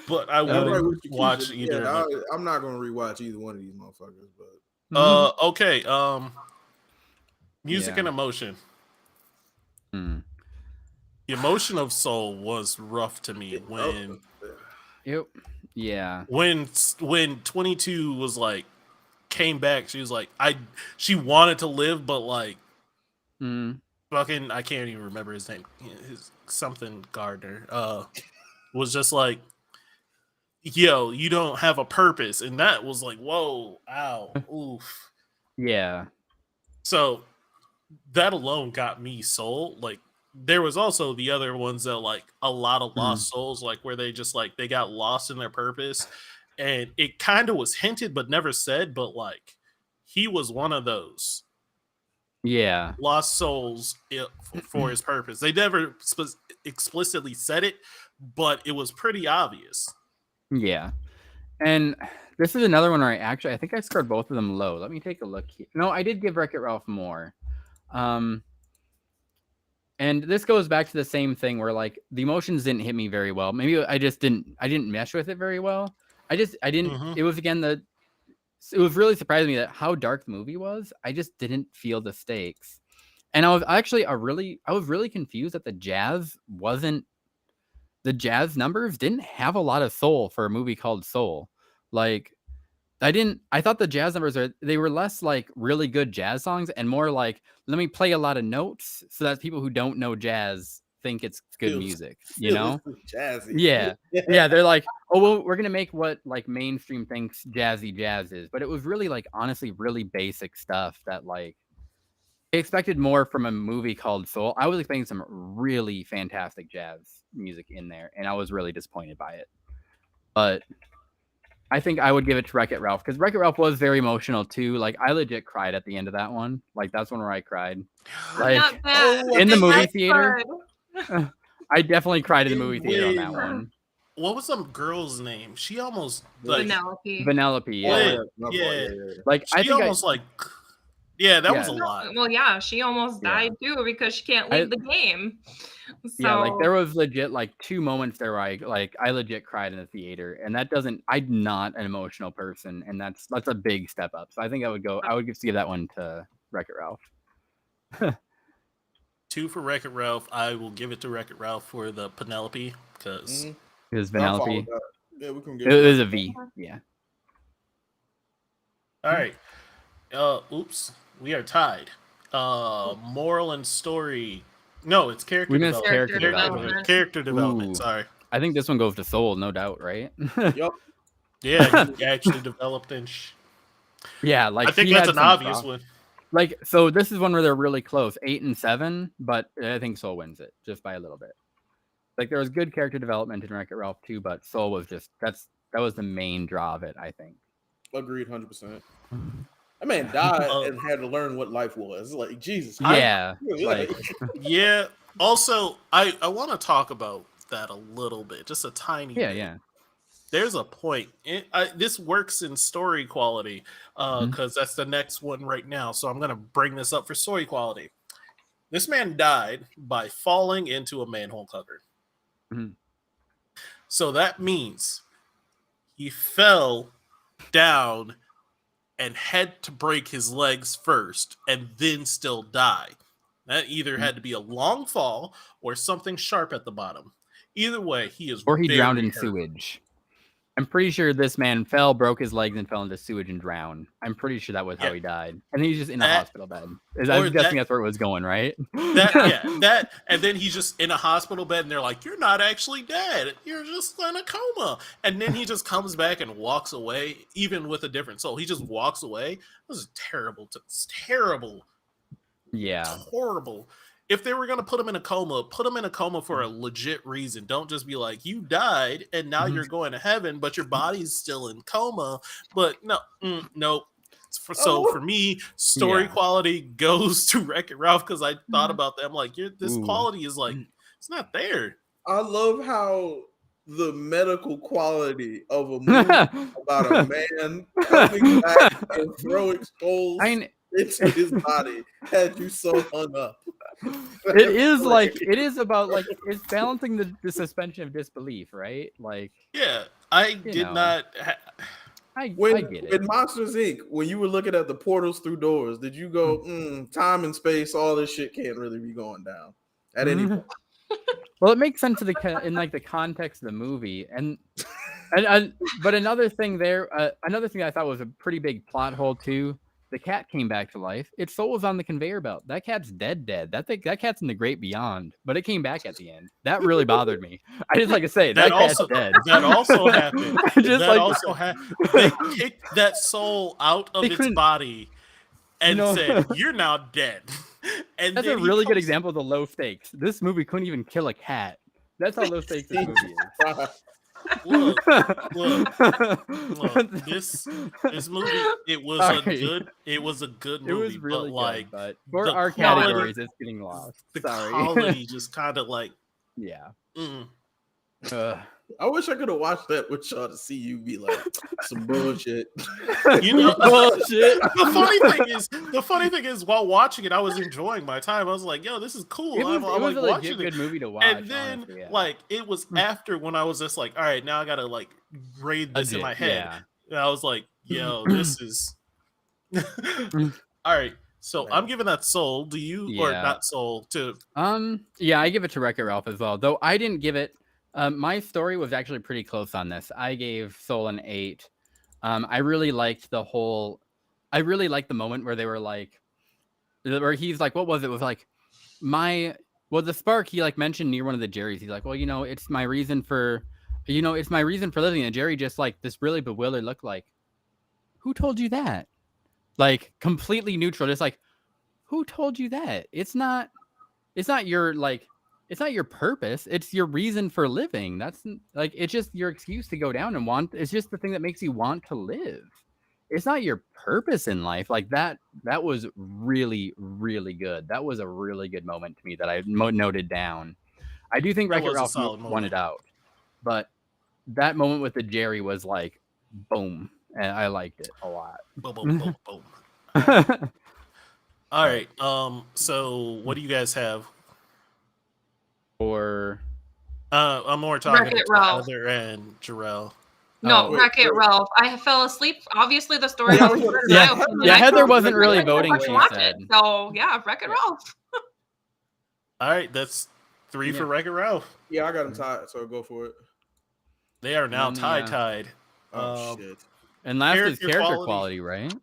But I wouldn't watch either. I'm not gonna rewatch either one of these motherfuckers. But okay. Music and emotion. The emotion of Soul was rough to me when. Yep. Yeah. When 22 was like came back, she was like she wanted to live, but like fucking I can't even remember his name. His something Gardner was just like, yo, you don't have a purpose, and that was like, whoa, ow, oof. Yeah. So that alone got me Soul. Like there was also the other ones that like a lot of lost souls, like where they just like they got lost in their purpose, and it kind of was hinted but never said. But like he was one of those, lost souls for his purpose. They never explicitly said it, but it was pretty obvious. Yeah, and this is another one where I think I scored both of them low. Let me take a look here. No, I did give Wreck-It Ralph more. And this goes back to the same thing where like the emotions didn't hit me very well. Maybe I didn't mesh with it very well. I didn't. It was again it was really surprising me that how dark the movie was. I just didn't feel the stakes, and I was actually really confused that the jazz numbers didn't have a lot of soul for a movie called Soul. Like I thought the jazz numbers they were less like really good jazz songs and more like, let me play a lot of notes so that people who don't know jazz think it's good music, you know? Jazzy. Yeah. Yeah. They're like, oh, well, we're going to make what like mainstream thinks jazzy jazz is. But it was really like, honestly, really basic stuff that like I expected more from a movie called Soul. I was expecting some really fantastic jazz music in there, and I was really disappointed by it. But I think I would give it to Wreck-It Ralph because Wreck-It Ralph was very emotional too. Like I legit cried at the end of that one. Like that's one where I cried. Like in the movie theater. I definitely cried in the movie theater on that one. What was some girl's name? She almost like Vanellope. Yeah. Like she almost like that was a lot. Well, yeah, she almost died too because she can't leave the game. So... Yeah, like there was legit like 2 moments there where I legit cried in the theater, and I'm not an emotional person, and that's a big step up. So I think I would give that one to Wreck-It Ralph. 2 for Wreck-It Ralph. I will give it to Wreck-It Ralph for the Penelope because it was Vanellope. Yeah, we can it was a V. Yeah. All right. Oops. We are tied. Moral and story. No, it's character. We missed character development. Character development. Sorry. I think this one goes to Soul, no doubt, right? Yep. Yeah, he actually developed and. Yeah, like I think that's an obvious one. Like, so this is one where they're really close, 8 and 7, but I think Soul wins it just by a little bit. Like there was good character development in Wreck-It Ralph too, but Soul was just that was the main draw of it, I think. Agreed, 100%. That man died and had to learn what life was. Like Jesus. Yeah. Yeah. Also, I want to talk about that a little bit, just a tiny bit. Yeah. there's a point. This works in story quality because that's the next one right now. So I'm gonna bring this up for story quality. This man died by falling into a manhole cover. So that means he fell down and had to break his legs first and then still die. That either had to be a long fall or something sharp at the bottom. Either way, he is or he drowned in hurt. sewage. I'm pretty sure this man fell, broke his legs, and fell into sewage and drowned. I'm pretty sure that was how he died. And he's just in a hospital bed. I'm guessing that's where it was going, right? That, and then he's just in a hospital bed, and they're like, "You're not actually dead. You're just in a coma." And then he just comes back and walks away, even with a different soul. He just walks away. This is terrible. It's terrible. Yeah. Horrible. If they were going to put him in a coma for a legit reason. Don't just be like, you died and now you're going to heaven, but your body's still in coma. But no. So for me, story quality goes to Wreck-It Ralph because I thought about that. I'm like, this quality is like, it's not there. I love how the medical quality of a movie about a man coming back and throwing skulls into his body had you so hung up. It is about like it's balancing the suspension of disbelief, right? Like, yeah, I get it. In Monsters Inc., when you were looking at the portals through doors, did you go, time and space, all this shit can't really be going down at any point? Well, it makes sense in the context of the movie, but another thing that I thought was a pretty big plot hole too. The cat came back to life. Its soul was on the conveyor belt. That cat's dead. That cat's in the great beyond. But it came back at the end. That really bothered me. I just like to say that cat's dead. That also happened. They kicked that soul out of its body and said, "You're now dead." And that's a really good example of the low stakes. This movie couldn't even kill a cat. That's how low stakes this movie is. Look, this movie, it was a good movie. It was really good, but for our categories, it's getting lost. The quality just kind of like, yeah. I wish I could have watched that with y'all to see you be like some bullshit. Bullshit. The funny thing is, while watching it, I was enjoying my time. I was like, "Yo, this is cool." It was a good movie to watch. And then, it was after when I was just like, "All right, now I gotta like grade this in my head." Yeah. And I was like, "Yo, this is." All right. So I'm giving that soul. Do you or not soul to? Yeah, I give it to Wreck-It Ralph as well. Though I didn't give it. My story was actually pretty close on this. I gave Soul an 8. I really liked the moment where they were like, where he's like, what was it? It was like the spark he like mentioned near one of the Jerry's. He's like, well, it's my reason for living. And Jerry just like this really bewildered look like, who told you that? Like completely neutral. Just like, who told you that? It's not your like, it's not your purpose. It's your reason for living. That's like, it's just your excuse to go down and want. It's just the thing that makes you want to live. It's not your purpose in life. Like that was really, really good. That was a really good moment to me that I noted down. I do think Wreck-It Ralph won it out, but that moment with the Jerry was like, boom. And I liked it a lot. Boom, boom, boom, boom. All right. So what do you guys have? Or I'm more talking to Heather and Jarrell. No, Wreck-It Ralph. I fell asleep. Obviously, the story. Heather wasn't really voting. She said. So yeah, Wreck-It Ralph. All right, that's 3 for Wreck-It Ralph. Yeah, I got them tied, so go for it. They are now tied. Oh shit! And last is character quality, right?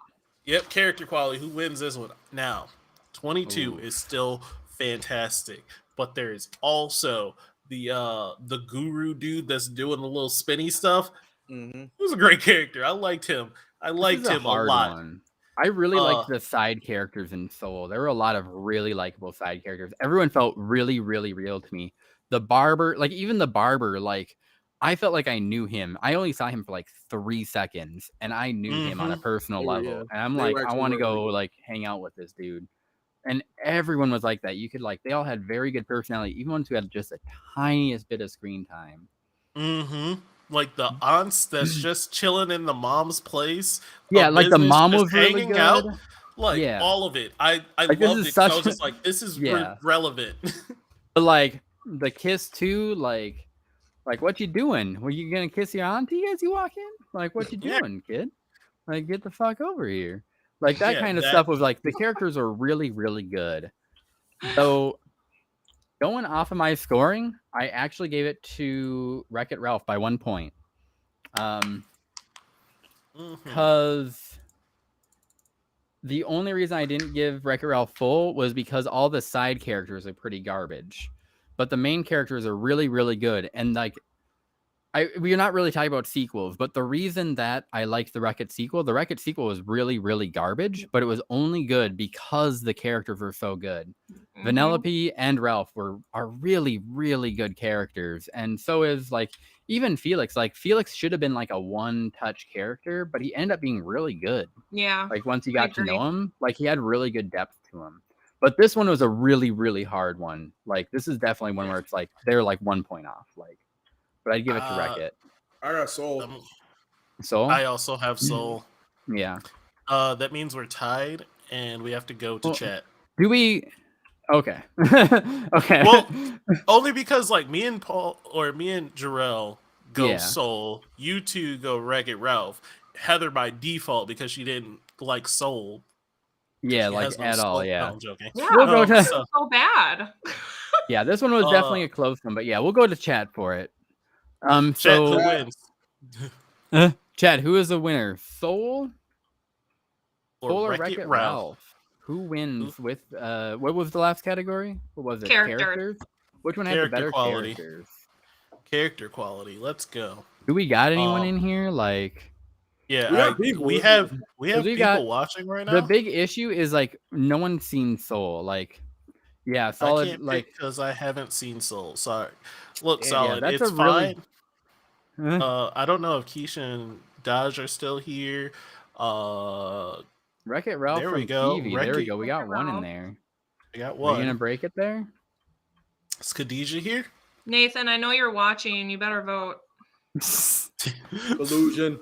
Yep, character quality. Who wins this one? Now, 22 is still fantastic. But there's also the guru dude that's doing the little spinny stuff. Mm-hmm. He was a great character. I liked him. I liked him a lot. One. I really liked the side characters in Soul. There were a lot of really likable side characters. Everyone felt really, really real to me. The barber, like even the barber, like I felt like I knew him. I only saw him for like 3 seconds, and I knew him on a personal level. Yeah. And I'm like, I want to go like hang out with this dude. And everyone was like that. You could like, they all had very good personality, even ones who had just the tiniest bit of screen time. Mm-hmm. like the aunts that's just chilling in the mom's place. Yeah, of like the business, mom just was really hanging out. good. Like Yeah. all of it. I Like, this loved is it 'cause I such- was just like, this is Yeah. relevant. But like the kiss too, like what you doing? Were you gonna kiss your auntie as you walk in? Like, what you Yeah. doing, kid? Like, get the fuck over here. Like that Yeah, kind of that- stuff was like the characters are really, really good. So going off of my scoring, I actually gave it to Wreck-It Ralph by 1 point. Because the only reason I didn't give Wreck-It Ralph full was because all the side characters are pretty garbage. But the main characters are really, really good. And like, we're not really talking about sequels, but the reason that I liked the Wreck-It sequel was really, really garbage, but it was only good because the characters were so good. Vanellope and Ralph are really, really good characters. And so is like even Felix. Like Felix should have been like a one-touch character, but he ended up being really good. Yeah. Like once you got to know him, like he had really good depth to him. But this one was a really, really hard one. Like this is definitely one where it's like they're like 1 point off. Like, but I'd give it to Wreck-It. I got Soul. Soul? I also have Soul. Yeah. That means we're tied, and we have to go to chat. Do we? Okay. Okay. Well, only because like me and Paul or me and Jarrell go Yeah. Soul. You two go Wreck-It Ralph. Heather by default because she didn't like Soul. Yeah, She like has no at all. soul. Yeah. No, I'm joking. Yeah, We'll go to- so bad. Yeah, this one was definitely a close one, but yeah, we'll go to chat for it. Chat, So who wins? Chad, who is the winner? Soul Or or Wreck-It Wreck-It Ralph? Ralph? Who wins with what was the last category? What was it? Characters. Which one had the Character better quality. characters? Character quality. Let's go. Do we got anyone in here? Like, Yeah, We have people. we have we people got- watching right now. the big issue is like no one's seen Soul. Like, yeah, I Solid. can't Like, because I haven't seen Soul. Sorry. Look, Yeah, Solid. that's It's a really- fine. huh? I don't know if Keisha and Dodge are still here. Wreck-It Ralph there from we go. TV. There we Wreck-It go. We got Wreck-It one in Ralph. there. I got Are you one. gonna break it there? Is Khadijah here? Nathan, I know you're watching. You better vote. Collusion.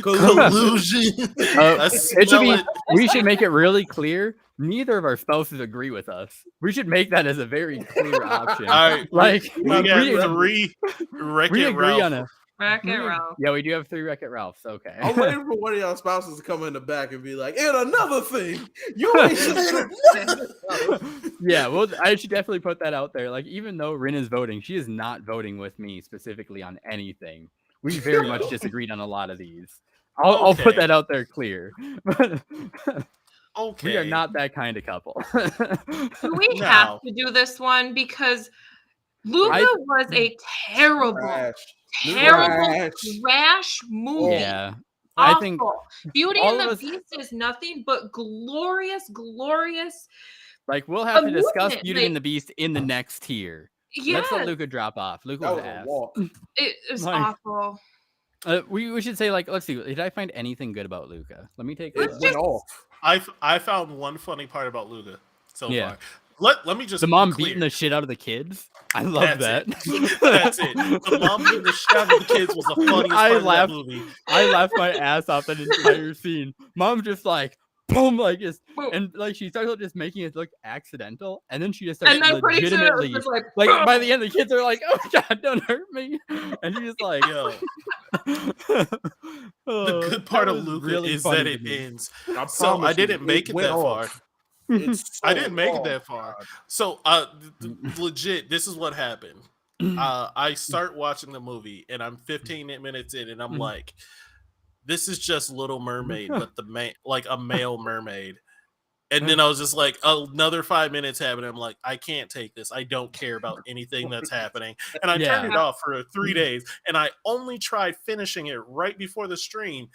Collusion. It should be. We should make it really clear. Neither of our spouses agree with us. We should make that as a very clear option. All right. Like We got we, three we Wreck-It agree Ralph. on a. Wreck-It Ralph. Yeah, we do have 3 Wreck-It Ralphs. Okay. I'm waiting for one of y'all spouses to come in the back and be like, and another thing, you ain't saying it. Yeah, well, I should definitely put that out there. Like, even though Rin is voting, she is not voting with me specifically on anything. We very much disagreed on a lot of these. I'll put Okay. that out there clear. But Okay. we are not that kind of couple. Do we No. have to do this one? Because Luca was a terrible, Trash. terrible, trash movie. Yeah. Awful. I think Beauty all and of the us- Beast is nothing but glorious, glorious. like we'll have to discuss movement, Beauty like- and the Beast in the next tier. Yes, Let's let Luca drop off. Luca That was was a ass. walk. it was like- awful. We should say like let's see. Did I find anything good about Luca? Let me take a It look. went off. I found one funny part about Luca so Yeah. far. Let me just The mom be clear. beating the shit out of the kids. I love that. That's it. The mom beating the shit out of the kids was the funniest I part laughed. of that movie. I laughed my ass off that entire scene. Mom just like boom, like just Boom. and like she starts out just making it look accidental, and then she just starts And then pretty soon it legitimately was like, like by the end the kids are like, oh god, don't hurt me, and she's just like, Yo, the the good part of Luca is that it ends. So I didn't make it that far. It's I so didn't make it off. that far. So legit, this is what happened. I start watching the movie and I'm 15 minutes in and I'm like, this is just Little Mermaid, but like a male mermaid. And then I was just like, another 5 minutes happened. I'm like, I can't take this. I don't care about anything that's happening. And I turned it off for 3 days. And I only tried finishing it right before the stream.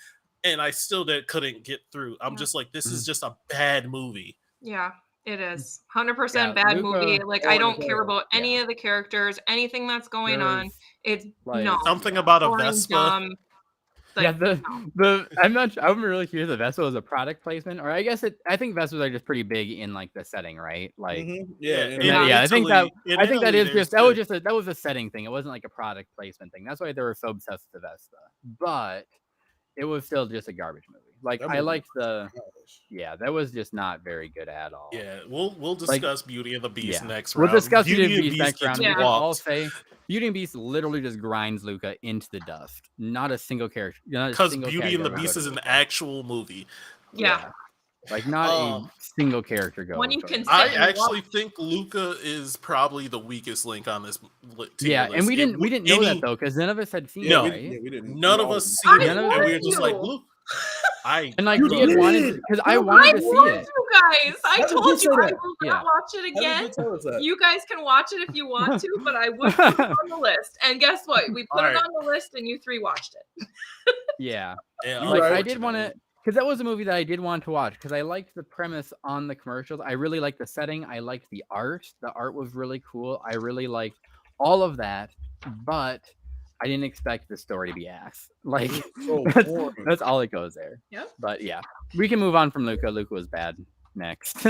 And I still couldn't get through. I'm just like, this is just a bad movie. yeah, it is 100% Yeah, bad Luca- movie. Like I don't Luca, care about any yeah. of the characters, anything that's going on. There's, It's like, no Something about a boring, Vespa. dumb. Like, I'm really curious if Vespa was a product placement, or I guess I think Vespas are just pretty big in like the setting, right? Like, I think that was a setting thing. It wasn't like a product placement thing. That's why they were so obsessed with the Vespa. But it was still just a garbage movie. Like I liked that was just not very good at all. Yeah, we'll discuss Beauty and the Beast next round. We'll discuss Beauty and the Beast next round. I'll say Beauty and the Beast literally just grinds Luca into the dust. Not a single character. Because Beauty and the Beast is an actual movie. Yeah. Like not a single character goes. When you can I actually think Luca is probably the weakest link on this tier list. And we didn't know that though, because none of us had seen it, right? We didn't. None of us seen it, and we were just like, Luke. He wanted because I wanted to see it. You guys, I told you I will not watch it again. You guys can watch it if you want to, but I would put it on the list. And guess what? We put it on the list, and you 3 watched it. I did want to. Because that was a movie that I did want to watch because I liked the premise on the commercials. I really liked the setting. I liked the art. The art was really cool. I really liked all of that, but I didn't expect the story to be ass. Like that's all it goes there. Yep. But yeah, we can move on from Luca. Luca was bad. Next,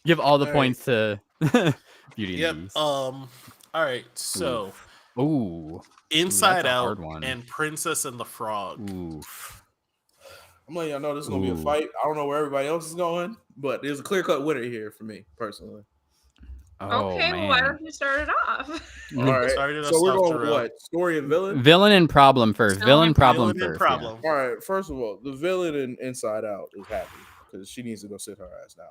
give all the points to Beauty and the Beast. All right. So, Inside Out and Princess and the Frog. Oof. I'm letting y'all know this is gonna be a fight. I don't know where everybody else is going, but there's a clear-cut winner here for me personally. Well, why don't you start it off? All right, so we're going with what? Story and villain? Villain and problem first. Villain, problem first. Problem. Yeah. All right, first of all, the villain in Inside Out is happy because she needs to go sit her ass down.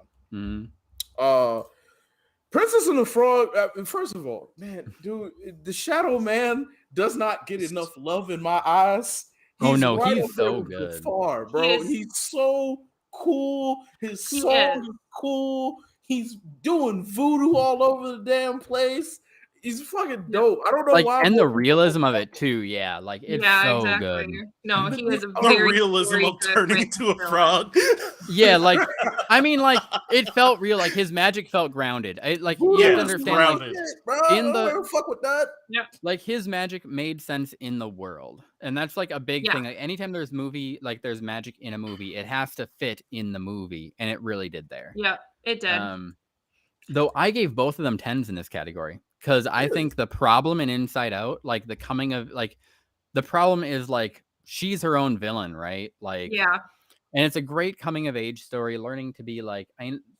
Princess and the Frog, first of all, man, dude, the Shadow Man does not get enough love in my eyes. He's he's so good. Far, bro. He's so cool. His song is cool. He's doing voodoo all over the damn place. He's fucking dope. I don't know why. And the realism of it too. Yeah, like it's so good. No, he has a very realism of turning into a frog. Yeah, like I mean, like it felt real. Like his magic felt grounded. You have to understand. Grounded. Fuck with that. Yeah, like his magic made sense in the world, and that's like a big thing. Like anytime there's there's magic in a movie, it has to fit in the movie, and it really did there. Yeah, it did. Though I gave both of them 10s in this category. Because I think the problem in Inside Out, like the coming of, like, the problem is like she's her own villain, right? Like, and it's a great coming of age story, learning to be like,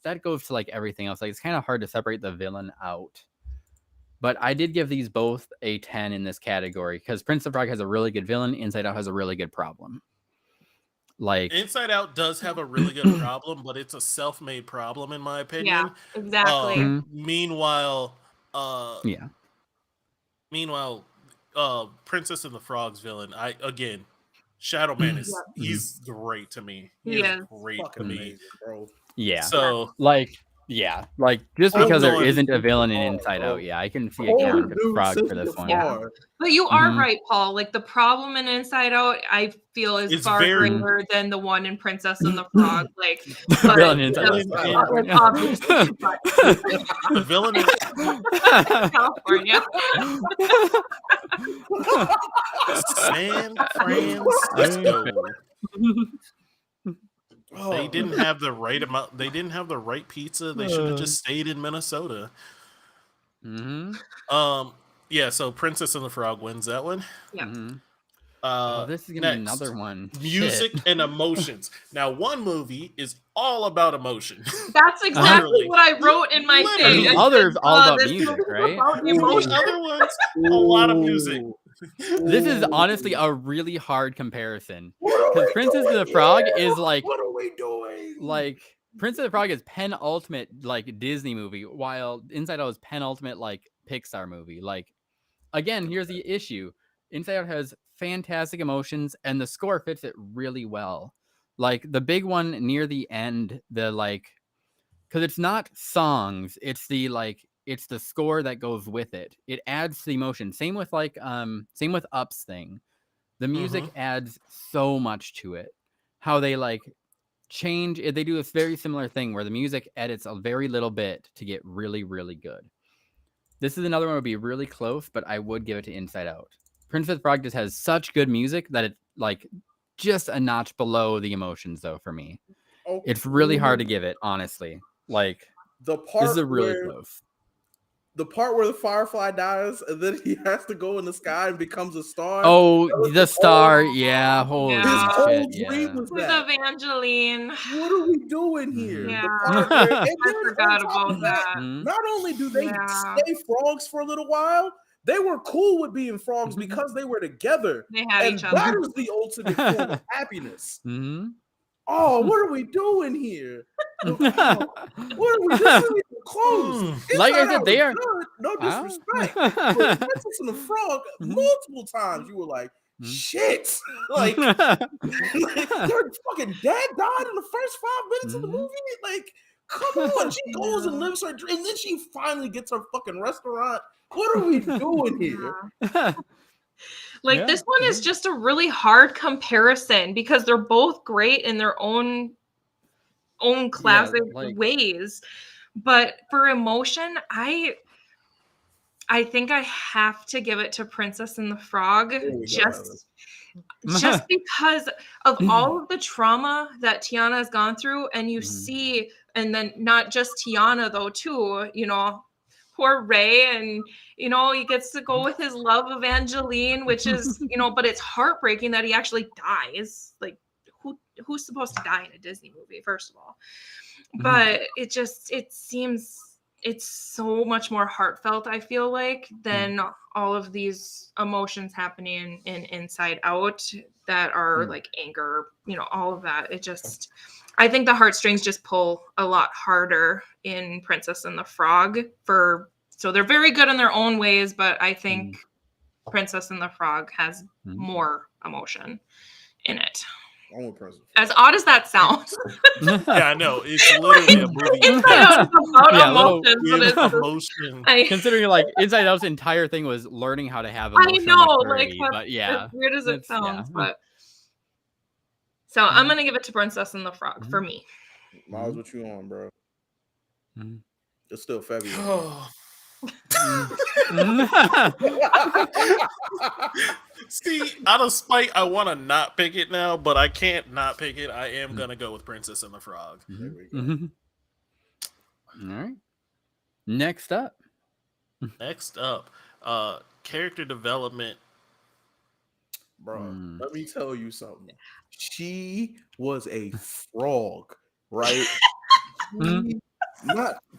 that goes to like everything else. Like, it's kind of hard to separate the villain out. But I did give these both a 10 in this category because Prince of Frog has a really good villain. Inside Out has a really good problem. Like Inside Out does have a really good problem, but it's a self-made problem in my opinion. Yeah, exactly. Meanwhile, Princess and the Frog's villain, Shadow Man he's great to me. He is great to me, amazing, bro. Yeah. So just because there isn't a villain in Inside Out, I can see a count to Frog for this one. Yeah. But you are right, Paul. Like the problem in Inside Out, I feel is far greater than the one in Princess and the Frog. Like the villain in Inside Out. The villain in California. San Francisco. They didn't have the right amount. They didn't have the right pizza. They should have just stayed in Minnesota. Yeah. So Princess and the Frog wins that one. Yeah. This is gonna be another one. Music and emotions. Now, one movie is all about emotion. That's exactly what I wrote in my thing. The others all about music, right? The other ones, a lot of music. This is honestly a really hard comparison because Princess and the Frog is like, what are we doing? Like Princess and the Frog is penultimate like Disney movie, while Inside Out is penultimate like Pixar movie. Like, again, here's the issue: Inside Out has fantastic emotions, and the score fits it really well. Like the big one near the end, because it's not songs, it's the it's the score that goes with it. It adds to the emotion. Same with same with Up's thing. The music adds so much to it. How they change it. They do a very similar thing where the music edits a very little bit to get really, really good. This is another one that would be really close, but I would give it to Inside Out. Princess Frog just has such good music that it's like just a notch below the emotions, though. For me, it's really hard to give it, honestly. Like the this part is a really where close. the part where the firefly dies and then he has to go in the sky and becomes a star. Oh, That was the the star, whole- yeah, holy Yeah. His whole shit, dream yeah. was With that. Evangeline. What are we doing here? Mhm. The Yeah. part where, and I then forgot on top about of that, that. Mhm. not only do they Yeah. stay frogs for a little while, they were cool with being frogs Mhm. because they were together. They had And each that other. is the ultimate form of happiness. Mhm. Oh, what are we doing here? What are we? This isn't even close. Like I Inside said, Out they is are. good. No Ah. disrespect. But Princess and the Frog, Mhm. multiple times you were like, Mhm. shit. Like, your fucking dad died in the first 5 minutes of the Mhm. movie. Like, come on. She goes and lives her dream, and then she finally gets her fucking restaurant. What are we doing here? Like Yeah, this one is mhm. just a really hard comparison because they're both great in their own classic like- ways. But for emotion, I think I have to give it to Princess and the Frog There we go, just because of all of the trauma that Tiana has gone through, and you Mhm. see, and then not just Tiana though too, poor Ray, and he gets to go with his love of Angeline, which is but it's heartbreaking that he actually dies. Like who's supposed to die in a Disney movie, first of all? But it seems it's so much more heartfelt, I feel like, than all of these emotions happening in Inside Out that are like anger, all of that. I think the heartstrings just pull a lot harder in Princess and the Frog so they're very good in their own ways, but I think Princess and the Frog has more emotion in it. As odd as that sounds. Yeah, I know. It's literally a movie. Inside Out is about emotions, but it's emotion. Considering like Inside Out's entire thing was learning how to have I emotional know, maturity, like but yeah, as weird as it that's- sounds, yeah. but so I'm gonna give it to Princess and the Frog for me. Miles, what you on, bro? Mhm. It's still February. See, out of spite, I want to not pick it now, but I can't not pick it. I am gonna go with Princess and the Frog. There we go. Mhm. All right. Next up. Next up, character development. Bro, let me tell you something. She was a frog, right?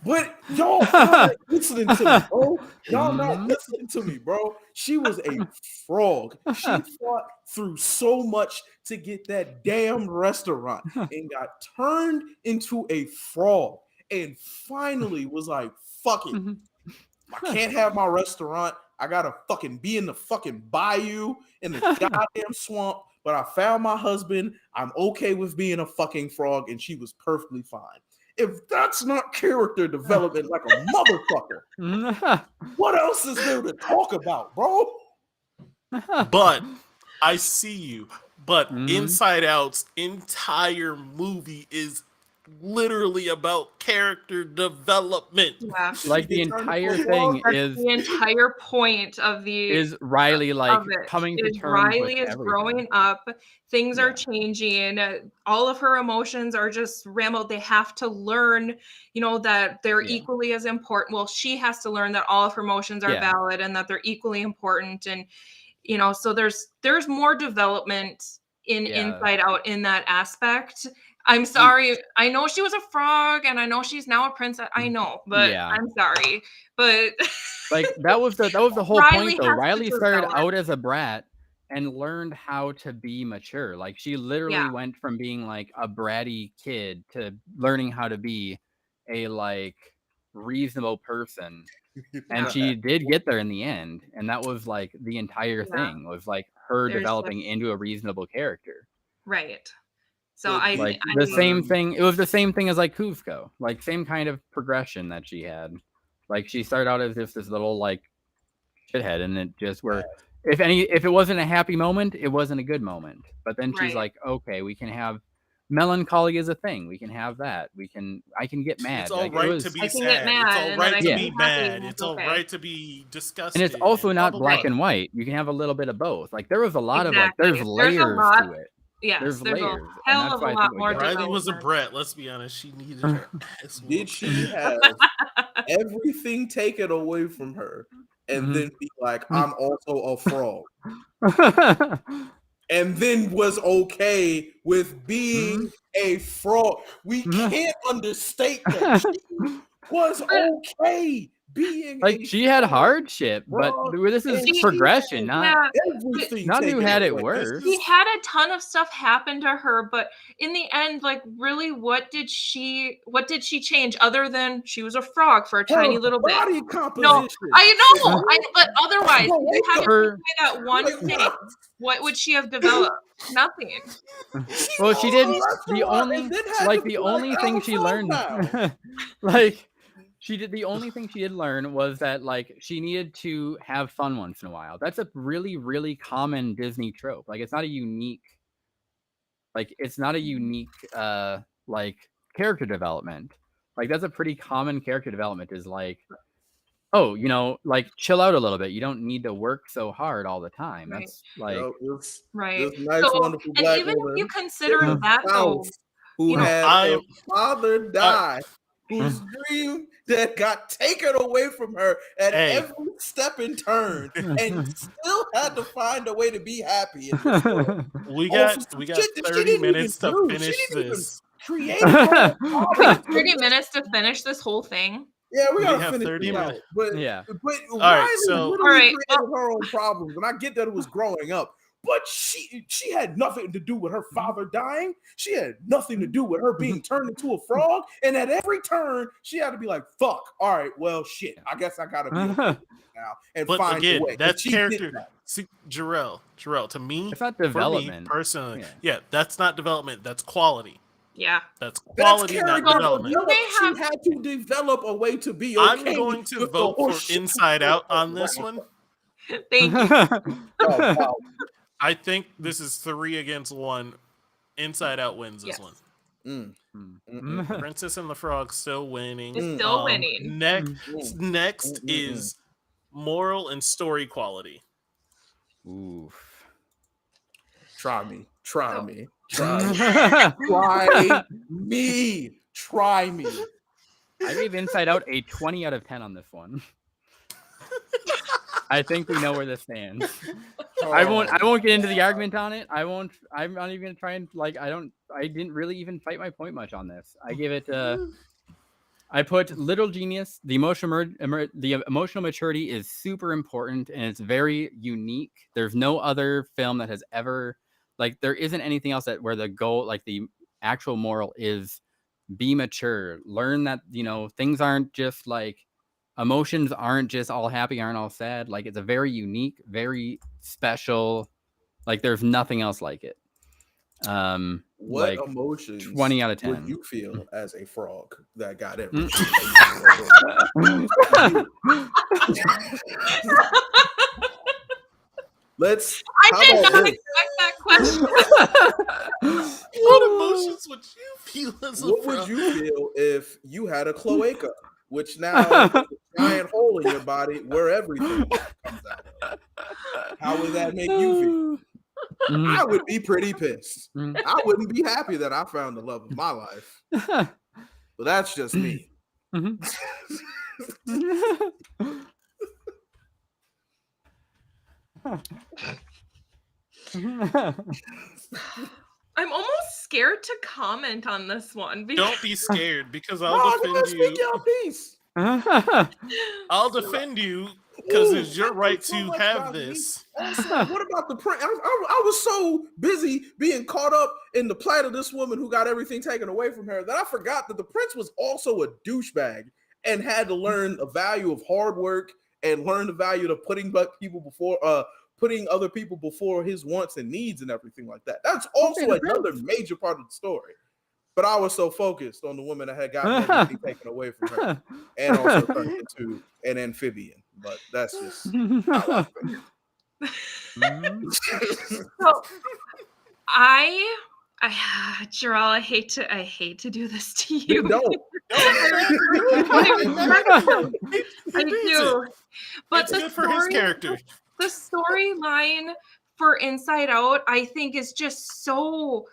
But y'all not listening to me, bro. Y'all not listening to me, bro. She was a frog. She fought through so much to get that damn restaurant and got turned into a frog and finally was like, fuck it. I can't have my restaurant. I gotta fucking be in the fucking bayou in the goddamn swamp. But I found my husband. I'm okay with being a fucking frog, and she was perfectly fine. If that's not character development like a motherfucker, what else is there to talk about, bro? But I see you. But Inside Out's entire movie is literally about character development. Yeah. Like the entire thing is the entire point of is Riley like coming to terms Riley with is everything. growing up. Things are changing. All of her emotions are just rambled. They have to learn, that they're equally as important. Well, she has to learn that all of her emotions are valid and that they're equally important. And so there's more development in Inside Out in that aspect. I'm sorry. I know she was a frog and I know she's now a princess. I know, but I'm sorry. But like that was the whole Riley point though. has to Riley started develop. out as a brat and learned how to be mature. Like she literally went from being like a bratty kid to learning how to be a like reasonable person. And she did get there in the end. And that was like the entire thing was like her developing into a reasonable character. Right. So same thing. It was the same thing as like Kuzco, like same kind of progression that she had. Like she started out as just this little like shithead, and it just if it wasn't a happy moment, it wasn't a good moment. But then she's like, okay, we can have melancholy is a thing. We can have that. I can get mad. It's all like, right to be I can sad. get mad, It's all and right then I to can be be happy, mad. and It's it's all okay. right to be disgusted. and it's also not blah, blah, black blah. and white. You can have a little bit of both. Like there was a lot of Exactly. there's layers to it. Yes, There's there's layers, a and hell that's of why a I lot think it more was Riley was a development. brat. Let's be honest. She needed her ass Did whooped. she have everything taken away from her and then be like, I'm also a frog? And then was okay with being a fraud. We can't understate that. She was okay being like she had hardship, but this is progression, not everything. not who had it worse. She had a ton of stuff happen to her, but in the end, like really, what did she change other than she was a frog for a tiny little bit? Body composition. No, I know, but otherwise, you had to take away that one thing. What would she have developed? Nothing. Well, she did the only thing she learned. Like she did the only thing she did learn was that like she needed to have fun once in a while. That's a really, really common Disney trope. Like it's not a unique like character development. Like that's a pretty common character development is like, oh, like chill out a little bit. You don't need to work so hard all the time. Right. That's like right. This nice, wonderful and black even woman if you consider that though, who had a father die, whose dream that got taken away from her at every step and turn, and still had to find a way to be happy in this world. We got 30 minutes to finish this. 30 minutes to finish this whole thing. Yeah, we gotta have finish 30 minutes. minutes. But all right, created her own problems, and I get that it was growing up. But she had nothing to do with her father dying. She had nothing to do with her being turned into a frog. And at every turn, she had to be like, "Fuck! All right, well, shit. I guess I gotta be okay now and find a way." That's character. See, Jarrell. To me, it's not development. For me personally, that's not development. That's quality. Yeah, that's quality, not development. She had to develop a way to be okay. I'm going to vote for Inside Out on this one. Thank you. Wow. I think this is 3-1. Inside Out wins this one. Princess and the Frog still winning. It's still winning. Next is moral and story quality. Oof. Try me. Try me. I gave Inside Out a 20 out of 10 on this one. I think we know where this stands. I won't get into the argument on it. I'm not even gonna try and I didn't really even fight my point much on this. I gave it I put Little Genius. The emotional maturity is super important and it's very unique. There's no other film that has ever there isn't anything else where the goal, like the actual moral is be mature. Learn that, things aren't just emotions aren't just all happy, aren't all sad. Like it's a very unique, very special, there's nothing else like it. What emotions 20 out of 10 would you feel as a frog that got everything? I did not expect that question. What emotions would you feel as a frog? What would you feel if you had a cloaca, which now is a giant hole in your body where everything comes out of? How would that make you feel? I would be pretty pissed. I wouldn't be happy that I found the love of my life. But that's just me. I'm almost scared to comment on this one. Don't be scared because I'll defend you. I'll defend you because it's your right to have this. Also, what about the prince? I was so busy being caught up in the plight of this woman who got everything taken away from her that I forgot that the prince was also a douchebag and had to learn the value of hard work and learn the value of putting other people before his wants and needs and everything like that. That's also another major part of the story. But I was so focused on the woman that had gotten everything taken away from her and also turned into an amphibian. But that's just how I So I Jarrell, I hate to do this to you. Don't. I do. But It's good for his character. The storyline for Inside Out, I think, is just so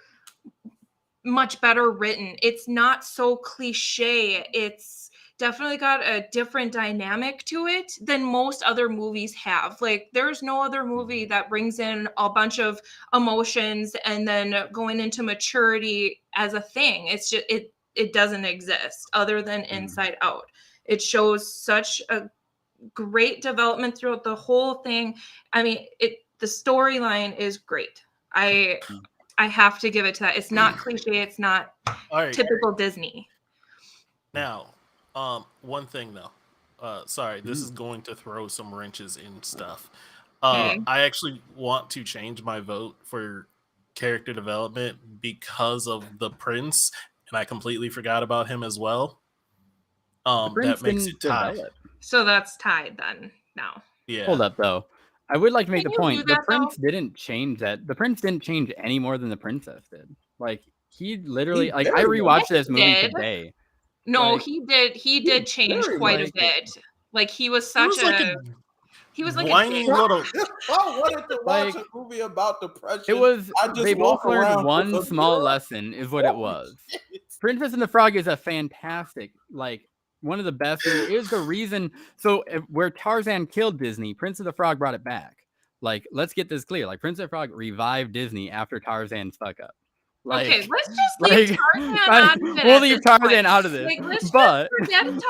much better written. It's not so cliche. It's definitely got a different dynamic to it than most other movies have. Like, there's no other movie that brings in a bunch of emotions and then going into maturity as a thing. It's just it doesn't exist other than Inside Out. It shows such a great development throughout the whole thing. I mean, the storyline is great. I have to give it to that. It's not cliche. It's not typical Disney. Now, one thing though. Sorry, this is going to throw some wrenches in stuff. I actually want to change my vote for character development because of the prince, and I completely forgot about him as well. That makes it tied. So that's tied then now. Yeah. Hold up though. I would like to make the point. The prince didn't change that. The prince didn't change any more than the princess did. Like, he literally, I rewatched this movie today. No, he did. He did change quite a bit. Like, he was such he was like whiny little. I wanted to watch a movie about depression. It was. They both learned one small lesson, is what it was. Princess and the Frog is a fantastic, like, one of the best. It is the reason. So where Tarzan killed Disney, Prince of the Frog brought it back. Like, let's get this clear. Like, Prince of the Frog revived Disney after Tarzan's fuck up. Like, okay, let's just leave Tarzan out of it. We'll leave Tarzan out of this. Like, but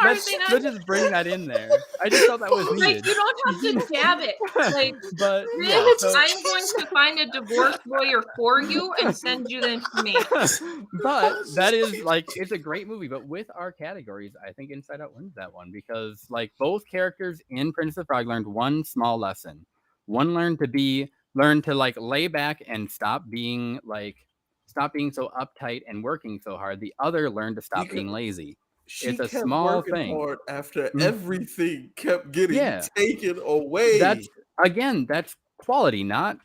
let's just bring that in there. I just thought that was needed. Like, you don't have to jab it. Like, but yeah, I'm going to find a divorce lawyer for you and send you the information. But that is, like, it's a great movie. But with our categories, I think Inside Out wins that one because, like, both characters in Prince of the Frog learned one small lesson. One learned to like lay back and stop being so uptight and working so hard. The other learned to stop being lazy. It's a small thing. Hard after everything kept getting taken away. That's quality, not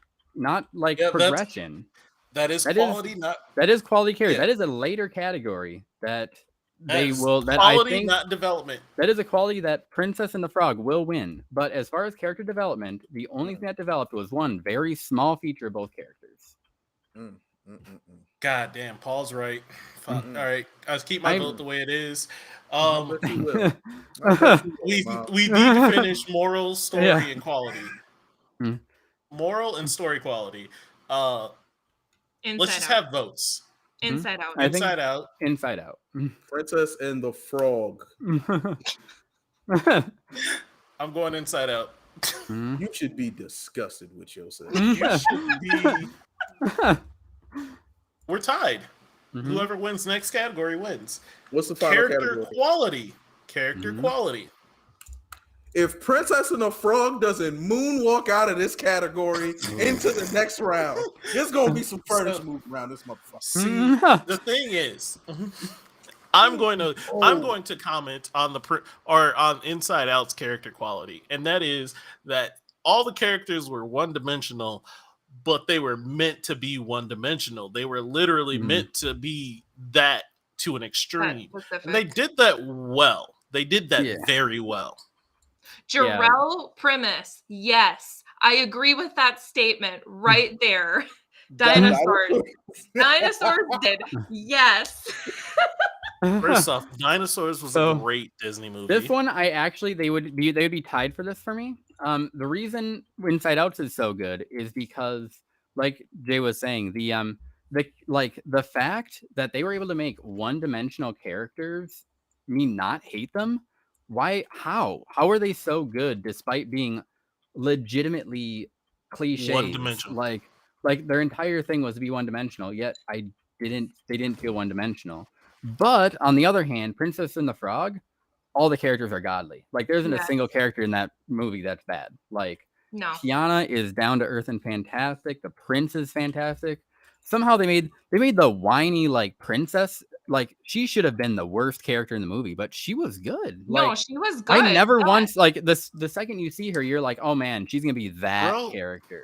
like progression. That is quality. That is quality carry. That is a later category that they will. That quality, I think, not development. That is a quality that Princess and the Frog will win. But as far as character development, the only thing that developed was one very small feature of both characters. God damn, Paul's right. All right, I'll keep my vote the way it is. We need to finish moral, story, and quality. Moral and story quality. Let's just have votes. Inside Out. Inside Out. Inside Out. Princess and the Frog. I'm going Inside Out. You should be disgusted with yourself. You should be. We're tied. Whoever wins next category wins. What's the final category? Character quality. If Princess and the Frog doesn't moonwalk out of this category into the next round, there's gonna be some furniture moving around this motherfucker. See, the thing is, I'm going to comment on on Inside Out's character quality, and that is that all the characters were one-dimensional, but they were meant to be one-dimensional. They were literally meant to be that to an extreme, and they did that well. They did that very well. Jarrell Primus, yes, I agree with that statement right there. Dinosaurs did, yes. First off, Dinosaurs was a great Disney movie. This one, they would be tied for this for me. The reason Inside Out is so good is because, like Jay was saying, the fact that they were able to make one-dimensional characters me not hate them. Why? How are they so good despite being legitimately cliches? One-dimensional. Like their entire thing was to be one-dimensional. Yet they didn't feel one-dimensional. But on the other hand, Princess and the Frog, all the characters are godly. Like, there isn't a single character in that movie that's bad. Like, no. Tiana is down to earth and fantastic. The prince is fantastic. Somehow they made the whiny, like, princess, like, she should have been the worst character in the movie, but she was good. Like, no, she was good. I never once, like, the second you see her, you're like, oh man, she's gonna be that character.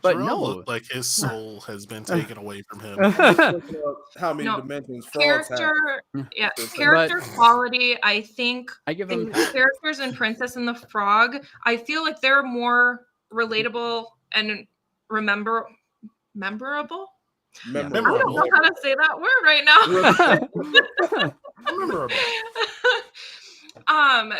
But Jerome no. looked like his soul has been taken away from him. Looking up how many No, dimensions frogs have. Character quality. I think I give them the characters in Princess and the Frog, I feel like they're more relatable and memorable. I don't know how to say that word right now. Memorable.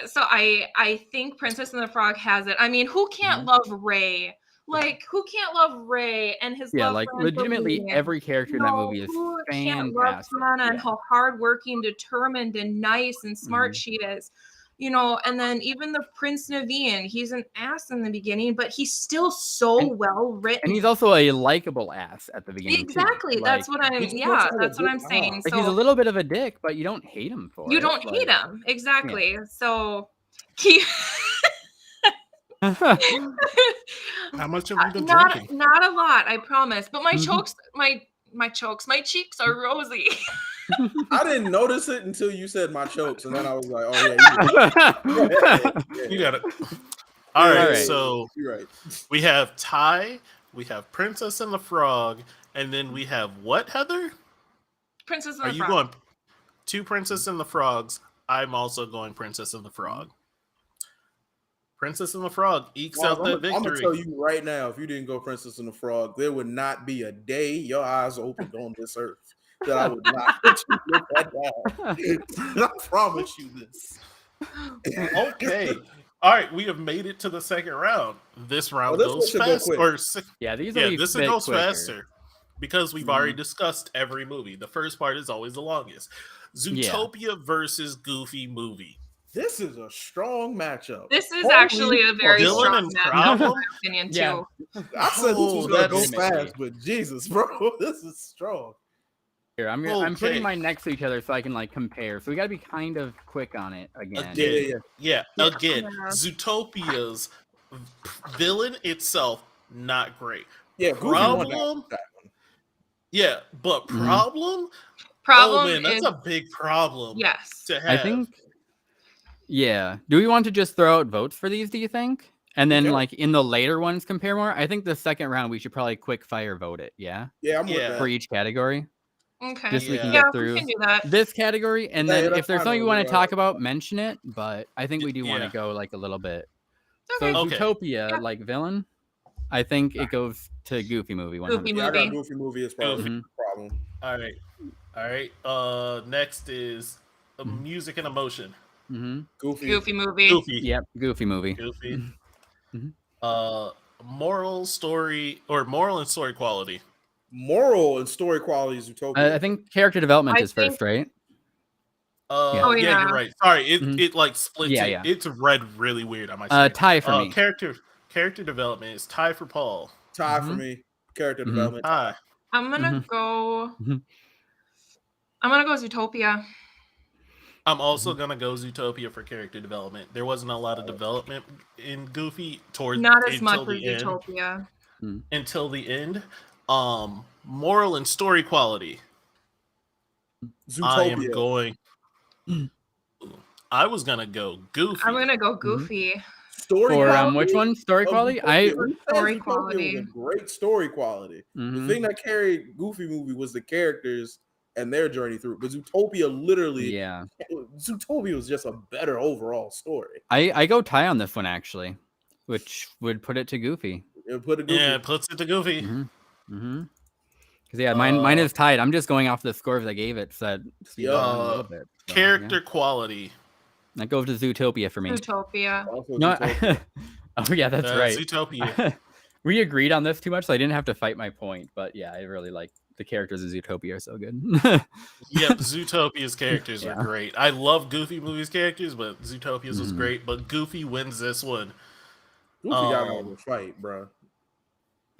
So I think Princess and the Frog has it. I mean, who can't love Ray? Like, who can't love Ray and his love like for legitimately Angelina? every character in that movie is Who can't love fantastic. Hannah and how hardworking, determined, and nice and smart she is? You know, and then even the Prince Naveen, he's an ass in the beginning, but he's still so well written. And he's also a likable ass at the beginning. Exactly. Too. That's Like, what I'm. Yeah, that's what I'm saying. Like, So he's a little bit of a dick, but you don't hate him for you it. don't hate like, him. Exactly. So he. How much have you been drinking? Not a lot, I promise. But my chokes, my cheeks are rosy. I didn't notice it until you said my chokes, and then I was like, "Oh yeah, You got it." All right, right. so you're right. we have Ty, we have Princess and the Frog, and then we have what, Heather? Princess and Are the you Frog. going two Princess and the Frogs? I'm also going Princess and the Frog. Princess and the Frog ekes out that victory. I'm gonna tell you right now, if you didn't go Princess and the Frog, there would not be a day your eyes opened on this earth that I would not let you live that down. I promise you this. Okay. All right, we have made it to the second round. This round goes fast. This goes faster because we've already discussed every movie. The first part is always the longest. Zootopia versus Goofy movie. This is a strong matchup. This is actually a very strong matchup, in my opinion, too. Yeah. I said this was gonna go fast, but Jesus, bro, this is strong. Here, I'm putting my next to each other so I can like compare. So we got to be kind of quick on it again. Yeah. Again, Zootopia's villain itself not great. Yeah, problem. Yeah, but problem. Problem. Oh man, that's a big problem. Yes. To have. I think. Yeah. Do we want to just throw out votes for these? Do you think? And then like in the later ones, compare more. I think the second round we should probably quick fire vote it. Yeah. Yeah, I'm with that. For each category. Okay. Just so we can get through we can do that. this category, and then if there's something you want to talk about, mention it. But I think we do want to go like a little bit. Okay. So Zootopia, like villain, I think it goes to Goofy movie. 100%. Goofy I movie. got Goofy movie is probably the problem. All right. Next is music and emotion. Goofy movie. Yep, Goofy movie. Goofy. Moral and story quality. Moral and story quality is Zootopia. I think character development is first, right? Yeah, you're right. Sorry, it like splits. Yeah. It's read really weird on my tie for me. Character development is tie for Paul. Tie for me. Character development. Tie. I'm gonna go. I'm gonna go Zootopia. I'm also gonna go Zootopia for character development. There wasn't a lot of development in Goofy towards not as much as Zootopia until the end. Moral and story quality. Zootopia. I was gonna go Goofy. I'm gonna go Goofy. Story quality? Which one? Story quality? Story quality. Was a great story quality. The thing that carried Goofy movie was the characters and their journey through. But Zootopia literally, Zootopia was just a better overall story. I go tie on this one actually, which would put it to Goofy. It puts it to Goofy. Because mine is tied. I'm just going off the scores I gave it. So a little bit. So, character quality. That goes to Zootopia for me. Zootopia. Oh yeah, that's right. Zootopia. We agreed on this too much, so I didn't have to fight my point. But yeah, I really like the characters of Zootopia are so good. Yep, Zootopia's characters are great. I love Goofy movie's characters, but Zootopia's was great. But Goofy wins this one. Goofy got out of the fight, bro.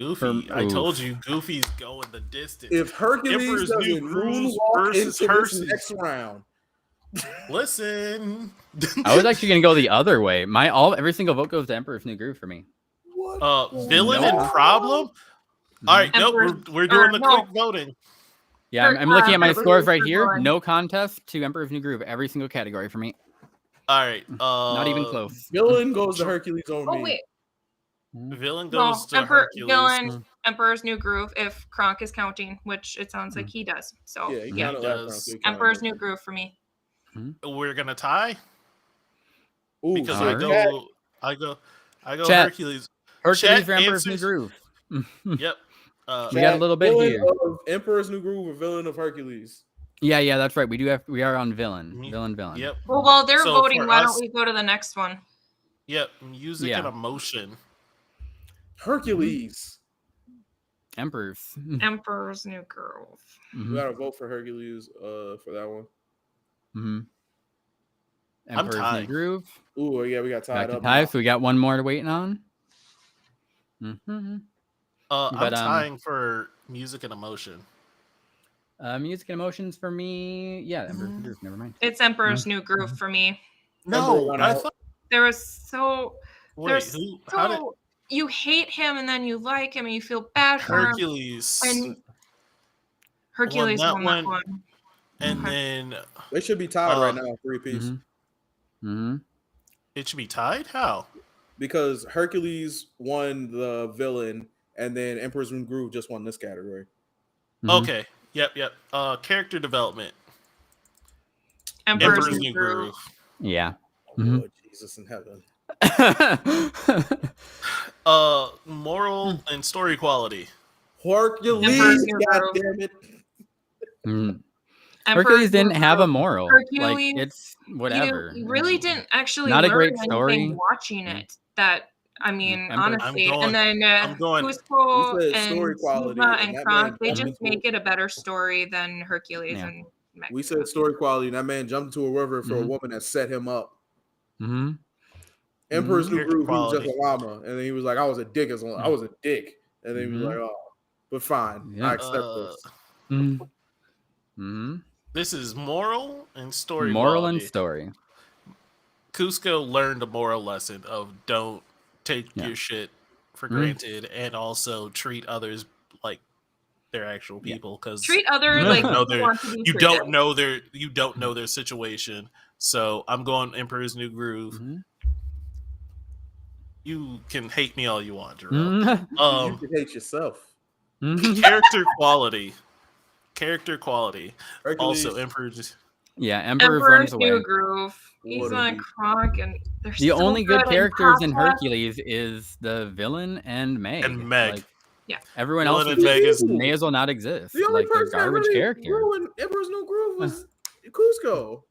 Goofy, I told you, Goofy's going the distance. If Hercules doesn't moonwalk into this next round. Listen. I was actually gonna go the other way. Every single vote goes to Emperor's New Groove for me. What? Villain and problem? All right, we're doing the quick voting. Yeah, I'm looking at my scores right here. No contest to Emperor's New Groove. Every single category for me. All right. Not even close. Villain goes to Hercules on me. Wait. Villain Well, goes to Hercules. villain, Emperor's New Groove, if Kronk is counting, which it sounds like he does. So Yeah, he yeah, kinda does. left, so he kinda Emperor's knows. New Groove for me. We're gonna tie Ooh, because Alright. I go Chat. Hercules. Hercules Chat for Emperor's New answers- Groove. Yep. We got a little bit villain here. of Emperor's New Groove or villain of Hercules. Yeah, that's right. We are on villain. Villain. Yep. Well, while they're So voting, for why us- don't we go to the next one? Yep. Music Yeah. and emotion. Hercules. Emperors. Emperor's New Groove. We gotta vote for Hercules for that one. Mm-hmm. I'm Emperor's New tying. Groove. Ooh, yeah, we got Back tied to up. tie, now. so we got one more to waiting on. I'm But, tying for music and emotion. Music and emotions for me. Yeah, Emperor's New Groove. Never mind. It's Emperor's New Groove for me. No, won I out. thought. There was so Wait, there's who? How did so you hate him and then you like him and you feel bad for him. Hercules? And Hercules that won that one. one. And Okay. then They should be tied right now, 3-piece. it should be tied. How? Because Hercules won the villain, and then Emperor's New Groove just won this category. Okay. Yep. Character development. Emperor's, Emperor's New New Groove. Groove. Yeah. Oh, Lord Jesus in heaven. Moral and story quality. Hercules, Emperor's New God Groove. damn it. Emperor's Hercules New didn't have a Groove. moral. Like Hercules, it's whatever. You really didn't actually Not a learn great anything story. watching it. That I mean, Emperor- honestly, I'm and then going- Cusco We said and story quality, Yuba and and that Kronk, man they jumped just into make it a better story than Hercules Yeah. and Mexico. We said story quality, and that man jumped into a river for a Mhm. woman that set him up. Mm-hmm. Emperor's New Character Groove, he was just quality. a llama, and then he was like, "I was a dick as I was a dick," and then he was Mhm. like, "Oh, but fine, Yeah. I accept this." Mm-hmm. This is moral and story Moral quality. and story. Cusco learned a moral lesson of don't take Yeah. your shit for granted, and also treat others like they're actual people. Because Treat other like know you want to be you treated. don't know their situation. So I'm going Emperor's New Groove. Mhm. You can hate me all you want, Jerome. Mhm. You can hate yourself. Mhm. Character quality. Hercules, Also, Emperor's. Yeah, Emperor Emperor's runs away. New Groove. He's What a on beat. Kronk, and they're The so only good and characters in Papa. Hercules is the villain and Meg. And Meg. Like, Yeah. everyone Villain else and Meg is- may as well not exist. the only Like they're person that garbage really characters. ruined Emperor's New Groove was Cusco.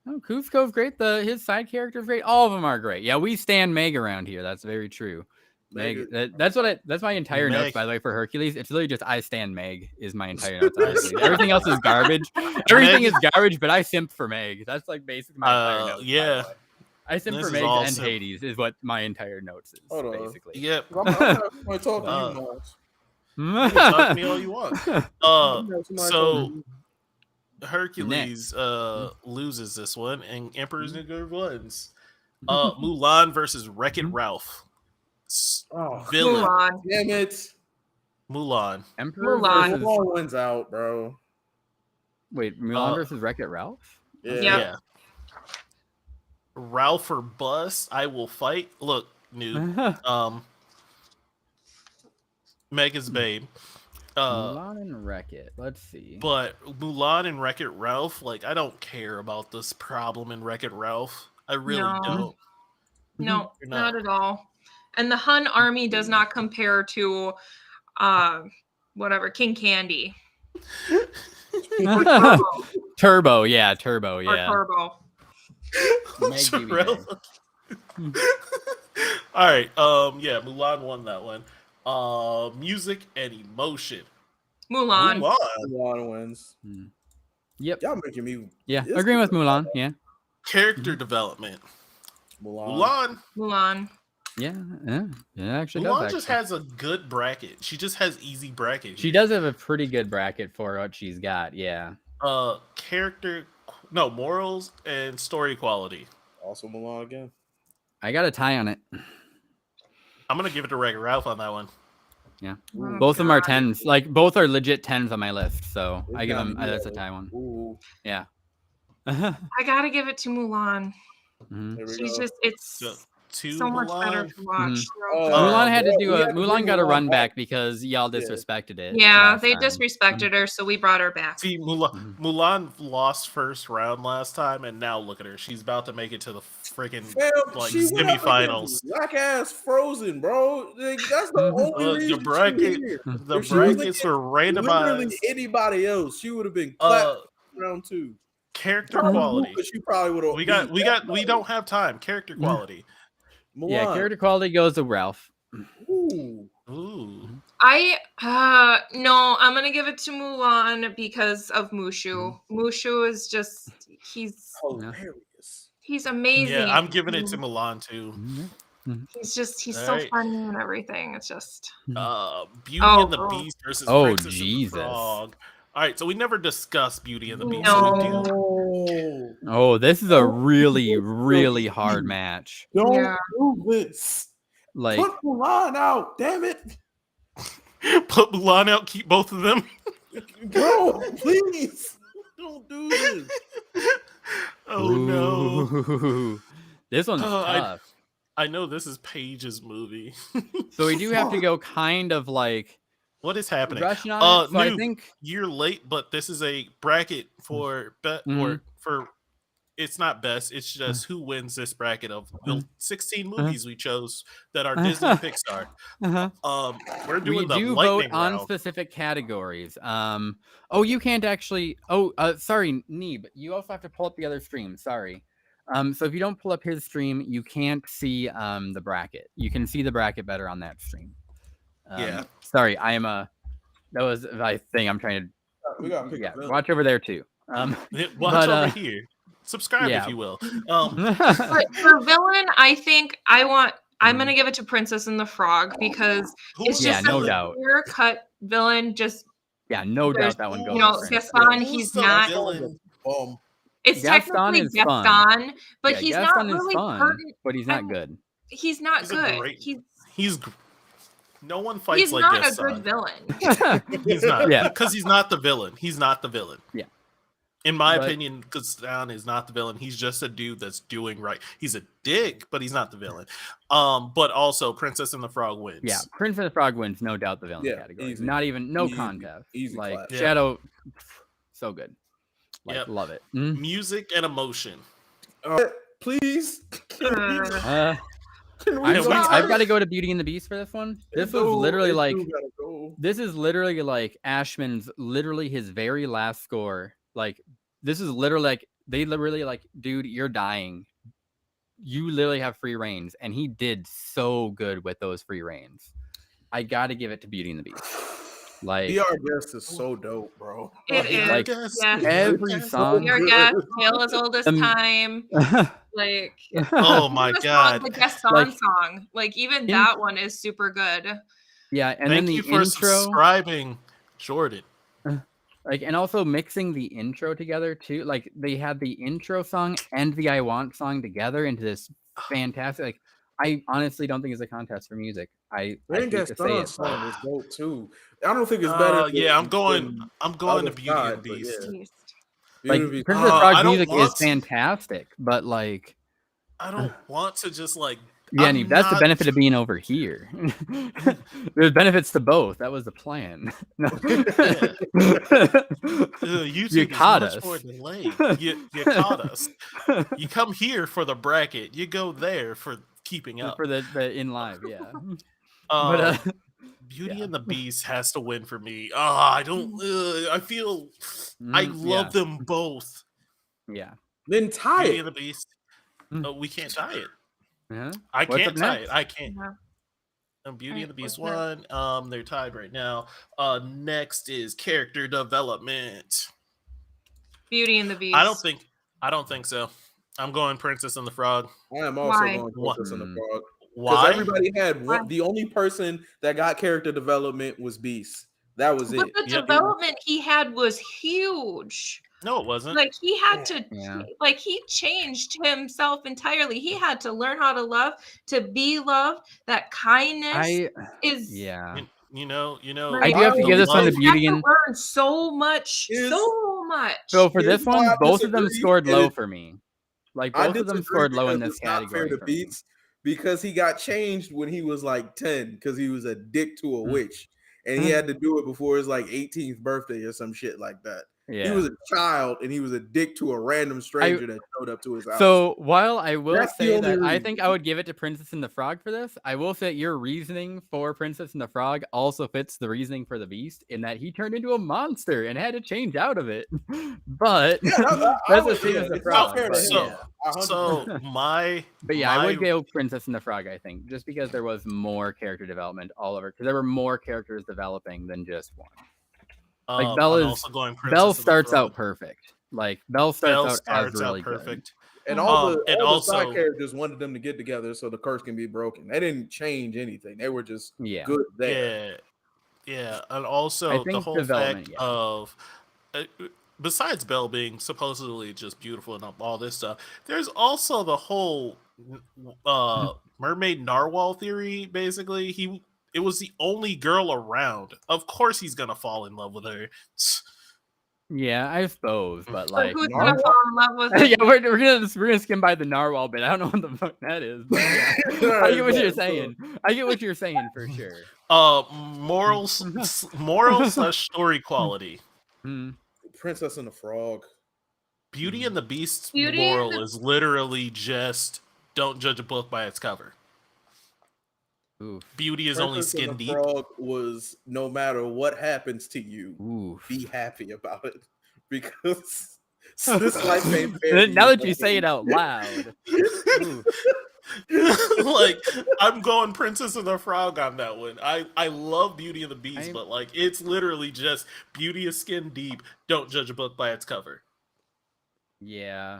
Oh, Kuzco's great. His side character's great. All of them are great. Yeah, we stand Meg around here. That's very true. Meg. That's my entire notes, Meg. by the way, for Hercules. It's literally just I stand Meg is my entire notes. On Hercules. Everything else is garbage. Everything is garbage, but I simp for Meg. That's like basically my entire notes. Yeah. By the way. I simp This for is Meg all and simp. Hades is what my entire notes is. Hold on. Basically. Yep. I'm not talking to you, Mars. You can talk to me all you want. Somebody So told me. Hercules loses this one, and Emperor's New Groove wins. Mulan versus Wreck-It Ralph. Oh, Villain. Mulan. damn it. Mulan. Emperor Mulan. versus Mulan wins out, bro. wait, Mulan versus Wreck-It Ralph? Yeah. Yeah. Ralph or Bus, I will fight. Look, new. Mega's Babe. Mulan and Wreck-It. Let's see. But Mulan and Wreck-It Ralph, like, I don't care about this problem in Wreck-It Ralph. I really No. don't. No, You're not not. at all. And the Hun army does not compare to whatever King Candy or Turbo. Turbo, Or yeah. Turbo. Meg, give me Terrell. All right. Yeah, Mulan won that one. Music and emotion. Mulan. Mulan wins. Yep. Y'all making me. Yeah, This agreeing is with Mulan. Yeah. Character development. Mulan. Mulan. Yeah. It actually Mulan does. just Actually. has a good bracket. She just has easy bracket. She does have a pretty good bracket for what she's got. Yeah. Morals and story quality. Also Mulan again. I got a tie on it. I'm gonna give it to Wreck-It Ralph on that one. Yeah. Oh, Both of them are God. 10s. Like both are legit 10s on my list. So It's I give gotta them. be That's a that tie one. Ooh. Yeah. I gotta give it to Mulan. Mhm. There we She's go. just it's to So much better Mulan. to watch. Mulan had to do we a had to Mulan bring got a Mulan run back. back because y'all disrespected it. Yeah, last they time. disrespected her, so we brought her back. See, Mulan lost first round last time, and now look at her. She's about to make it to the freaking like She went up semifinals. against whack ass Frozen, bro. Like, that's the only reason The bracket, she here. the If she was brackets against were literally randomized. anybody else, she would have been clapped round 2. Character quality. She probably would have. We don't have time. Character quality. Mulan. Yeah, character quality goes to Ralph. Ooh. No, I'm gonna give it to Mulan because of Mushu. Mushu is just he's hilarious. He's amazing. Yeah, I'm giving it to Mulan too. He's so funny and everything. It's just Beauty and the Beast versus Princess Jesus. and the Frog. All right, so we never discussed Beauty and the Beast. No. So we Oh, this is a really, really hard match. Don't do this. Like, put Mulan out, damn it. Put Mulan out, keep both of them. Bro, please. Don't do this. Oh no. This one's tough. I know this is Paige's movie. So we do have to go kind of like what is happening? Rushing on it. So I think you're late, but this is a bracket for or for it's not best, it's just who wins this bracket of the 16 movies we chose that are Disney and Pixar. We're doing the lightning vote on round. specific categories. You can't actually sorry, Neeb, you also have to pull up the other stream. Sorry. So if you don't pull up his stream, you can't see the bracket. You can see the bracket better on that stream. Sorry, that was my thing. I'm trying to we gotta pick watch over there too. Watch over here. Subscribe if you will. But for villain, I think I'm gonna give it to Princess and the Frog because it's just no a doubt. clear-cut villain. Just no doubt that one goes. Gaston, he's not. It's technically Gaston, but he's Gaston not really fun, but he's not good. He's not good. He's no one fights he's like not Gaston. a good villain. He's not. Because he's not the villain. He's not the villain. Yeah. In my opinion, Gaston is not the villain. He's just a dude that's doing right. He's a dick, but he's not the villain. But also, Princess and the Frog wins. Yeah, Princess and the Frog wins, no doubt. The villain category, not even contest. Like Shadow, so good. Love it. Music and emotion. Please. I've got to go to Beauty and the Beast for this one. This was literally this is literally like Ashman's his very last score. Like this is literally like they literally like, dude, you're dying. You literally have free reigns, and he did so good with those free reigns. I got to give it to Beauty and the Beast. Like Be Our Guest is so dope, bro. It is. Like every song. Be Our Guest, Tale as Old as Time. Like oh my god, the Gaston song. Like even that one is super good. Yeah, and thank then the you for intro, subscribing, Jordan. Like, and also mixing the intro together too. Like they had the intro song and the I Want song together into this fantastic. Like I honestly don't think it's a contest for music. I hate to say it. Song is dope too. I don't think it's better. I'm going to Beauty and the Beast. Like Princess Frog's music is fantastic, but like I don't want to just like. Yeah, that's the benefit of being over here. There's benefits to both. That was the plan. You caught us. You caught us. You come here for the bracket. You go there for keeping up. For the in live, yeah. Beauty and the Beast has to win for me. I don't. I feel. I love them both. Yeah. Then tie Beauty it. and the Beast. We can't tie it. Yeah. I can't tie it. I can't. Beauty and the Beast won. They're tied right now. Next is character development. Beauty and the Beast. I don't think so. I'm going Princess and the Frog. I am also going Princess and the Frog. Why? Because everybody had one. The only person that got character development was Beast. That was it. But the development he had was huge. No, it wasn't. Like he had to, like he changed himself entirely. He had to learn how to love, to be loved. That kindness is, You know. I do have to give this one to Beauty and learn so much. So for this one, both of them scored low for me. Like both of them scored low in this category. because he got changed when he was like 10 because he was a dick to a witch. And he had to do it before his like 18th birthday or some shit like that. Yeah. He was a child and he was a dick to a random stranger that showed up to his house. So while I will That's the say only that I reason. think I would give it to Princess and the Frog for this, I will say your reasoning for Princess and the Frog also fits the reasoning for the Beast in that he turned into a monster and had to change out of it. But that's the same as the it's Frog. not fair to But, him. yeah. So my I would go Princess and the Frog, I think, just because there was more character development all over, because there were more characters developing than just one. Like Belle starts out perfect. Like Belle starts out really perfect. Good. And all the side characters wanted them to get together so the curse can be broken. They didn't change anything. They were just good there. Yeah. And also the whole fact of besides Belle being supposedly just beautiful and all this stuff, there's also the whole mermaid narwhal theory. Basically, it was the only girl around. Of course, he's gonna fall in love with her. Yeah, I suppose, but like, who's gonna fall in love with her? yeah, we're gonna skim by the narwhal bit. I don't know what the fuck that is. But yeah. I get what you're saying. I get what you're saying for sure. Moral / story quality. Princess and the Frog. Beauty and the Beast's moral is literally just don't judge a book by its cover. Oof. Beauty is only skin deep. Frog was no matter what happens to you, be happy about it because this life ain't fair. Now that you say it out loud, like I'm going Princess and the Frog on that one. I love Beauty and the Beast, but like it's literally just beauty is skin deep. Don't judge a book by its cover. Yeah,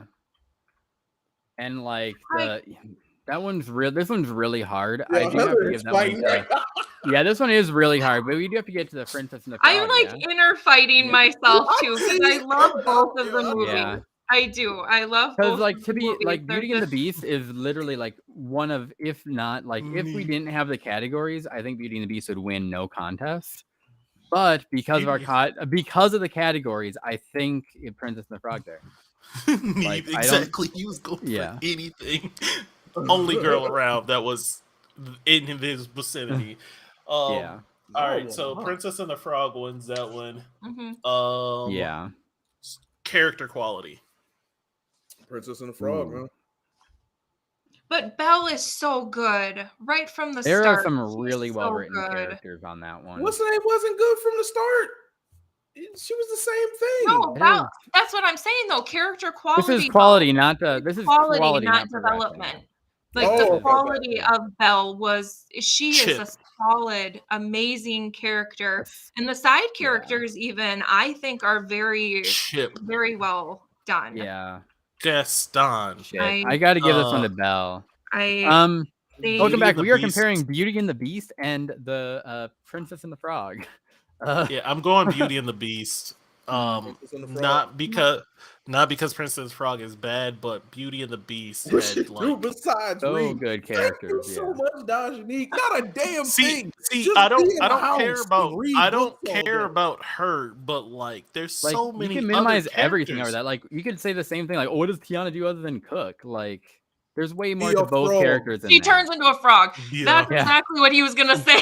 and like that one's real. This one's really hard. Yeah, I do have to give that one. Yeah, this one is really hard, but we do have to get to the Princess and the Frog. I'm like inner fighting myself too because I love both of the movies. Yeah. I do. I love both. Because like to be like Beauty and the Beast is literally like one of, if not like if we didn't have the categories, I think Beauty and the Beast would win no contest. But because of because of the categories, I think Princess and the Frog there. Like, exactly. He was going for anything. Only girl around that was in his vicinity. All right, so Princess and the Frog wins that one. Character quality. Princess and the Frog, man. But Belle is so good right from the start. There are some really well written characters on that one. What's the name? Wasn't good from the start. She was the same thing. No, that's what I'm saying though. Character quality. This is quality, not quality, not development. Like the quality of Belle she is a solid, amazing character, and the side characters even I think are very, very well done. Yeah, Gaston. I got to give this one to Belle. Welcome back. We are comparing Beauty and the Beast and the Princess and the Frog. Yeah, I'm going Beauty and the Beast. Not because Princess and the Frog is bad, but Beauty and the Beast had like besides good characters. So much Dajanique, not a damn thing. See, I don't care about her, but like there's like, so many. You can minimize everything over that. Like you could say the same thing. Like, what does Tiana do other than cook? Like. There's way more to both characters. She turns into a frog. Yeah. That's exactly what he was gonna say.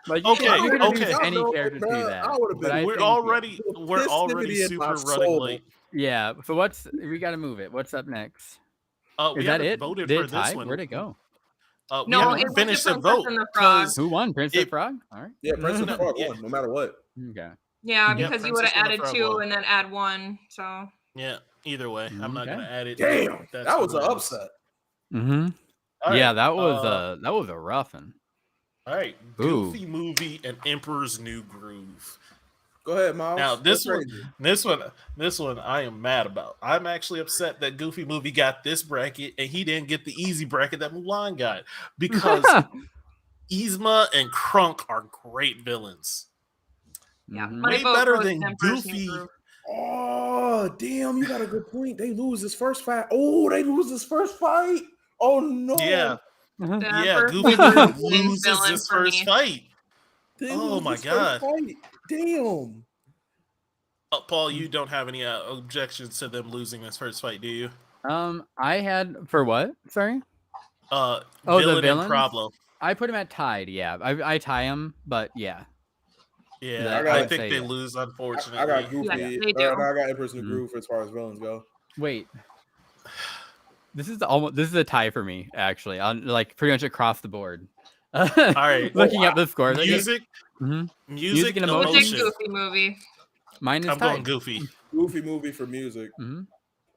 Like, okay. Any character do that. But we're already super running late. Yeah. So we got to move it. What's up next? Is that it? Voted for this one. Where'd it go? No, it's finished the vote. Who won? Princess and Frog. All right. Yeah, Princess and Frog won, no matter what. Okay. Yeah, because you would have added 2 and then add 1. So. Yeah. Either way, I'm not gonna add it. Damn, that was an upset. Right, yeah, that was a rough one. All right, Goofy Movie and Emperor's New Groove. Go ahead, Miles. Now this one, I am mad about. I'm actually upset that Goofy Movie got this bracket and he didn't get the easy bracket that Mulan got because Yzma and Krunk are great villains. Yeah, way better than Goofy. Oh, damn, you got a good point. They lose this first fight. Oh, Oh, no. Yeah. Goofy loses this first fight. Oh, my God. Damn. Paul, you don't have any objections to them losing this first fight, do you? I had for what? Sorry. The villains? and problem. I put him at tied. Yeah, I tie him, but yeah. Yeah, I think they lose, unfortunately. I got Goofy. Yeah, they do. I got Emperor's New Groove as far as villains go. Wait. This is a tie for me, actually. On like pretty much across the board. All right. Looking at the scores. Music and emotion. Goofy movie. Mine is I'm tied. going Goofy. Goofy movie for music.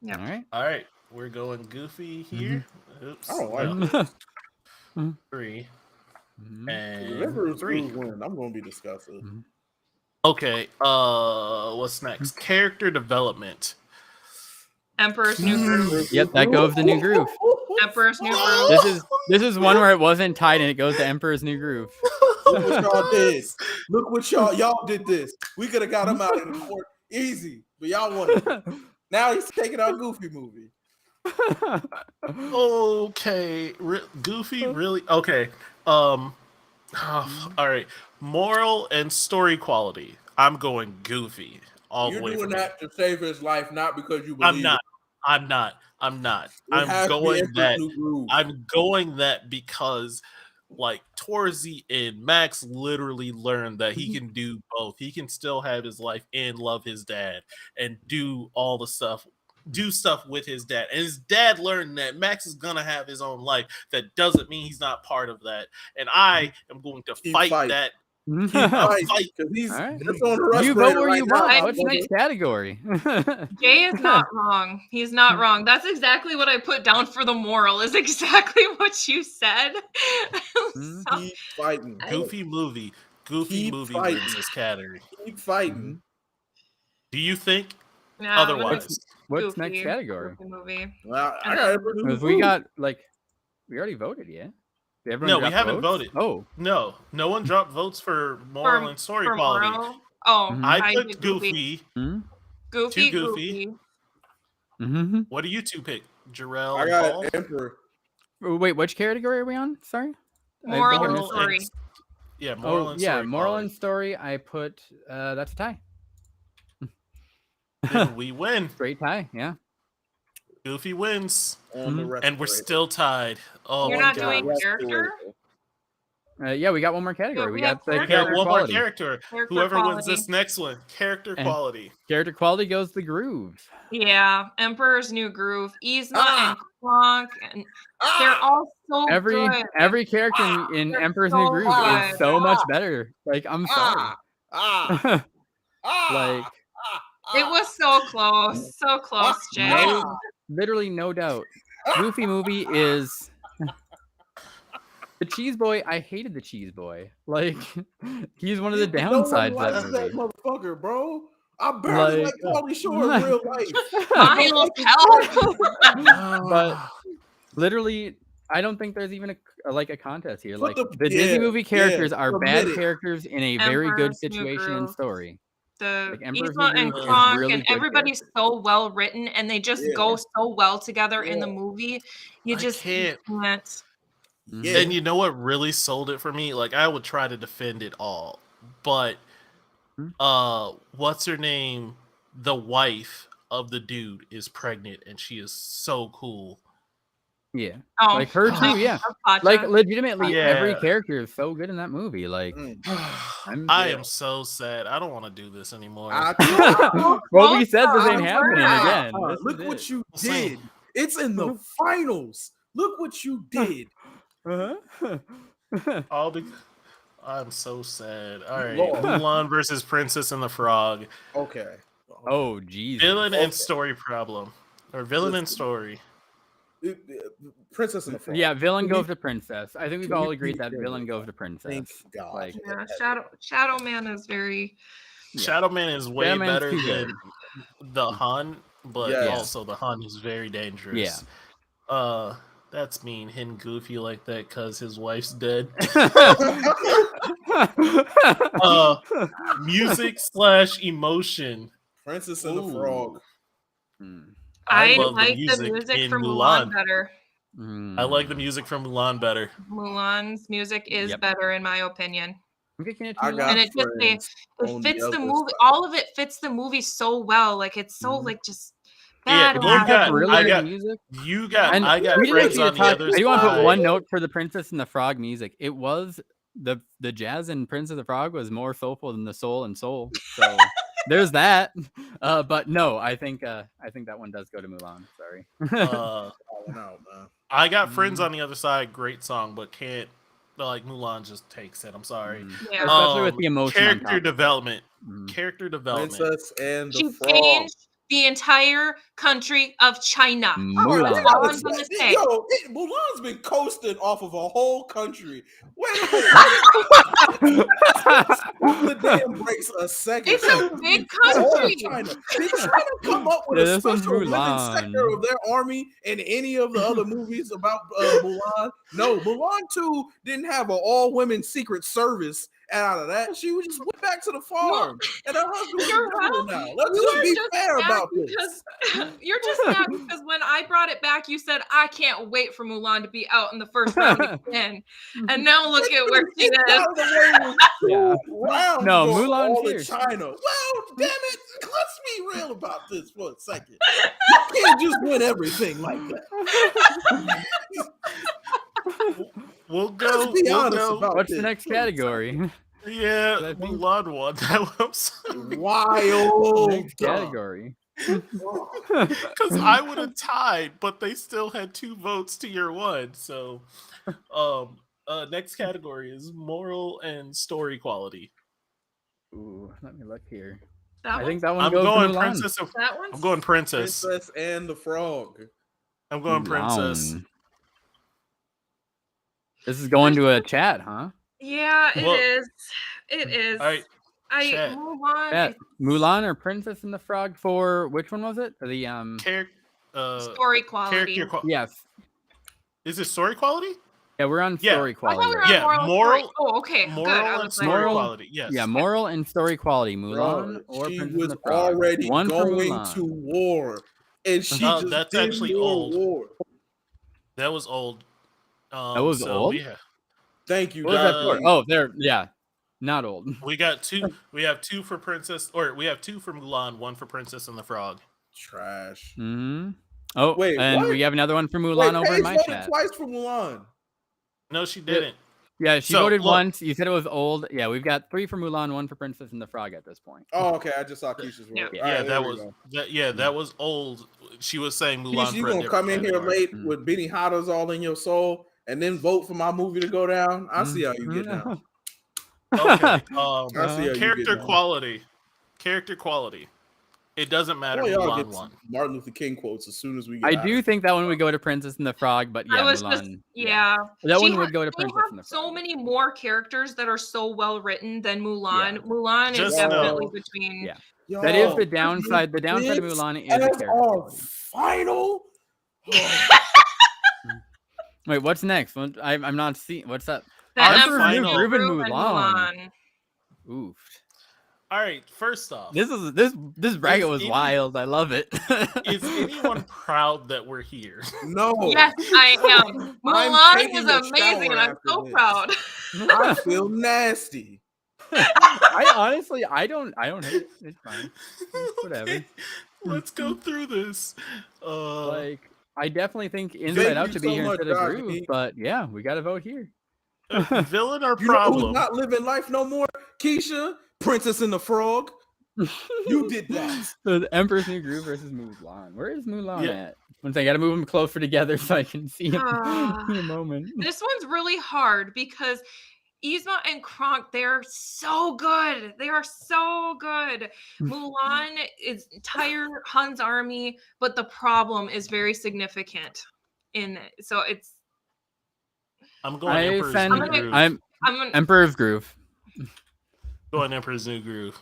Yeah. All right. We're going Goofy here. Oops. I don't like this. 3. Mhm. And 3. I'm going to be disgusted. Okay. What's next? Character development. Emperor's New Groove. Yep, that goes the New Groove. Emperor's New Groove. This is one where it wasn't tied and it goes to Emperor's New Groove. Look what y'all did. Look what y'all did this. We could have got him out in the court easy, but y'all wanted it. Now he's taking out Goofy movie. Okay. Goofy, really? Okay. All right. Moral and story quality. I'm going Goofy. You're doing that to save his life, not because you believe. I'm not. I'm going that because, like, towards the end, Max literally learned that he can do both. He can still have his life and love his dad and do all the stuff. Do stuff with his dad, and his dad learned that Max is gonna have his own life. That doesn't mean he's not part of that, and I am going to fight that. Fight because he's right. just on the You vote where you want. What's next category? Jay is not wrong. He's not wrong. That's exactly what I put down for the moral. Is exactly what you said. Keep fighting. Goofy movie. Goofy movie wins this category. Keep fighting. Do you think Yeah, otherwise? What's Goofy, next category? Goofy movie. Well, I got Because we already voted, yeah? No, we haven't voted. Oh. No one dropped votes for moral and story quality. Moral? Oh, I put Goofy. Goofy. Goofy. What do you two pick? Jarrell I and Paul? got Emperor. Wait, which category are we on? Sorry? Moral and story. Moral and story. Moral and story, I put, that's a tie. Then we win. Straight tie, yeah. Goofy wins. And we're still tied. Oh, You're my not God. doing character? Yeah, we got one more category. We got the We got character one quality. more character. Whoever wins this next one. Character quality. Character quality goes the groove. Yeah, Emperor's New Groove, Yzma and Kronk, and they're all so good. Every character in Emperor's New Groove is so much better. Like, I'm sorry. Like, it was so close, Jay. Literally no doubt. Goofy movie is the Cheese Boy. I hated the Cheese Boy. Like, he's one of the downsides of that movie. Motherfucker, bro. I barely like Pauly Shore in real life. But literally, I don't think there's even a contest here. Like, the Disney movie characters are bad characters in a very good situation and story. The Yzma and Kronk really and everybody's so well written, and they just go so well together in the movie. You just can't. Yeah. And you know what really sold it for me? Like, I would try to defend it all, but what's her name? The wife of the dude is pregnant, and she is so cool. Yeah, like her too. Yeah, like legitimately, every character is so good in that movie. Like, I am so sad. I don't want to do this anymore. Well, we said this ain't happening again. Look what you did. It's in the finals. Look what you did. I'm so sad. All right, Mulan versus Princess and the Frog. Okay. Oh, geez. Villain and story problem, or villain and story. Princess and the Frog. Yeah, villain goes to princess. I think we've all agreed that villain goes to princess. Thank God. Like, Shadow Man is very. Shadow Man is way better than the Hun, but also the Hun is very dangerous. Yeah. That's mean hitting Goofy like that because his wife's dead. Music / emotion. Princess and the Frog. I like the music from Mulan better. I like the music from Mulan better. Mulan's music is better in my opinion. And it fits the movie. All of it fits the movie so well. Like, it's so like just Yeah, Bad you one. got- really I good got- music. You got, And I got we didn't friends actually on the talk. other I do want to put side. one note for the Princess and the Frog music. It was the jazz in Prince of the Frog was more soulful than the Soul and Soul. So there's that. But no, I think that one does go to Mulan. Sorry. Uh, No, man. I got friends on the other side. Great song, but can't like Mulan just takes it. I'm sorry. Yeah. Especially with the emotion. on top Character of it. development. Mhm. Character development. Princess and the She Frog. changed the entire country of China. Mulan. That's all I'm gonna say. Yo, Mulan's been coasting off of a whole country. Wait a minute. Pump the damn brakes a second. It's a big All of country. China. Did China come up with Yeah, a this one's special women's Mulan. sector of their army in any of the other movies about Mulan? No, Mulan 2 didn't have an all-women secret service out of that. She just went back to the farm. And her husband was You're a general wrong. now. Let's You just are be just fair mad about this. because you're just mad because when I brought it back, you said I can't wait for Mulan to be out in the first round again. And now look at where she It's is. out of the way with Yeah. two rounds No, going Mulan's all in here. China. Well, damn it. Let's be real about this for a second. You can't just win everything like that. We'll go. Let's be we'll honest go. about What's this. the next category? Yeah, I think- Mulan won. I'm sorry. Wild. Next category. Because I would have tied, but they still had 2 votes to your 1. So, next category is moral and story quality. Ooh, let me look here. That I one? think that one I'm goes going to Mulan. princess. That one? I'm going princess. Princess and the Frog. I'm going princess. Mulan. This is going to a chat, huh? Yeah, it Well- is. It is. All right, chat. Mulan. Chat. Mulan or Princess and the Frog for which one was it? The Story quality. yes. Is it story quality? Yeah, we're on Yeah. story I thought quality. we were right on Yeah, moral. moral- story. Oh, okay. Good. Moral I and was story like, Moral- quality. Yes. Yeah, moral and story quality. Mulan Bro, or she Princess was and the Frog. already One for going Mulan. to war. And she Oh, just that's did actually more old. war. That was old. That was so old? Thank you, What was that Uh, for? Oh, there. Yeah, not old. We got 2. We have 2 for princess, or we have 2 for Mulan, 1 for Princess and the Frog. Trash. Hmm. Oh, Wait, and what? we have another one for Mulan Wait, over in Paige my voted chat. twice for Mulan. No, she didn't. Yeah, she So, voted look. once. You said it was old. Yeah, we've got 3 for Mulan, 1 for Princess and the Frog at this point. Oh, okay. I just saw Keisha's vote. Yeah. All Yeah, right, there that we was go. that was old. She was saying Mulan. Keisha, you for a gonna come in different here category. late with Benny Hanna's all in your soul and then vote for my movie to go down? I see how you get down. Okay. I see how you get Character down. quality. Character quality. It doesn't matter. Boy, y'all Mulan get won. some Martin Luther King quotes as soon as we get I out do of think that one would go to Princess and the Frog, but yeah, I was Mulan. just, yeah. That She one would go to they Princess have and the so Frog. many more characters that are so well written than Mulan. Yeah. Mulan is Just definitely know- between. Yeah. Yo, That is the downside. The downside of this Mulan is the as character our quality. final. Wait, what's next? I'm not seeing. What's that? The Our Emperor's final- New Groove and Groove and Mulan. Oof. All right. First off, This bracket was any- wild. I love it. is anyone proud that we're here? No. Yes, I am. I'm Mulan taking was a amazing, and shower I'm so after proud. I feel nasty. I honestly, I don't hate it. It's fine. Whatever. Okay, let's go through this. Like, I definitely think Inside Out you should be so here much, instead of Doc. Groove, but yeah, we got to vote here. Villain or You know who's problem? not living life no more? Keisha, Princess and the Frog. You did that. So the Emperor's New Groove versus Mulan. Where is Mulan Yeah. at? Once I got to move them closer together so I can see him Ah. in a moment. This one's really hard because Yzma and Kronk, they're so good. They are so good. Mulan is entire Hun's army, but the problem is very significant in it. So it's I'm going Emperor's New Groove. I'm I'm gonna, Emperor's Groove. Going Emperor's New Groove.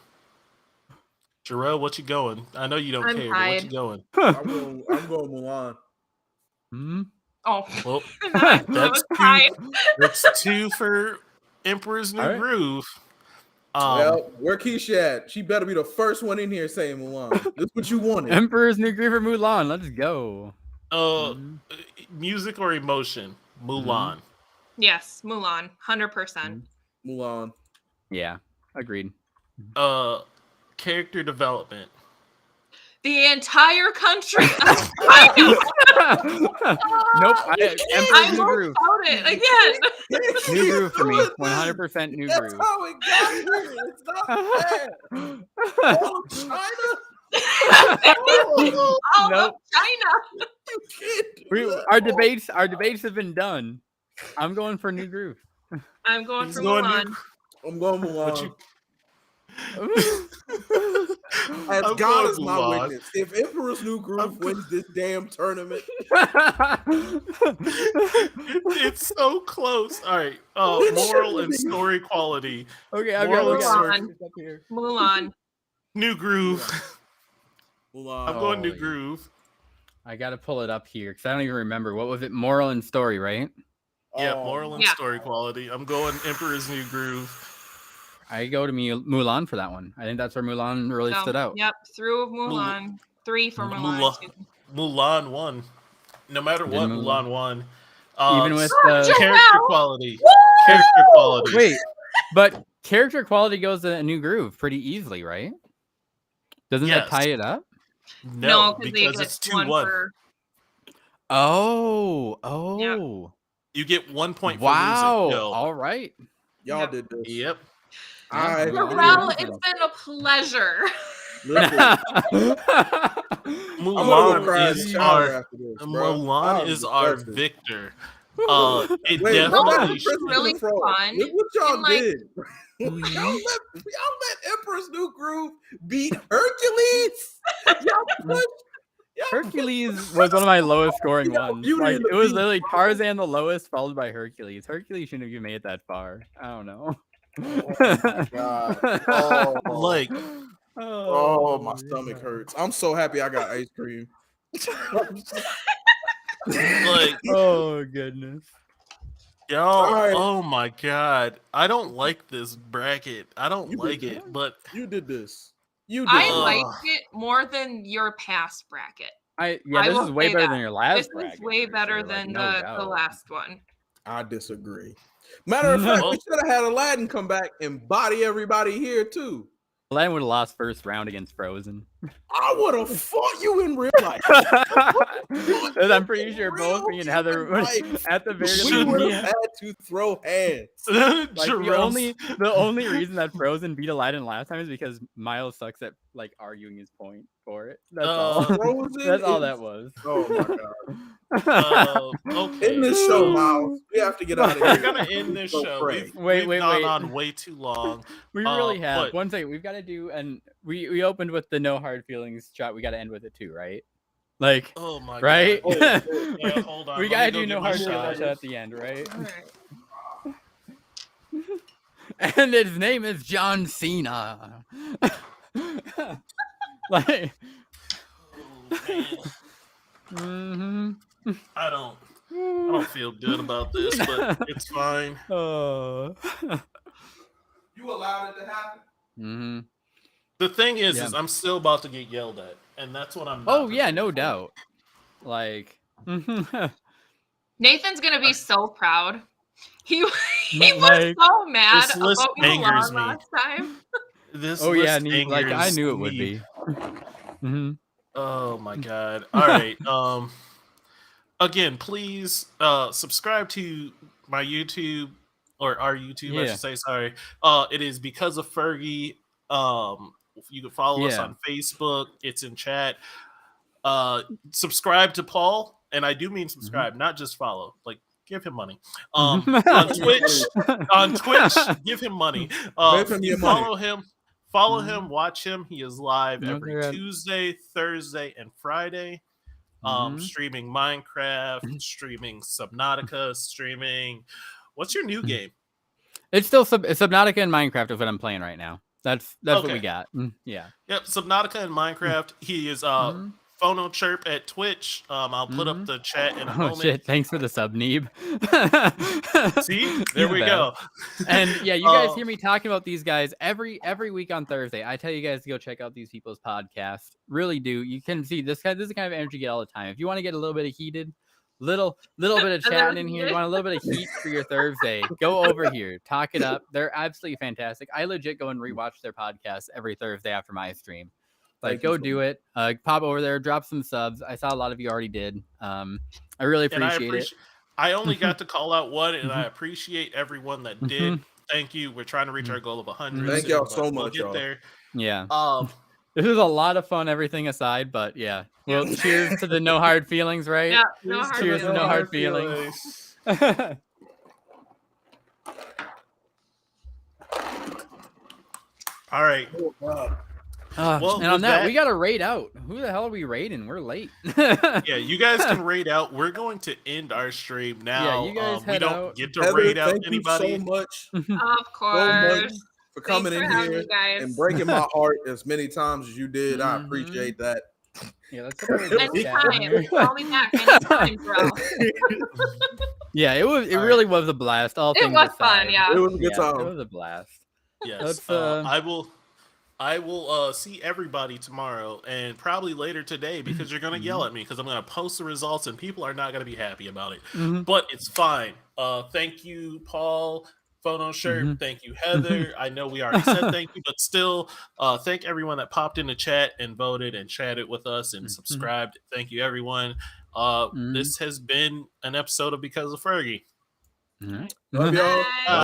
Jarrell, what you going? I know you don't I'm care, but what tired. you going? I'm going Mulan. Hmm? oh Well, I that's was tired. that's 2 for Emperor's New All right. Groove. Well, where Keisha at? She better be the first one in here saying Mulan. This what you wanted. Emperor's New Groove or Mulan. Let's go. Music or emotion? Mulan. Yes, Mulan, 100%. Mulan. Yeah, agreed. Character development. The entire country. Nope. Emperor's I New won't Groove. shout it again. New Groove for me. 100% New That's Groove. how it got here. It's not bad. All of China. All Nope. of China. You can't do that. Our debates have been done. I'm going for New Groove. I'm going He's for going Mulan. I'm going Mulan. As I'm God going is my Mulan. witness, if Emperor's New Groove wins this damn tournament, It's so close. All right. Moral and story quality. Okay, I've Moral got and it. story. It's up here. Mulan. New Groove. Mulan. I'm going New yeah. Groove. I gotta pull it up here because I don't even remember. What was it? Moral and story, right? Yeah, moral and Yeah. story quality. I'm going Emperor's New Groove. I go to Mulan for that one. I think that's where Mulan really So, stood out. Yep, through Mulan. 3 for Mulan. excuse me. Mulan won. No matter what, Did Mulan won. Even with character Wow. quality. Character quality. wait, but character quality goes to a New Groove pretty easily, right? Doesn't that Yes. tie it up? No, they because get it's one 2-1. for- Oh. You get 1 point for Wow. losing. Yo. All right. Y'all Yep. did this. Yep. I Well, it's been a pleasure. listen, I'm gonna Mulan go cry in the is shower our after this, bro. Mulan I'm is our disgusted. victor. It Wait, what definitely about it's should. really fun. Look what y'all And, like- did. y'all let Emperor's New Groove beat Hercules. Y'all pushed. Hercules was one of my lowest scoring Yeah, ones. Beauty Like and the it was Beast, literally bro. Tarzan the lowest, followed by Hercules. Hercules shouldn't have even made it that far. I don't know. Oh my god. Oh, Like, oh, my stomach hurts. I'm so happy I got ice cream. like, Oh goodness. y'all, Alright. oh my god. I don't like this bracket. I don't You like did it, but You did this. You did I this. liked it more than your past bracket. I I this will is way say better that. than your last This bracket. is way for better sure, like, than no the doubt. last one. I disagree. Matter of fact, we should have had Aladdin come back and body everybody here too. Aladdin would have lost first round against Frozen. I would have fought you in real life. And I'm pretty sure both me and Heather would, at the very We least, would me have and- had to throw hands. like the Jerome's- only reason that Frozen beat Aladdin last time is because Miles sucks at like arguing his point for it. That's all. Frozen That's all is- that was. Oh my god. okay. In this show, Miles, we have to get out of here. We're gonna end this Go show. pray. We've gone on way too long. We really have. but- One second, we've got to do, and we opened with the no hard feelings shot. We got to end with it too, right? Like, Oh my right? god. Oh, Yeah, hold on. we Let gotta me go do get no my hard shot. feelings shot at the end, right? All right. And his name is John Cena. Like, Oh, man. mhm. I don't feel good about this, but it's fine. Oh. You allowed it to happen? hmm The thing is Yeah. I'm still about to get yelled at, and that's what I'm. not Oh yeah, prepared no for. doubt. Like, Nathan's gonna be so proud. He was Like, so mad this list about angers Mulan me. last time. This oh yeah, list like I angers knew it would me. be. hmm Oh my god! All right. Again, please subscribe to my YouTube or our YouTube. I Yeah. should say. Sorry. It is because of Fergie. You can follow us Yeah. on Facebook. It's in chat. Subscribe to Paul, and I do mean subscribe, not just follow. Like, give him money. On Twitch, give him money. Give him your money. Follow him. Follow him. Watch him. He is live every Okay. Tuesday, Thursday, and Friday. Mhm. Streaming Minecraft, streaming Subnautica, streaming. What's your new game? It's still Subnautica and Minecraft is what I'm playing right now. That's what we Okay. got. Yeah. Yep, Subnautica and Minecraft. He is Mhm. Phono Chirp at Twitch. I'll put up Mhm. the chat in a Oh moment. shit! Thanks for the sub, Neeb. See, there He's we the go. And yeah, you guys hear me talking about these guys every week on Thursday. I tell you guys to go check out these people's podcast. Really do. You can see this is the kind of energy you get all the time. If you want to get a little bit of heated, little bit of chatting in here, you want a little bit of heat for your Thursday, go over here, talk it up. They're absolutely fantastic. I legit go and rewatch their podcast every Thursday after my stream. Like, go do it. Pop over there, drop some subs. I saw a lot of you already did. I really appreciate it. I only got to call out one, and I appreciate everyone that did. Thank you. We're trying to reach our goal of 100. Thank y'all so much. We'll get there. Yeah. This is a lot of fun, everything aside, but yeah. Well, cheers to the no hard feelings, right? Yeah, cheers to no hard feelings. All right. Well, and on that, we got to raid out. Who the hell are we raiding? We're late. Yeah, you guys can raid out. We're going to end our stream now. Yeah, you guys we don't out. get to raid out anybody. You so much. Of course. For coming in here and breaking my heart as many times as you did. I appreciate that. Yeah, let's anytime. Call me back anytime, bro. Yeah, it really was a blast. All things was aside. fun, yeah. It was a good time. It was a blast. Yes. I will see everybody tomorrow and probably later today because you're gonna yell at me because I'm gonna post the results and people are not gonna be happy about it. But it's fine. Thank you, Paul. Photo shirt. Thank you, Heather. I know we already said thank you, but still, thank everyone that popped in the chat and voted and chatted with us and subscribed. Thank you, everyone. This has been an episode of Because of Fergie. Love y'all.